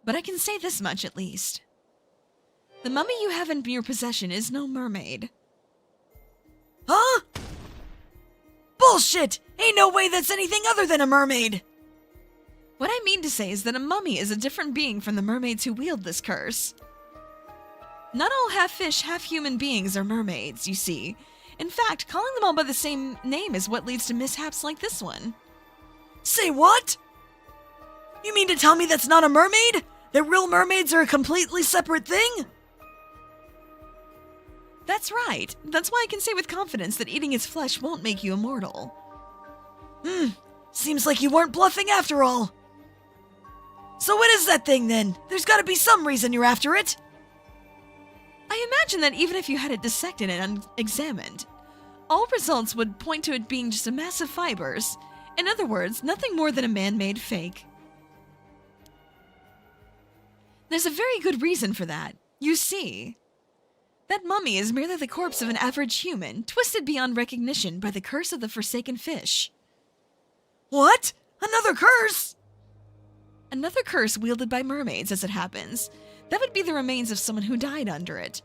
But I can say this much at least. The mummy you have in your possession is no mermaid. Huh? Bullshit! Ain't no way that's anything other than a mermaid! What I mean to say is that a mummy is a different being from the mermaids who wield this curse. Not all half-fish, half-human beings are mermaids, you see. In fact, calling them all by the same name is what leads to mishaps like this one. Say what? You mean to tell me that's not a mermaid? That real mermaids are a completely separate thing? That's right. That's why I can say with confidence that eating its flesh won't make you immortal. Seems like you weren't bluffing after all. So what is that thing then? There's gotta be some reason you're after it. I imagine that even if you had it dissected and examined, all results would point to it being just a mass of fibers. In other words, nothing more than a man-made fake. There's a very good reason for that. You see, that mummy is merely the corpse of an average human, twisted beyond recognition by the curse of the forsaken fish. What? Another curse? Another curse wielded by mermaids, as it happens. That would be the remains of someone who died under it.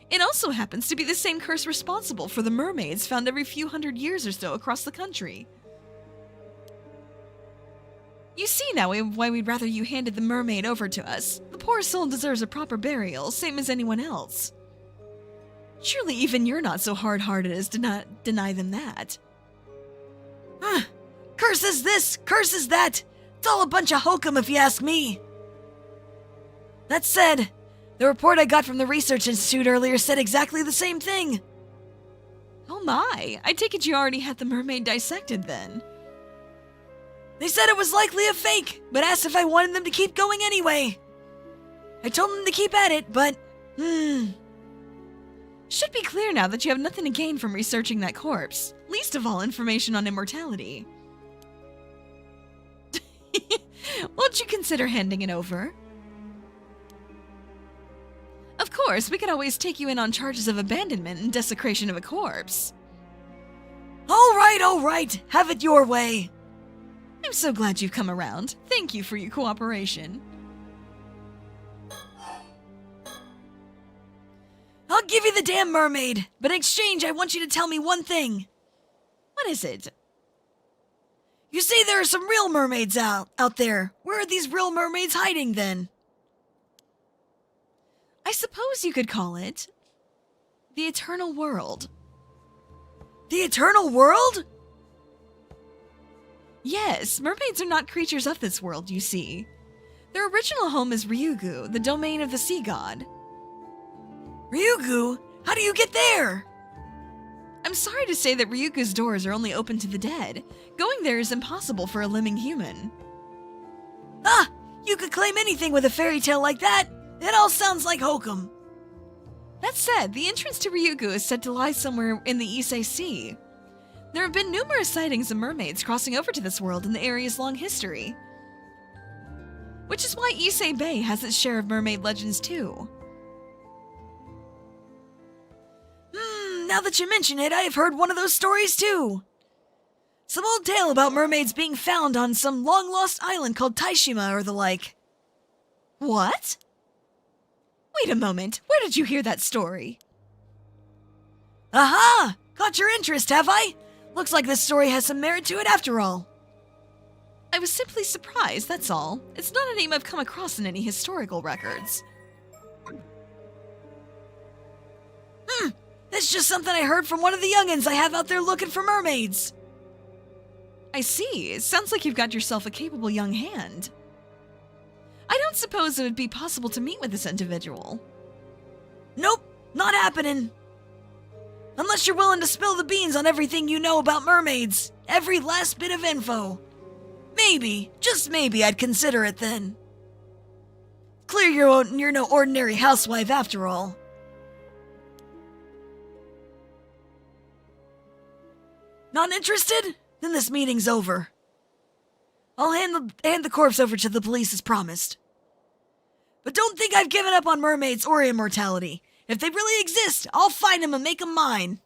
It also happens to be the same curse responsible for the mermaids found every few hundred years or so across the country. You see now why we'd rather you handed the mermaid over to us. The poor soul deserves a proper burial, same as anyone else. Surely even you're not so hard-hearted as to not deny them that. Curses this, curses that. It's all a bunch of hokum if you ask me. That said, the report I got from the Research Institute earlier said exactly the same thing. Oh my, I take it you already had the mermaid dissected then. They said it was likely a fake, but asked if I wanted them to keep going anyway. I told them to keep at it, but, Should be clear now that you have nothing to gain from researching that corpse, least of all information on immortality. Won't you consider handing it over? Of course, we could always take you in on charges of abandonment and desecration of a corpse. All right, have it your way. I'm so glad you've come around. Thank you for your cooperation. I'll give you the damn mermaid, but in exchange I want you to tell me one thing. What is it? You say there are some real mermaids out there. Where are these real mermaids hiding then? I suppose you could call it the Eternal World. The Eternal World? Yes, mermaids are not creatures of this world, you see. Their original home is Ryugu, the domain of the sea god. Ryugu? How do you get there? I'm sorry to say that Ryugu's doors are only open to the dead. Going there is impossible for a living human. You could claim anything with a fairy tale like that. It all sounds like hokum. That said, the entrance to Ryugu is said to lie somewhere in the Issei Sea. There have been numerous sightings of mermaids crossing over to this world in the area's long history. Which is why Issei Bay has its share of mermaid legends too. Now that you mention it, I have heard one of those stories too. Some old tale about mermaids being found on some long-lost island called Taishima or the like. What? Wait a moment, where did you hear that story? Aha! Caught your interest, have I? Looks like this story has some merit to it after all. I was simply surprised, that's all. It's not a name I've come across in any historical records. That's just something I heard from one of the youngins I have out there looking for mermaids. I see. It sounds like you've got yourself a capable young hand. I don't suppose it would be possible to meet with this individual. Nope, not happening. Unless you're willing to spill the beans on everything you know about mermaids. Every last bit of info. Maybe, just maybe, I'd consider it then. Clear you're no ordinary housewife after all. Not interested? Then this meeting's over. I'll hand the corpse over to the police as promised. But don't think I've given up on mermaids or immortality. If they really exist, I'll find them and make them mine.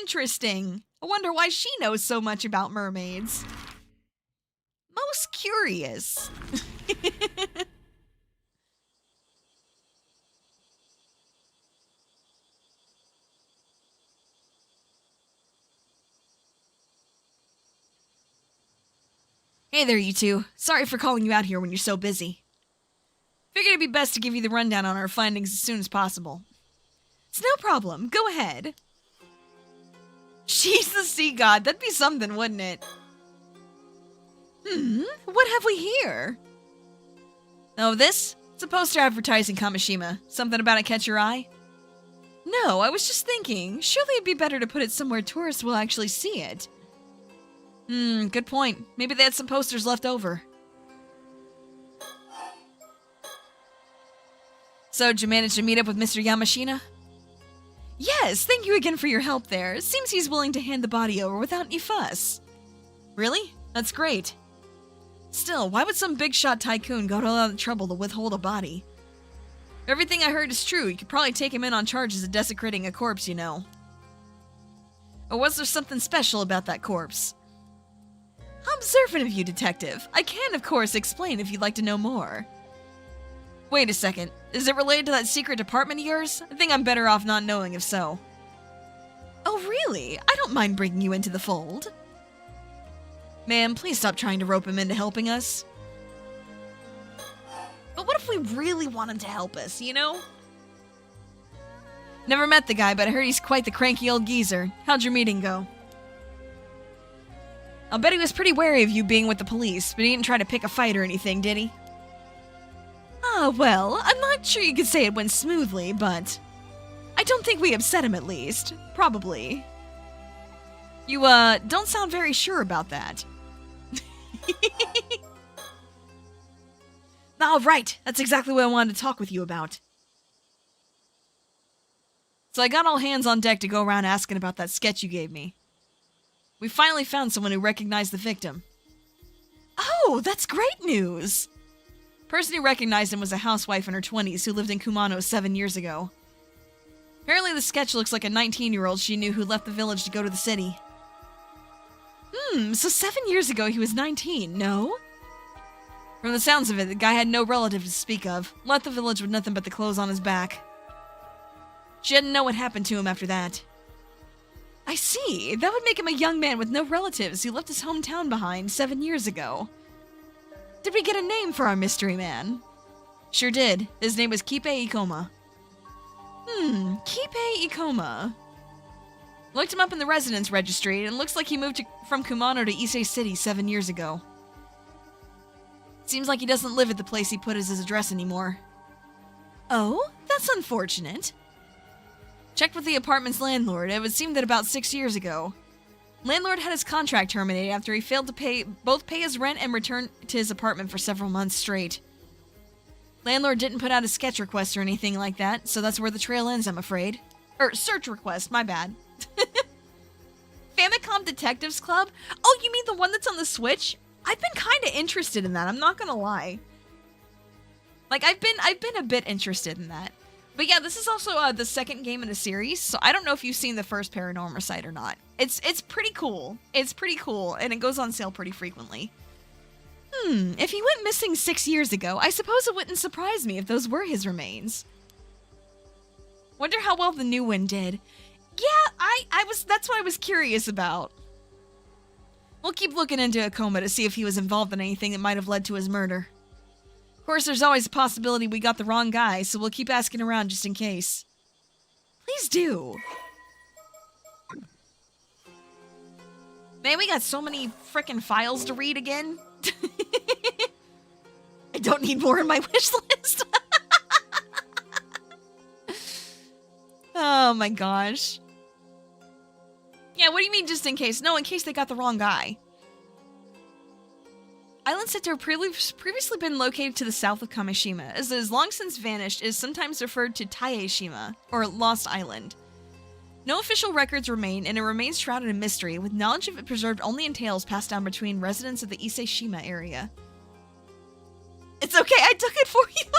Interesting. I wonder why she knows so much about mermaids. Most curious. Hey there, you two. Sorry for calling you out here when you're so busy. Figured it'd be best to give you the rundown on our findings as soon as possible. It's no problem. Go ahead. She's the sea god. That'd be something, wouldn't it? What have we here? Oh, this? It's a poster advertising Kamishima. Something about it catch your eye? No, I was just thinking. Surely it'd be better to put it somewhere tourists will actually see it. Good point. Maybe they had some posters left over. So, did you manage to meet up with Mr. Yamashina? Yes, thank you again for your help there. It seems he's willing to hand the body over without any fuss. Really? That's great. Still, why would some big shot tycoon go to all that trouble to withhold a body? If everything I heard is true, you could probably take him in on charges of desecrating a corpse, you know. Or was there something special about that corpse? How observant of you, Detective. I can, of course, explain if you'd like to know more. Wait a second. Is it related to that secret department of yours? I think I'm better off not knowing if so. Oh, really? I don't mind bringing you into the fold. Ma'am, please stop trying to rope him into helping us. But what if we really want him to help us, you know? Never met the guy, but I heard he's quite the cranky old geezer. How'd your meeting go? I'll bet he was pretty wary of you being with the police, but he didn't try to pick a fight or anything, did he? Ah, well, I'm not sure you could say it went smoothly, but I don't think we upset him at least. Probably. You, don't sound very sure about that. All right, that's exactly what I wanted to talk with you about. So I got all hands on deck to go around asking about that sketch you gave me. We finally found someone who recognized the victim. Oh, that's great news! The person who recognized him was a housewife in her 20s who lived in Kumano 7 years ago. Apparently the sketch looks like a 19-year-old she knew who left the village to go to the city. So 7 years ago he was 19, no? From the sounds of it, the guy had no relative to speak of, left the village with nothing but the clothes on his back. She didn't know what happened to him after that. I see. That would make him a young man with no relatives who left his hometown behind 7 years ago. Did we get a name for our mystery man? Sure did. His name was Kipe Ikoma. Kipe Ikoma. Looked him up in the residence registry, and it looks like he moved from Kumano to Ise City 7 years ago. Seems like he doesn't live at the place he put as his address anymore. Oh, that's unfortunate. Checked with the apartment's landlord. It would seem that about 6 years ago, landlord had his contract terminated after he failed to both pay his rent and return to his apartment for several months straight. Landlord didn't put out a sketch request or anything like that, so that's where the trail ends, I'm afraid. Search request, my bad. Famicom Detectives Club? Oh, you mean the one that's on the Switch? I've been kind of interested in that, I'm not gonna lie. Like, I've been a bit interested in that. But yeah, this is also the second game in a series, so I don't know if you've seen the first Paranormasight or not. It's pretty cool. It's pretty cool, and it goes on sale pretty frequently. If he went missing 6 years ago, I suppose it wouldn't surprise me if those were his remains. Wonder how well the new one did. Yeah, that's what I was curious about. We'll keep looking into Ikoma to see if he was involved in anything that might have led to his murder. Of course, there's always a possibility we got the wrong guy, so we'll keep asking around just in case. Please do. Man, we got so many frickin' files to read again. I don't need more in my wish list. Oh my gosh. Yeah, what do you mean just in case? No, in case they got the wrong guy. Island said to have previously been located to the south of Kamishima, as it has long since vanished. It is sometimes referred to Taishima, or Lost Island. No official records remain, and it remains shrouded in mystery, with knowledge of it preserved only in tales passed down between residents of the Ise-shima area. It's okay, I took it for you!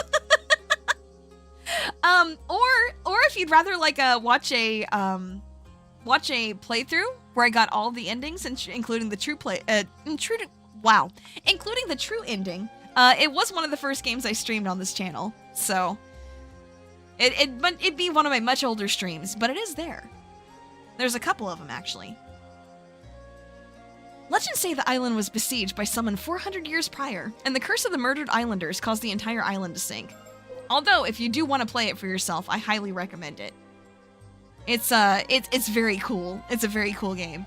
Or if you'd rather, like, watch a playthrough, where I got all the endings, including the including the true ending. It was one of the first games I streamed on this channel, so it'd be one of my much older streams, but it is there. There's a couple of them, actually. Legends say the island was besieged by someone 400 years prior, and the curse of the murdered islanders caused the entire island to sink. Although, if you do want to play it for yourself, I highly recommend it. It's very cool. It's a very cool game.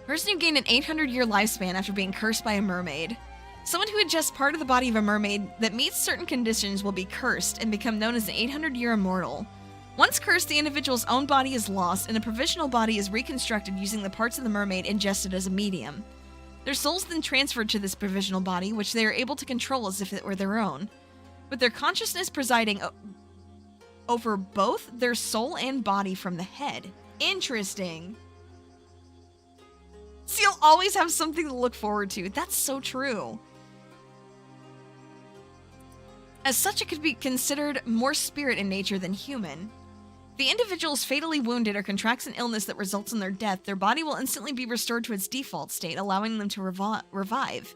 Person who gained an 800-year lifespan after being cursed by a mermaid. Someone who ingests part of the body of a mermaid that meets certain conditions will be cursed and become known as an 800-year immortal. Once cursed, the individual's own body is lost, and a provisional body is reconstructed using the parts of the mermaid ingested as a medium. Their souls then transferred to this provisional body, which they are able to control as if it were their own, with their consciousness presiding over both their soul and body from the head. Interesting. So you'll always have something to look forward to. That's so true. As such, it could be considered more spirit in nature than human. The individual is fatally wounded or contracts an illness that results in their death, their body will instantly be restored to its default state, allowing them to revive.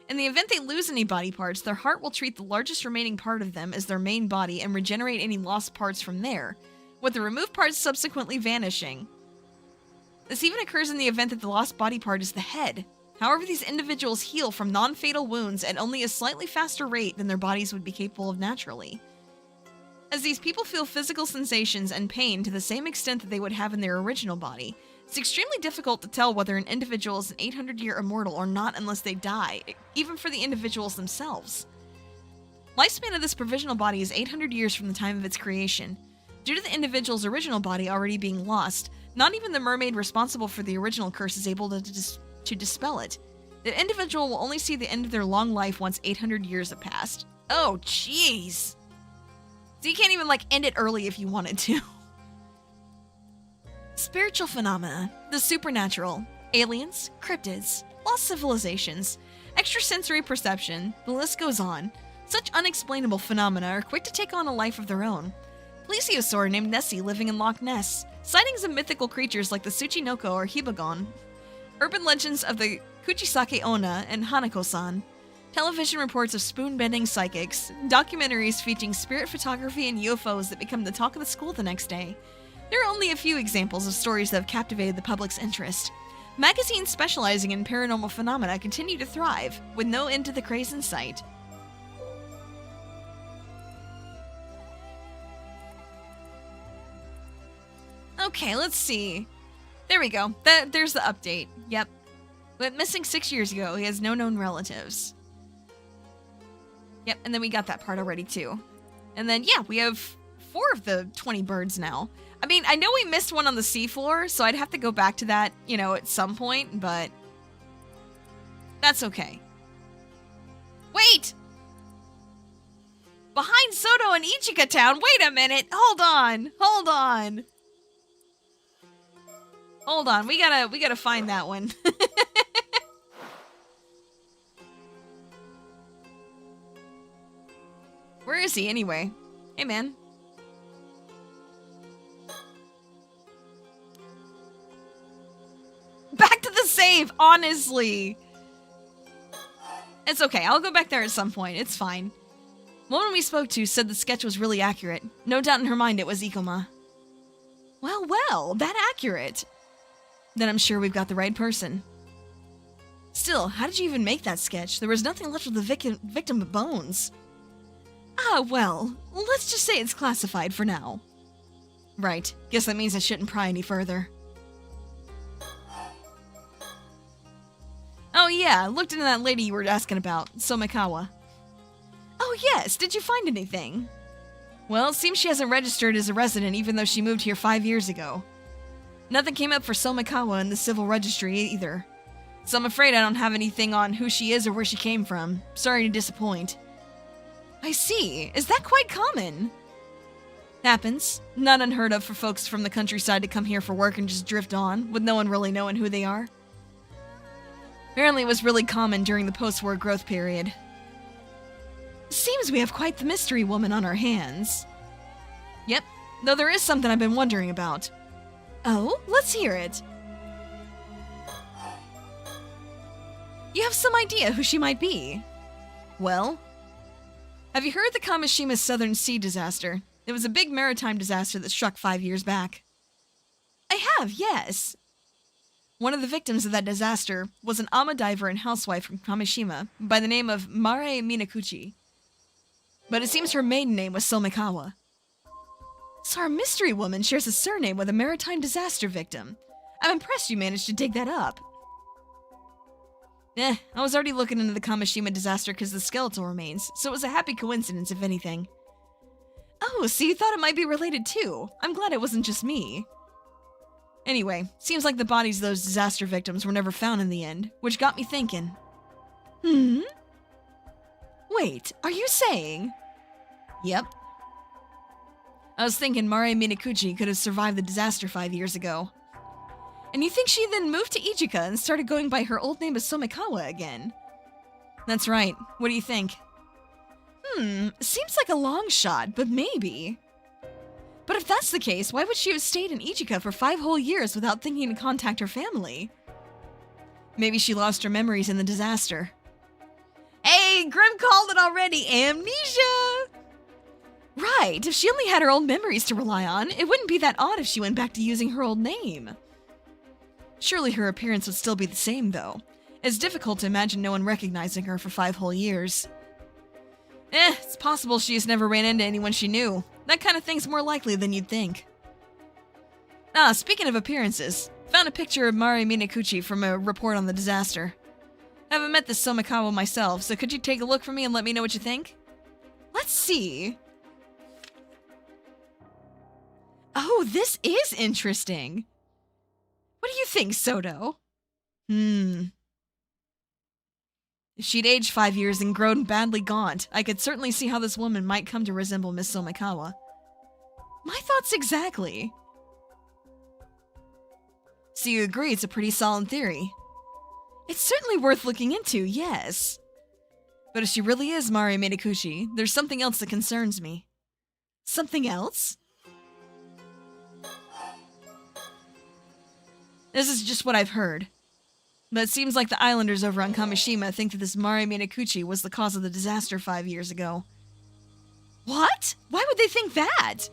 In the event they lose any body parts, their heart will treat the largest remaining part of them as their main body and regenerate any lost parts from there, with the removed parts subsequently vanishing. This even occurs in the event that the lost body part is the head. However, these individuals heal from non-fatal wounds at only a slightly faster rate than their bodies would be capable of naturally. As these people feel physical sensations and pain to the same extent that they would have in their original body, it's extremely difficult to tell whether an individual is an 800-year immortal or not unless they die, even for the individuals themselves. Lifespan of this provisional body is 800 years from the time of its creation. Due to the individual's original body already being lost, not even the mermaid responsible for the original curse is able to dispel it. The individual will only see the end of their long life once 800 years have passed. Oh, jeez! So you can't even, end it early if you wanted to. Spiritual phenomena, the supernatural, aliens, cryptids, lost civilizations, extrasensory perception, the list goes on. Such unexplainable phenomena are quick to take on a life of their own. Plesiosaur named Nessie living in Loch Ness, sightings of mythical creatures like the Tsuchinoko or Hibagon, urban legends of the Kuchisake Onna and Hanako-san, television reports of spoon-bending psychics, documentaries featuring spirit photography and UFOs that become the talk of the school the next day. There are only a few examples of stories that have captivated the public's interest. Magazines specializing in paranormal phenomena continue to thrive, with no end to the craze in sight. Okay, let's see. There we go. There's the update. Yep. Went missing 6 years ago. He has no known relatives. Yep, and then we got that part already too. And then, yeah, we have 4 of the 20 birds now. I mean, I know we missed one on the seafloor, so I'd have to go back to that, at some point, but that's okay. Wait! Behind Soto and Ichika Town, wait a minute! Hold on! Hold on, we gotta find that one. Where is he anyway? Hey, man. Back to the save, honestly. It's okay, I'll go back there at some point, it's fine. One we spoke to said the sketch was really accurate. No doubt in her mind it was Ikoma. Well, that accurate. Then I'm sure we've got the right person. Still, how did you even make that sketch? There was nothing left of the victim but bones. Well, let's just say it's classified for now. Right, guess that means I shouldn't pry any further. Oh yeah, looked into that lady you were asking about, Somikawa. Oh yes, did you find anything? Well, it seems she hasn't registered as a resident even though she moved here 5 years ago. Nothing came up for Somikawa in the civil registry either. So I'm afraid I don't have anything on who she is or where she came from. Sorry to disappoint. I see. Is that quite common? Happens. Not unheard of for folks from the countryside to come here for work and just drift on, with no one really knowing who they are. Apparently it was really common during the post-war growth period. Seems we have quite the mystery woman on our hands. Yep, though there is something I've been wondering about. Oh, let's hear it. You have some idea who she might be? Well, have you heard the Kamishima Southern Sea disaster? It was a big maritime disaster that struck 5 years back. I have, yes. One of the victims of that disaster was an ama diver and housewife from Kamishima by the name of Mare Minakuchi. But it seems her maiden name was Somikawa. So our mystery woman shares a surname with a maritime disaster victim. I'm impressed you managed to dig that up. I was already looking into the Kamishima disaster because of the skeletal remains, so it was a happy coincidence if anything. Oh, so you thought it might be related too. I'm glad it wasn't just me. Anyway, seems like the bodies of those disaster victims were never found in the end, which got me thinking. Wait, are you saying? Yep. I was thinking Mare Minakuchi could have survived the disaster 5 years ago. And you think she then moved to Ichika and started going by her old name as Somikawa again? That's right. What do you think? Seems like a long shot, but maybe. But if that's the case, why would she have stayed in Ichika for 5 whole years without thinking to contact her family? Maybe she lost her memories in the disaster. Hey, Grim called it already. Amnesia! Right, if she only had her old memories to rely on, it wouldn't be that odd if she went back to using her old name. Surely her appearance would still be the same, though. It's difficult to imagine no one recognizing her for 5 whole years. It's possible she just never ran into anyone she knew. That kind of thing's more likely than you'd think. Speaking of appearances, found a picture of Mari Minakuchi from a report on the disaster. Haven't met this Somikawa myself, so could you take a look for me and let me know what you think? Let's see. Oh, this is interesting. What do you think, Soto? If she'd aged 5 years and grown badly gaunt, I could certainly see how this woman might come to resemble Miss Somikawa. My thoughts exactly. So you agree it's a pretty solid theory? It's certainly worth looking into, yes. But if she really is Mari Minakuchi, there's something else that concerns me. Something else? This is just what I've heard. But it seems like the islanders over on Kamishima think that this Mari Minakuchi was the cause of the disaster 5 years ago. What? Why would they think that?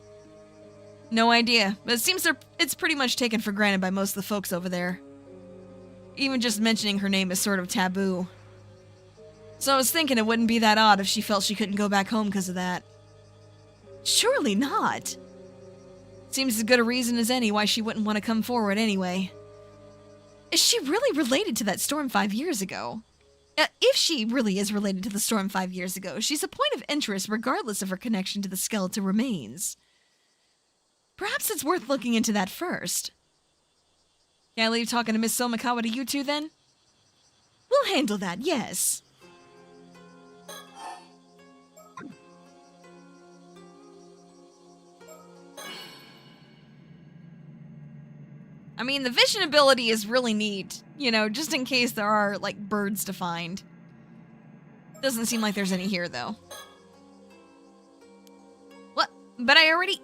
No idea, but it seems it's pretty much taken for granted by most of the folks over there. Even just mentioning her name is sort of taboo. So I was thinking it wouldn't be that odd if she felt she couldn't go back home because of that. Surely not. Seems as good a reason as any why she wouldn't want to come forward anyway. Is she really related to that storm 5 years ago? If she really is related to the storm 5 years ago, she's a point of interest regardless of her connection to the skeletal remains. Perhaps it's worth looking into that first. Can I leave talking to Miss Somikawa to you two then? We'll handle that, yes. I mean, the vision ability is really neat, you know, just in case there are, like, birds to find. Doesn't seem like there's any here, though. What? But I already...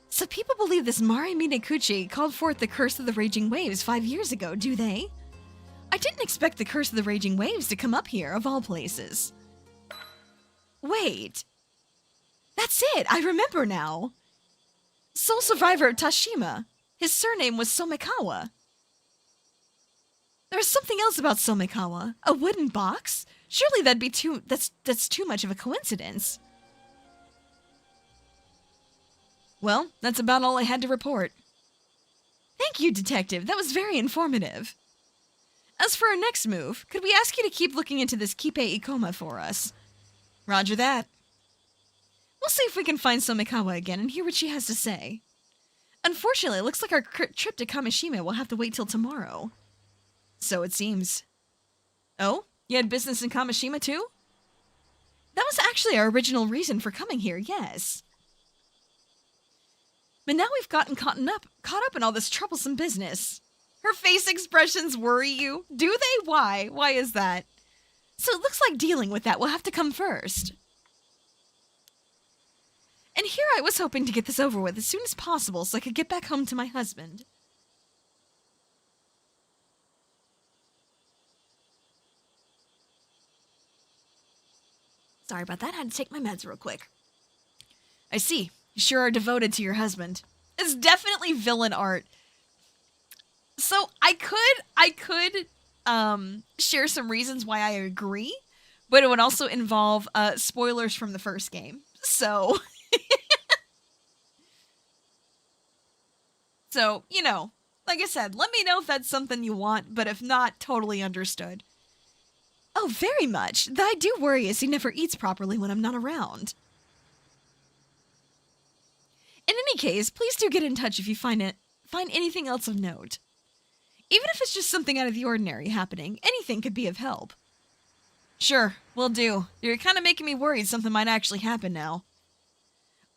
So people believe this Mari Minakuchi called forth the Curse of the Raging Waves 5 years ago, do they? I didn't expect the Curse of the Raging Waves to come up here, of all places. Wait. That's it, I remember now. Sole survivor of Tashima. His surname was Somikawa. There was something else about Somikawa. A wooden box? Surely that'd be that's too much of a coincidence. Well, that's about all I had to report. Thank you, Detective. That was very informative. As for our next move, could we ask you to keep looking into this Kipe Ikoma for us? Roger that. We'll see if we can find Somikawa again and hear what she has to say. Unfortunately, it looks like our trip to Kamishima will have to wait till tomorrow. So it seems. Oh? You had business in Kamishima too? That was actually our original reason for coming here, yes. But now we've gotten caught up in all this troublesome business. Her face expressions worry you? Do they? Why? Why is that? So it looks like dealing with that will have to come first. And here I was hoping to get this over with as soon as possible so I could get back home to my husband. Sorry about that, I had to take my meds real quick. I see. You sure are devoted to your husband. It's definitely villain art. So I could share some reasons why I agree, but it would also involve spoilers from the first game. So So, you know, like I said, let me know if that's something you want, but if not, totally understood. Oh, very much. Though I do worry as he never eats properly when I'm not around. In any case, please do get in touch if you find anything else of note. Even if it's just something out of the ordinary happening, anything could be of help. Sure, will do. You're kind of making me worried something might actually happen now.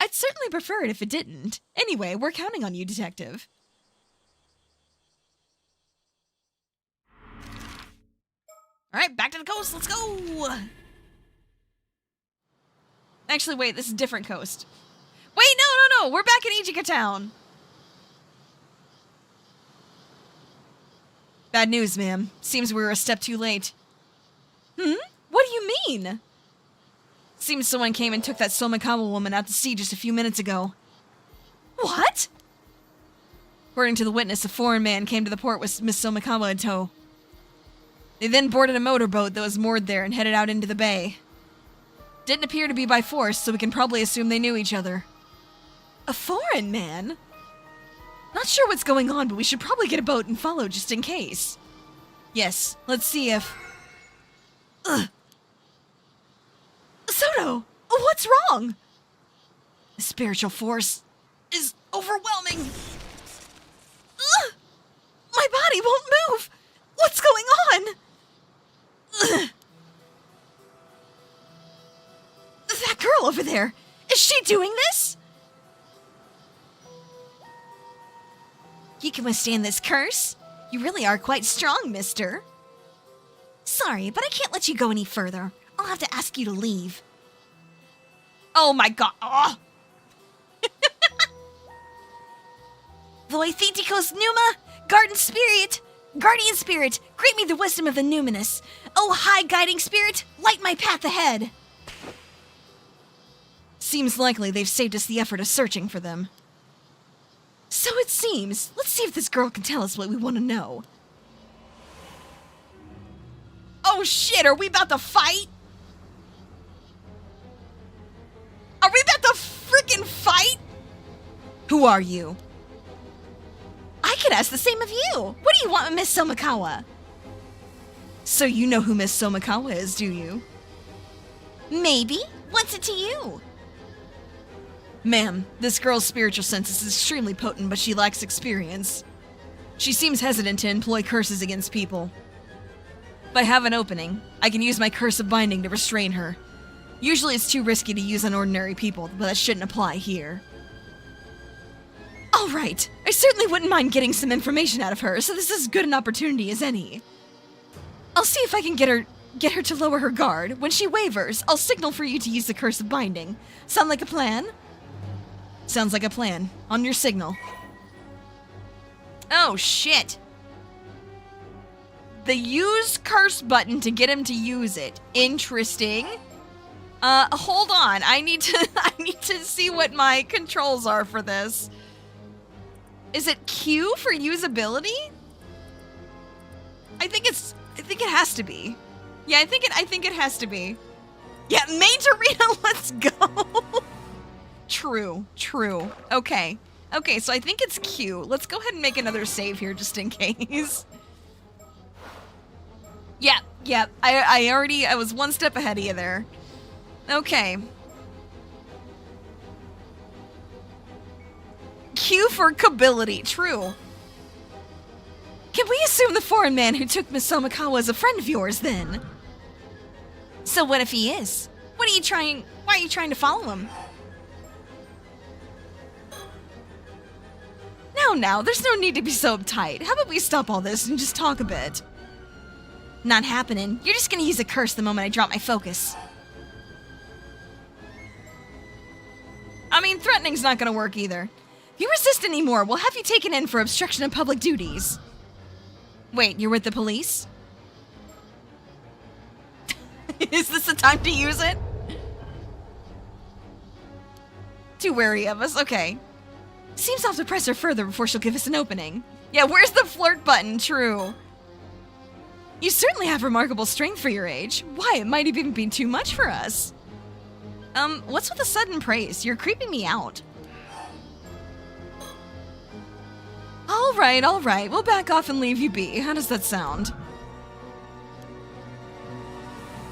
I'd certainly prefer it if it didn't. Anyway, we're counting on you, Detective. Alright, back to the coast, let's go! Actually, wait, this is a different coast. Wait, no, we're back in Ijika Town. Bad news, ma'am. Seems we were a step too late. What do you mean? Seems someone came and took that Somikawa woman out to sea just a few minutes ago. What? According to the witness, a foreign man came to the port with Miss Somikawa in tow. They then boarded a motorboat that was moored there and headed out into the bay. Didn't appear to be by force, so we can probably assume they knew each other. A foreign man? Not sure what's going on, but we should probably get a boat and follow just in case. Yes, let's see if... Ugh. Soto, what's wrong? The spiritual force is overwhelming. Ugh. My body won't move. What's going on? Ugh. That girl over there, is she doing this? You can withstand this curse. You really are quite strong, mister. Sorry, but I can't let you go any further. I'll have to ask you to leave. Oh my god. Oh. Voithithikos Numa, Guardian Spirit, grant me the wisdom of the numinous. Oh, high guiding spirit, light my path ahead. Seems likely they've saved us the effort of searching for them. So it seems. Let's see if this girl can tell us what we want to know. Oh shit, are we about to fight? Are we about to freaking fight? Who are you? I could ask the same of you. What do you want with Miss Somikawa? So you know who Miss Somikawa is, do you? Maybe. What's it to you? Ma'am, this girl's spiritual sense is extremely potent, but she lacks experience. She seems hesitant to employ curses against people. If I have an opening, I can use my curse of binding to restrain her. Usually it's too risky to use on ordinary people, but that shouldn't apply here. Alright, I certainly wouldn't mind getting some information out of her, so this is as good an opportunity as any. I'll see if I can get her to lower her guard. When she wavers, I'll signal for you to use the curse of binding. Sound like a plan? Sounds like a plan. On your signal. Oh, shit. The use curse button to get him to use it. Interesting. Hold on. I need to see what my controls are for this. Is it Q for usability? I think it has to be. Yeah, I think it has to be. Yeah, Mage Arena, let's go. True. Okay, so I think it's Q. Let's go ahead and make another save here just in case. Yeah, I was one step ahead of you there. Okay. Q for Kability, true. Can we assume the foreign man who took Miss Somikawa is a friend of yours, then? So what if he is? Why are you trying to follow him? Now, there's no need to be so uptight. How about we stop all this and just talk a bit? Not happening. You're just gonna use a curse the moment I drop my focus. I mean, threatening's not gonna work either. If you resist anymore, we'll have you taken in for obstruction of public duties. Wait, you're with the police? Is this the time to use it? Too wary of us, okay. Seems I'll have to press her further before she'll give us an opening. Yeah, where's the flirt button? True. You certainly have remarkable strength for your age. Why, it might even be too much for us. What's with the sudden praise? You're creeping me out. All right. We'll back off and leave you be. How does that sound?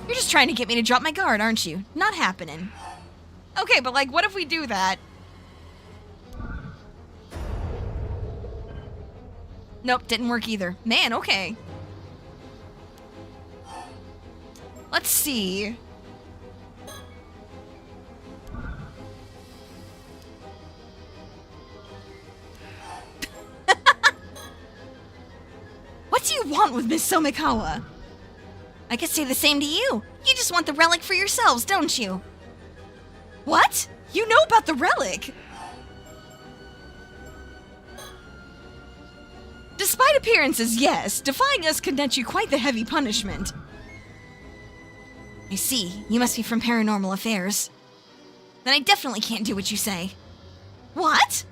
You're just trying to get me to drop my guard, aren't you? Not happening. Okay, but like, what if we do that? Nope, didn't work either. Man, okay. Let's see. What do you want with Miss Somikawa? I could say the same to you. You just want the relic for yourselves, don't you? What? You know about the relic? Despite appearances, yes, defying us could net you quite the heavy punishment. I see. You must be from Paranormal Affairs. Then I definitely can't do what you say. What?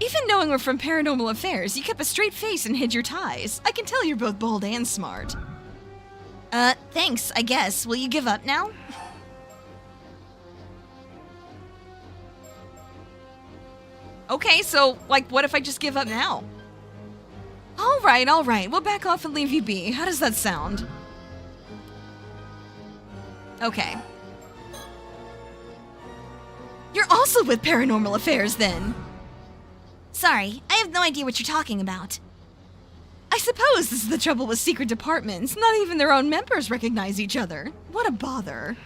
Even knowing we're from Paranormal Affairs, you kept a straight face and hid your ties. I can tell you're both bold and smart. Thanks, I guess. Will you give up now? Okay, so, like, what if I just give up now? Alright, we'll back off and leave you be. How does that sound? Okay. You're also with Paranormal Affairs, then? Sorry, I have no idea what you're talking about. I suppose this is the trouble with secret departments. Not even their own members recognize each other. What a bother.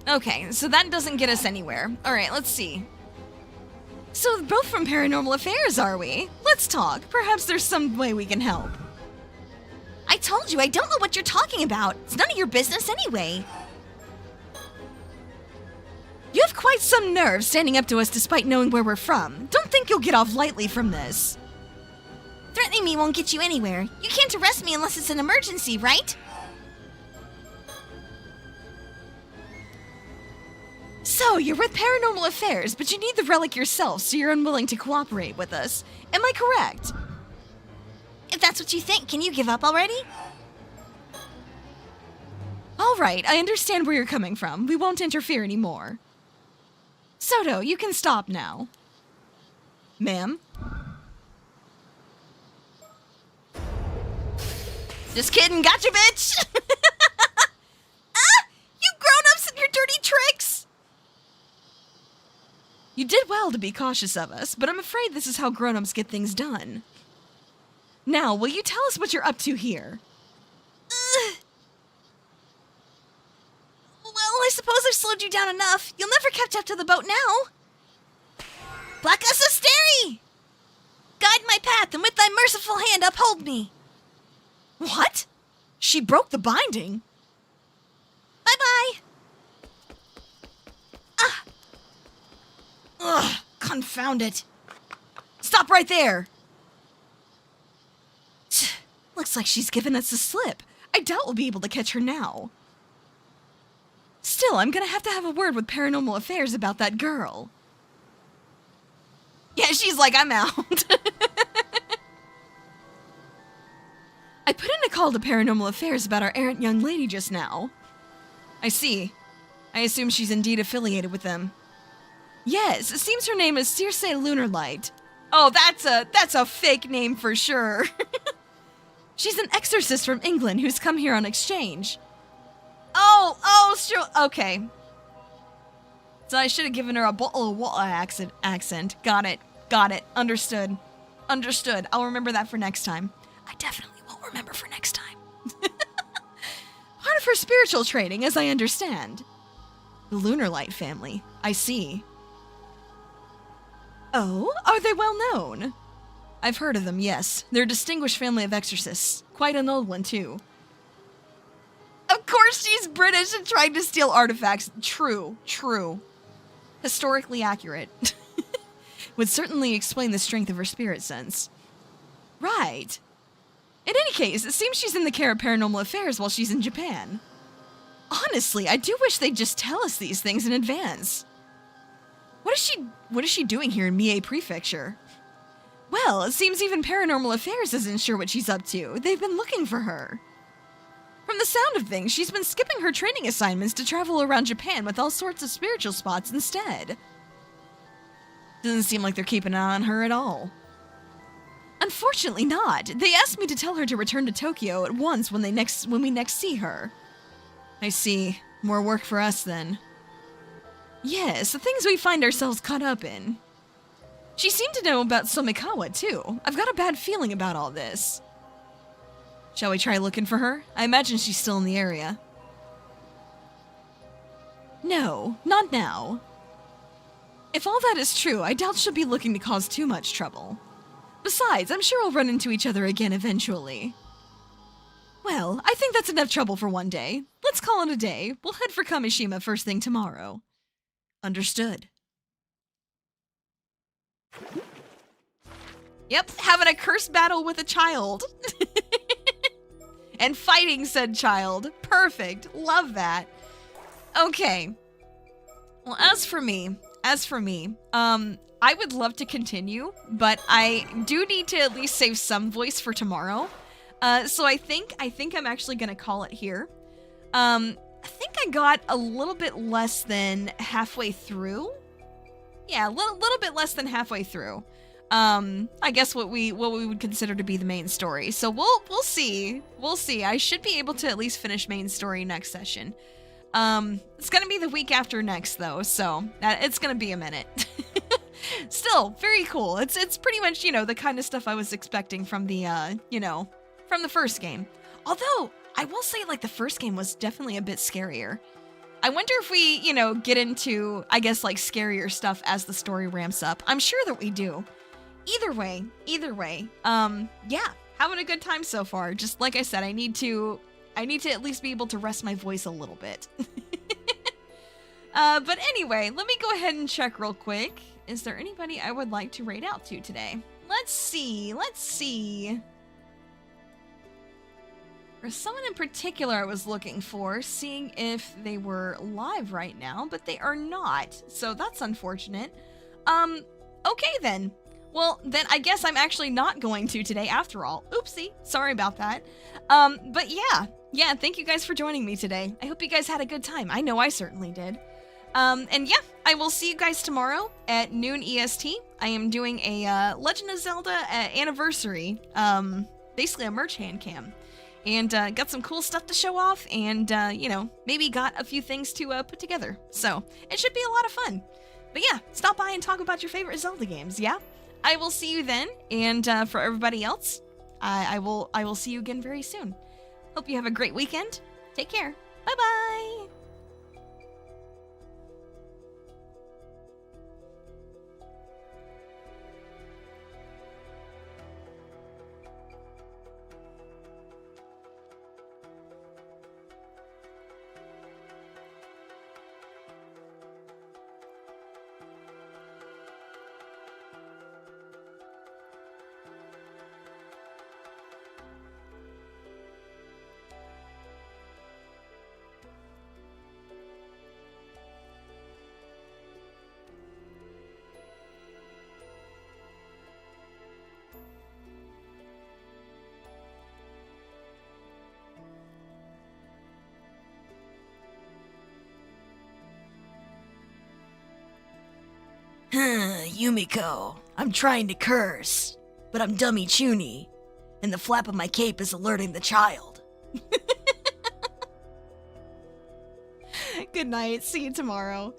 Okay, so that doesn't get us anywhere. Alright, let's see. So, both from Paranormal Affairs, are we? Let's talk. Perhaps there's some way we can help. I told you, I don't know what you're talking about. It's none of your business anyway. You have quite some nerve standing up to us despite knowing where we're from. Don't think you'll get off lightly from this. Threatening me won't get you anywhere. You can't arrest me unless it's an emergency, right? So, you're with Paranormal Affairs, but you need the relic yourself, so you're unwilling to cooperate with us. Am I correct? If that's what you think, can you give up already? Alright, I understand where you're coming from. We won't interfere anymore. Soto, you can stop now. Ma'am? Just kidding, gotcha, bitch! Ah! You grown-ups and your dirty tricks! You did well to be cautious of us, but I'm afraid this is how grown-ups get things done. Now, will you tell us what you're up to here? Well, I suppose I've slowed you down enough. You'll never catch up to the boat now. Black Assisteri! Guide my path, and with thy merciful hand uphold me. What? She broke the binding? Bye-bye. Ah! Ugh, confound it. Stop right there. Looks like she's given us the slip. I doubt we'll be able to catch her now. Still, I'm gonna have to have a word with Paranormal Affairs about that girl. Yeah, she's like, I'm out. I put in a call to Paranormal Affairs about our errant young lady just now. I see. I assume she's indeed affiliated with them. Yes, it seems her name is Circe Lunarlight. Oh, that's a fake name for sure. She's an exorcist from England who's come here on exchange. Oh, sure, okay. So I should have given her a bottle of water accent. Got it. Understood. I'll remember that for next time. I definitely won't remember for next time. Part of her spiritual training, as I understand. The Lunarlight family, I see. Oh, are they well known? I've heard of them, yes. They're a distinguished family of exorcists. Quite an old one, too. Of course she's British and tried to steal artifacts. True. Historically accurate. Would certainly explain the strength of her spirit sense. Right. In any case, it seems she's in the care of Paranormal Affairs while she's in Japan. Honestly, I do wish they'd just tell us these things in advance. What is she doing here in Mie Prefecture? Well, it seems even Paranormal Affairs isn't sure what she's up to. They've been looking for her. From the sound of things, she's been skipping her training assignments to travel around Japan with all sorts of spiritual spots instead. Doesn't seem like they're keeping an eye on her at all. Unfortunately not. They asked me to tell her to return to Tokyo at once when we next see her. I see. More work for us then. Yes, the things we find ourselves caught up in. She seemed to know about Somikawa, too. I've got a bad feeling about all this. Shall we try looking for her? I imagine she's still in the area. No, not now. If all that is true, I doubt she'll be looking to cause too much trouble. Besides, I'm sure we'll run into each other again eventually. Well, I think that's enough trouble for one day. Let's call it a day. We'll head for Kamishima first thing tomorrow. Understood. Yep, having a curse battle with a child. And fighting said child. Perfect. Love that. Okay. Well, as for me, I would love to continue, but I do need to at least save some voice for tomorrow. So I think I'm actually gonna call it here. I think I got a little bit less than halfway through. Yeah, a little bit less than halfway through. I guess what we would consider to be the main story. So we'll see. We'll see. I should be able to at least finish main story next session. It's gonna be the week after next though, so it's gonna be a minute. Still, very cool. It's pretty much, you know, the kind of stuff I was expecting from the, you know, from the first game. Although, I will say, like, the first game was definitely a bit scarier. I wonder if we, you know, get into, I guess, like, scarier stuff as the story ramps up. I'm sure that we do. Either way, yeah, having a good time so far. Just like I said, I need to at least be able to rest my voice a little bit. But anyway, let me go ahead and check real quick. Is there anybody I would like to raid out to today? Let's see. There's someone in particular I was looking for, seeing if they were live right now, but they are not, so that's unfortunate. Okay then. Well, then I guess I'm actually not going to today after all. Oopsie, sorry about that. But yeah, thank you guys for joining me today. I hope you guys had a good time. I know I certainly did. And yeah, I will see you guys tomorrow at noon EST. I am doing a Legend of Zelda anniversary, basically a merch hand cam. And got some cool stuff to show off, and, you know, maybe got a few things to put together. So, it should be a lot of fun. But yeah, stop by and talk about your favorite Zelda games, yeah? I will see you then, and for everybody else, I will see you again very soon. Hope you have a great weekend. Take care. Bye-bye! Yumiko, I'm trying to curse, but I'm dummy Chuni, and the flap of my cape is alerting the child. Good night. See you tomorrow.